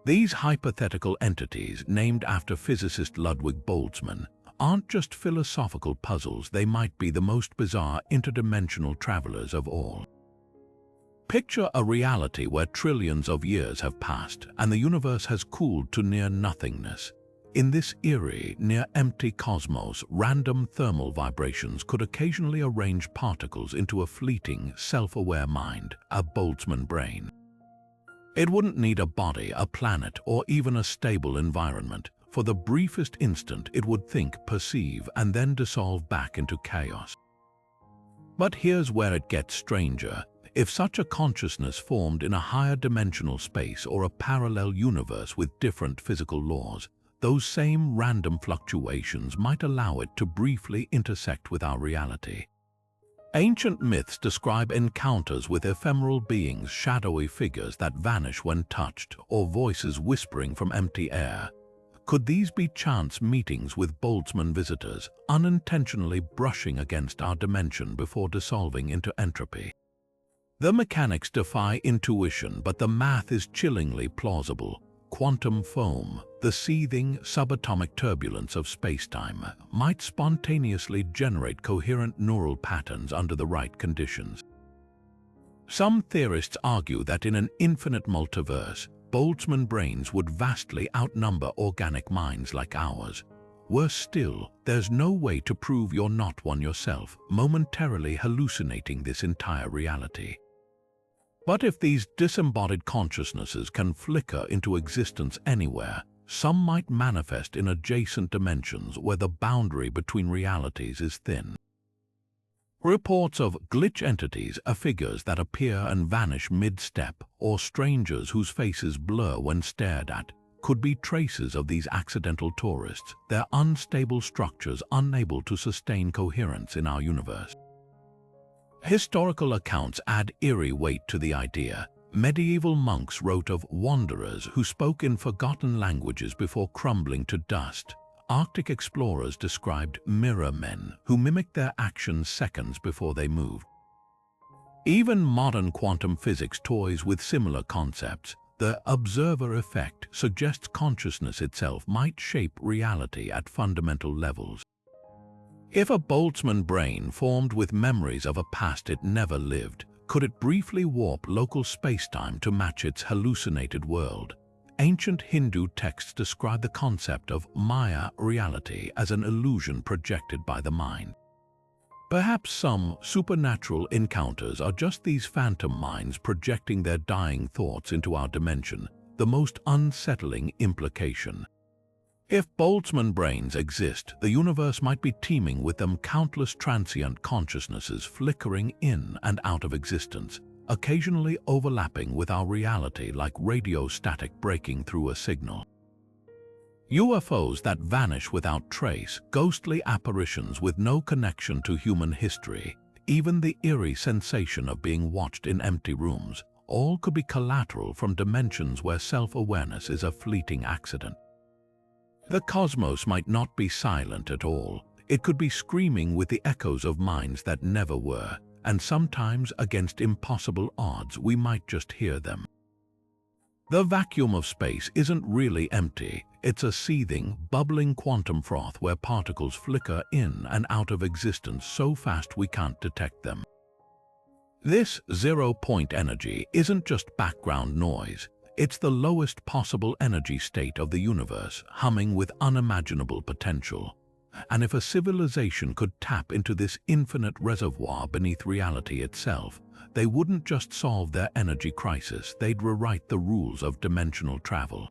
These hypothetical entities, named after physicist Ludwig Boltzmann, aren't just philosophical puzzles, they might be the most bizarre interdimensional travelers of all. Picture a reality where trillions of years have passed and the universe has cooled to near nothingness. In this eerie, near-empty cosmos, random thermal vibrations could occasionally arrange particles into a fleeting, self-aware mind, a Boltzmann brain. It wouldn't need a body, a planet, or even a stable environment. For the briefest instant, it would think, perceive, and then dissolve back into chaos. But here's where it gets stranger. If such a consciousness formed in a higher dimensional space or a parallel universe with different physical laws, those same random fluctuations might allow it to briefly intersect with our reality. Ancient myths describe encounters with ephemeral beings, shadowy figures that vanish when touched, or voices whispering from empty air. Could these be chance meetings with Boltzmann visitors, unintentionally brushing against our dimension before dissolving into entropy? The mechanics defy intuition, but the math is chillingly plausible. Quantum foam, the seething subatomic turbulence of spacetime, might spontaneously generate coherent neural patterns under the right conditions. Some theorists argue that in an infinite multiverse, Boltzmann brains would vastly outnumber organic minds like ours. Worse still, there's no way to prove you're not one yourself, momentarily hallucinating this entire reality. But if these disembodied consciousnesses can flicker into existence anywhere, some might manifest in adjacent dimensions where the boundary between realities is thin. Reports of glitch entities are figures that appear and vanish mid-step, or strangers whose faces blur when stared at, could be traces of these accidental tourists, their unstable structures unable to sustain coherence in our universe. Historical accounts add eerie weight to the idea. Medieval monks wrote of wanderers who spoke in forgotten languages before crumbling to dust. Arctic explorers described mirror men who mimicked their actions seconds before they moved. Even modern quantum physics toys with similar concepts. The observer effect suggests consciousness itself might shape reality at fundamental levels. If a Boltzmann brain formed with memories of a past it never lived, could it briefly warp local spacetime to match its hallucinated world? Ancient Hindu texts describe the concept of Maya reality as an illusion projected by the mind. Perhaps some supernatural encounters are just these phantom minds projecting their dying thoughts into our dimension, the most unsettling implication. If Boltzmann brains exist, the universe might be teeming with them, countless transient consciousnesses flickering in and out of existence, occasionally overlapping with our reality like radio static breaking through a signal. UFOs that vanish without trace, ghostly apparitions with no connection to human history, even the eerie sensation of being watched in empty rooms, all could be collateral from dimensions where self-awareness is a fleeting accident. The cosmos might not be silent at all. It could be screaming with the echoes of minds that never were, and sometimes against impossible odds we might just hear them. The vacuum of space isn't really empty. It's a seething, bubbling quantum froth where particles flicker in and out of existence so fast we can't detect them. This zero-point energy isn't just background noise. It's the lowest possible energy state of the universe, humming with unimaginable potential. And if a civilization could tap into this infinite reservoir beneath reality itself, they wouldn't just solve their energy crisis, they'd rewrite the rules of dimensional travel.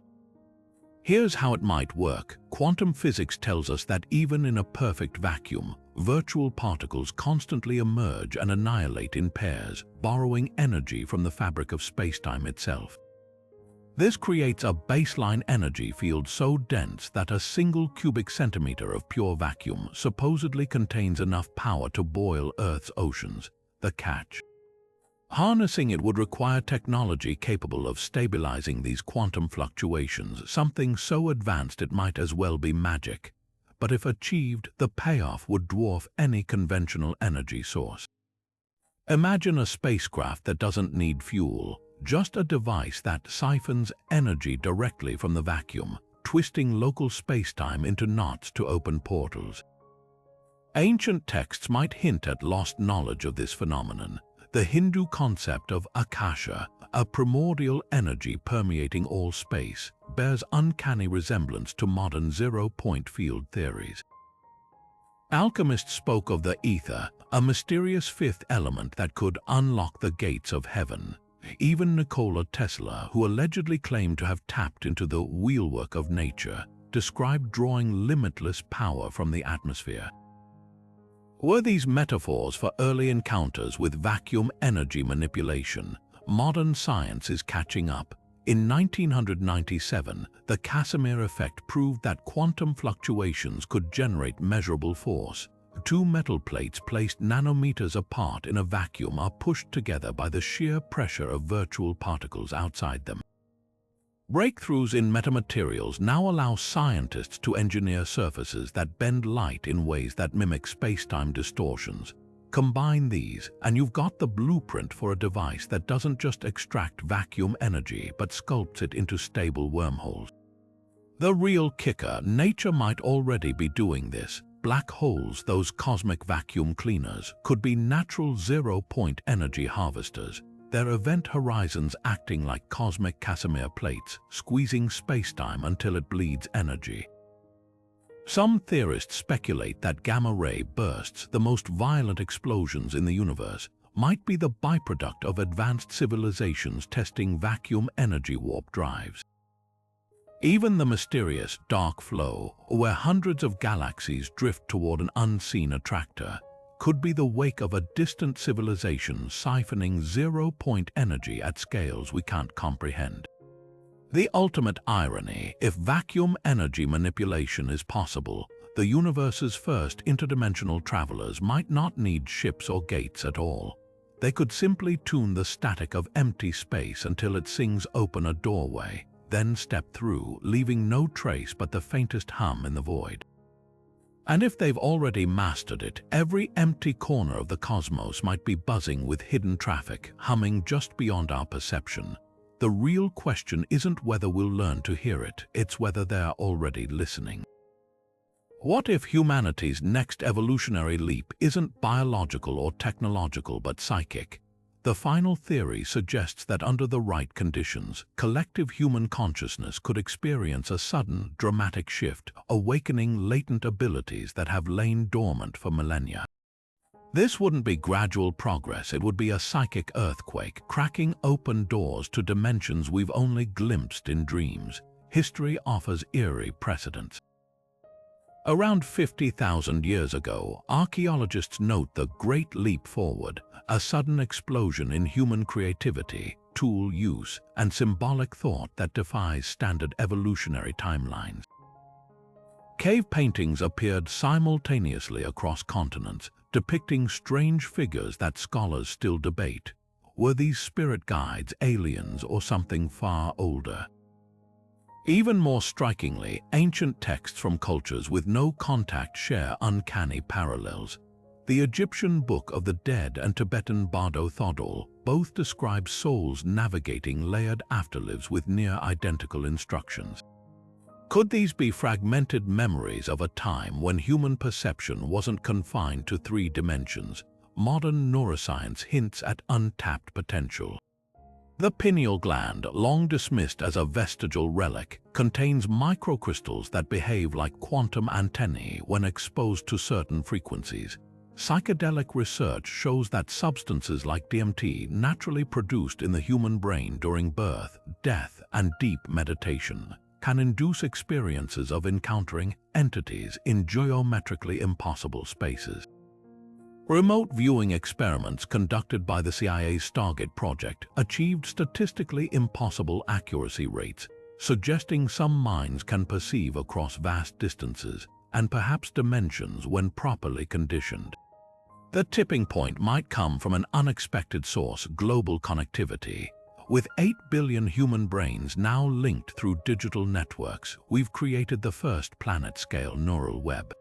Here's how it might work. Quantum physics tells us that even in a perfect vacuum, virtual particles constantly emerge and annihilate in pairs, borrowing energy from the fabric of spacetime itself. This creates a baseline energy field so dense that a single cubic centimeter of pure vacuum supposedly contains enough power to boil Earth's oceans. The catch: harnessing it would require technology capable of stabilizing these quantum fluctuations, something so advanced it might as well be magic. But if achieved, the payoff would dwarf any conventional energy source. Imagine a spacecraft that doesn't need fuel, just a device that siphons energy directly from the vacuum, twisting local spacetime into knots to open portals. Ancient texts might hint at lost knowledge of this phenomenon. The Hindu concept of Akasha, a primordial energy permeating all space, bears uncanny resemblance to modern zero-point field theories. Alchemists spoke of the ether, a mysterious fifth element that could unlock the gates of heaven. Even Nikola Tesla, who allegedly claimed to have tapped into the wheelwork of nature, described drawing limitless power from the atmosphere. Were these metaphors for early encounters with vacuum energy manipulation? Modern science is catching up. In 1997, the Casimir effect proved that quantum fluctuations could generate measurable force. Two metal plates placed nanometers apart in a vacuum are pushed together by the sheer pressure of virtual particles outside them. Breakthroughs in metamaterials now allow scientists to engineer surfaces that bend light in ways that mimic spacetime distortions. Combine these, and you've got the blueprint for a device that doesn't just extract vacuum energy but sculpts it into stable wormholes. The real kicker: nature might already be doing this. Black holes, those cosmic vacuum cleaners, could be natural zero-point energy harvesters, their event horizons acting like cosmic Casimir plates, squeezing spacetime until it bleeds energy. Some theorists speculate that gamma-ray bursts, the most violent explosions in the universe, might be the byproduct of advanced civilizations testing vacuum energy warp drives. Even the mysterious dark flow, where hundreds of galaxies drift toward an unseen attractor, could be the wake of a distant civilization siphoning zero-point energy at scales we can't comprehend. The ultimate irony: if vacuum energy manipulation is possible, the universe's first interdimensional travelers might not need ships or gates at all. They could simply tune the static of empty space until it sings open a doorway, then step through, leaving no trace but the faintest hum in the void. And if they've already mastered it, every empty corner of the cosmos might be buzzing with hidden traffic, humming just beyond our perception. The real question isn't whether we'll learn to hear it, it's whether they're already listening. What if humanity's next evolutionary leap isn't biological or technological but psychic? The final theory suggests that under the right conditions, collective human consciousness could experience a sudden, dramatic shift, awakening latent abilities that have lain dormant for millennia. This wouldn't be gradual progress, it would be a psychic earthquake, cracking open doors to dimensions we've only glimpsed in dreams. History offers eerie precedents. Around 50,000 years ago, archaeologists note the Great Leap Forward, a sudden explosion in human creativity, tool use, and symbolic thought that defies standard evolutionary timelines. Cave paintings appeared simultaneously across continents, depicting strange figures that scholars still debate. Were these spirit guides, aliens, or something far older? Even more strikingly, ancient texts from cultures with no contact share uncanny parallels. The Egyptian Book of the Dead and Tibetan Bardo Thodol both describe souls navigating layered afterlives with near-identical instructions. Could these be fragmented memories of a time when human perception wasn't confined to 3 dimensions? Modern neuroscience hints at untapped potential. The pineal gland, long dismissed as a vestigial relic, contains microcrystals that behave like quantum antennae when exposed to certain frequencies. Psychedelic research shows that substances like DMT, naturally produced in the human brain during birth, death, and deep meditation, can induce experiences of encountering entities in geometrically impossible spaces. Remote viewing experiments conducted by the CIA's Stargate project achieved statistically impossible accuracy rates, suggesting some minds can perceive across vast distances and perhaps dimensions when properly conditioned. The tipping point might come from an unexpected source: global connectivity. With 8 billion human brains now linked through digital networks, we've created the first planet-scale neural web.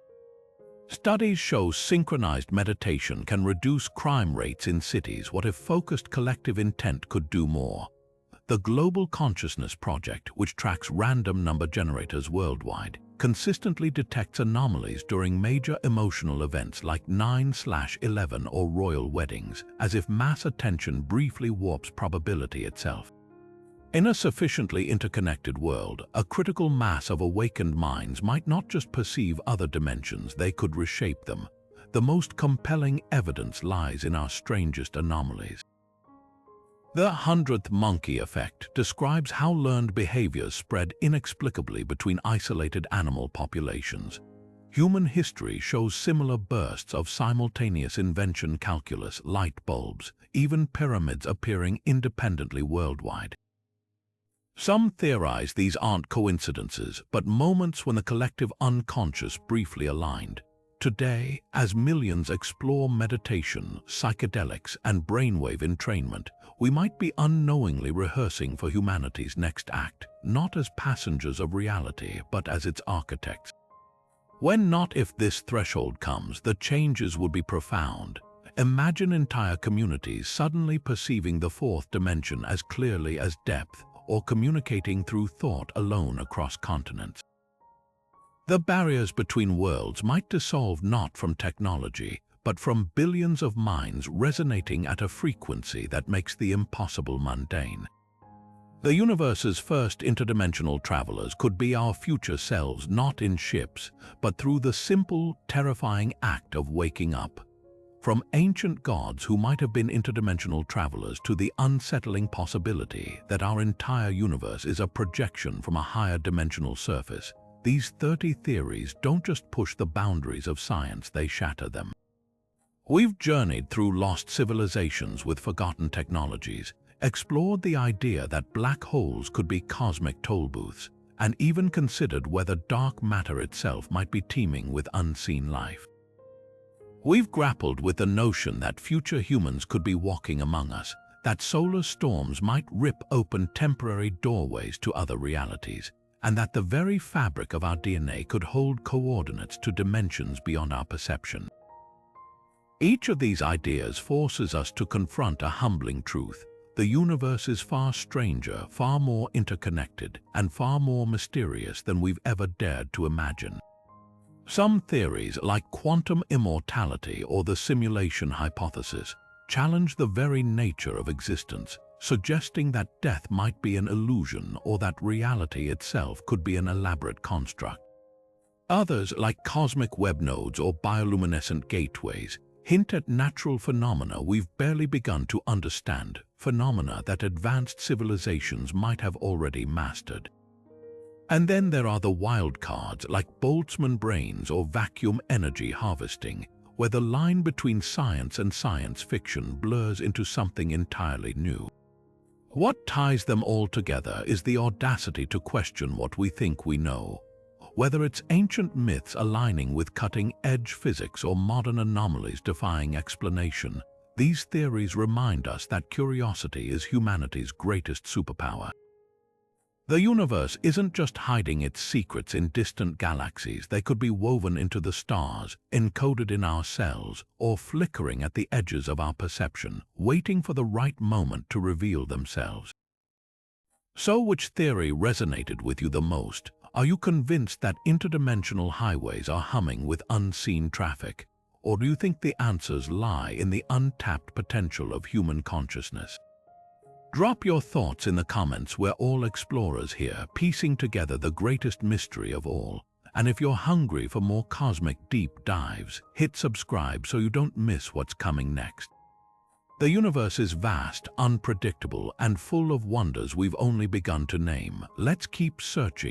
Studies show synchronized meditation can reduce crime rates in cities. What if focused collective intent could do more? The Global Consciousness Project, which tracks random number generators worldwide, consistently detects anomalies during major emotional events like 9/11 or royal weddings, as if mass attention briefly warps probability itself. In a sufficiently interconnected world, a critical mass of awakened minds might not just perceive other dimensions, they could reshape them. The most compelling evidence lies in our strangest anomalies. The 100th monkey effect describes how learned behaviors spread inexplicably between isolated animal populations. Human history shows similar bursts of simultaneous invention: calculus, light bulbs, even pyramids appearing independently worldwide. Some theorize these aren't coincidences, but moments when the collective unconscious briefly aligned. Today, as millions explore meditation, psychedelics, and brainwave entrainment, we might be unknowingly rehearsing for humanity's next act, not as passengers of reality, but as its architects. When not if this threshold comes, the changes would be profound. Imagine entire communities suddenly perceiving the 4th dimension as clearly as depth, or communicating through thought alone across continents. The barriers between worlds might dissolve not from technology, but from billions of minds resonating at a frequency that makes the impossible mundane. The universe's first interdimensional travelers could be our future selves, not in ships, but through the simple, terrifying act of waking up. From ancient gods who might have been interdimensional travelers to the unsettling possibility that our entire universe is a projection from a higher dimensional surface, these 30 theories don't just push the boundaries of science, they shatter them. We've journeyed through lost civilizations with forgotten technologies, explored the idea that black holes could be cosmic toll booths, and even considered whether dark matter itself might be teeming with unseen life. We've grappled with the notion that future humans could be walking among us, that solar storms might rip open temporary doorways to other realities, and that the very fabric of our DNA could hold coordinates to dimensions beyond our perception. Each of these ideas forces us to confront a humbling truth. The universe is far stranger, far more interconnected, and far more mysterious than we've ever dared to imagine. Some theories, like quantum immortality or the simulation hypothesis, challenge the very nature of existence, suggesting that death might be an illusion or that reality itself could be an elaborate construct. Others, like cosmic web nodes or bioluminescent gateways, hint at natural phenomena we've barely begun to understand, phenomena that advanced civilizations might have already mastered. And then there are the wild cards like Boltzmann brains or vacuum energy harvesting, where the line between science and science fiction blurs into something entirely new. What ties them all together is the audacity to question what we think we know. Whether it's ancient myths aligning with cutting-edge physics or modern anomalies defying explanation, these theories remind us that curiosity is humanity's greatest superpower. The universe isn't just hiding its secrets in distant galaxies, they could be woven into the stars, encoded in our cells, or flickering at the edges of our perception, waiting for the right moment to reveal themselves. So, which theory resonated with you the most? Are you convinced that interdimensional highways are humming with unseen traffic? Or do you think the answers lie in the untapped potential of human consciousness? Drop your thoughts in the comments. We're all explorers here, piecing together the greatest mystery of all. And if you're hungry for more cosmic deep dives, hit subscribe so you don't miss what's coming next. The universe is vast, unpredictable, and full of wonders we've only begun to name. Let's keep searching.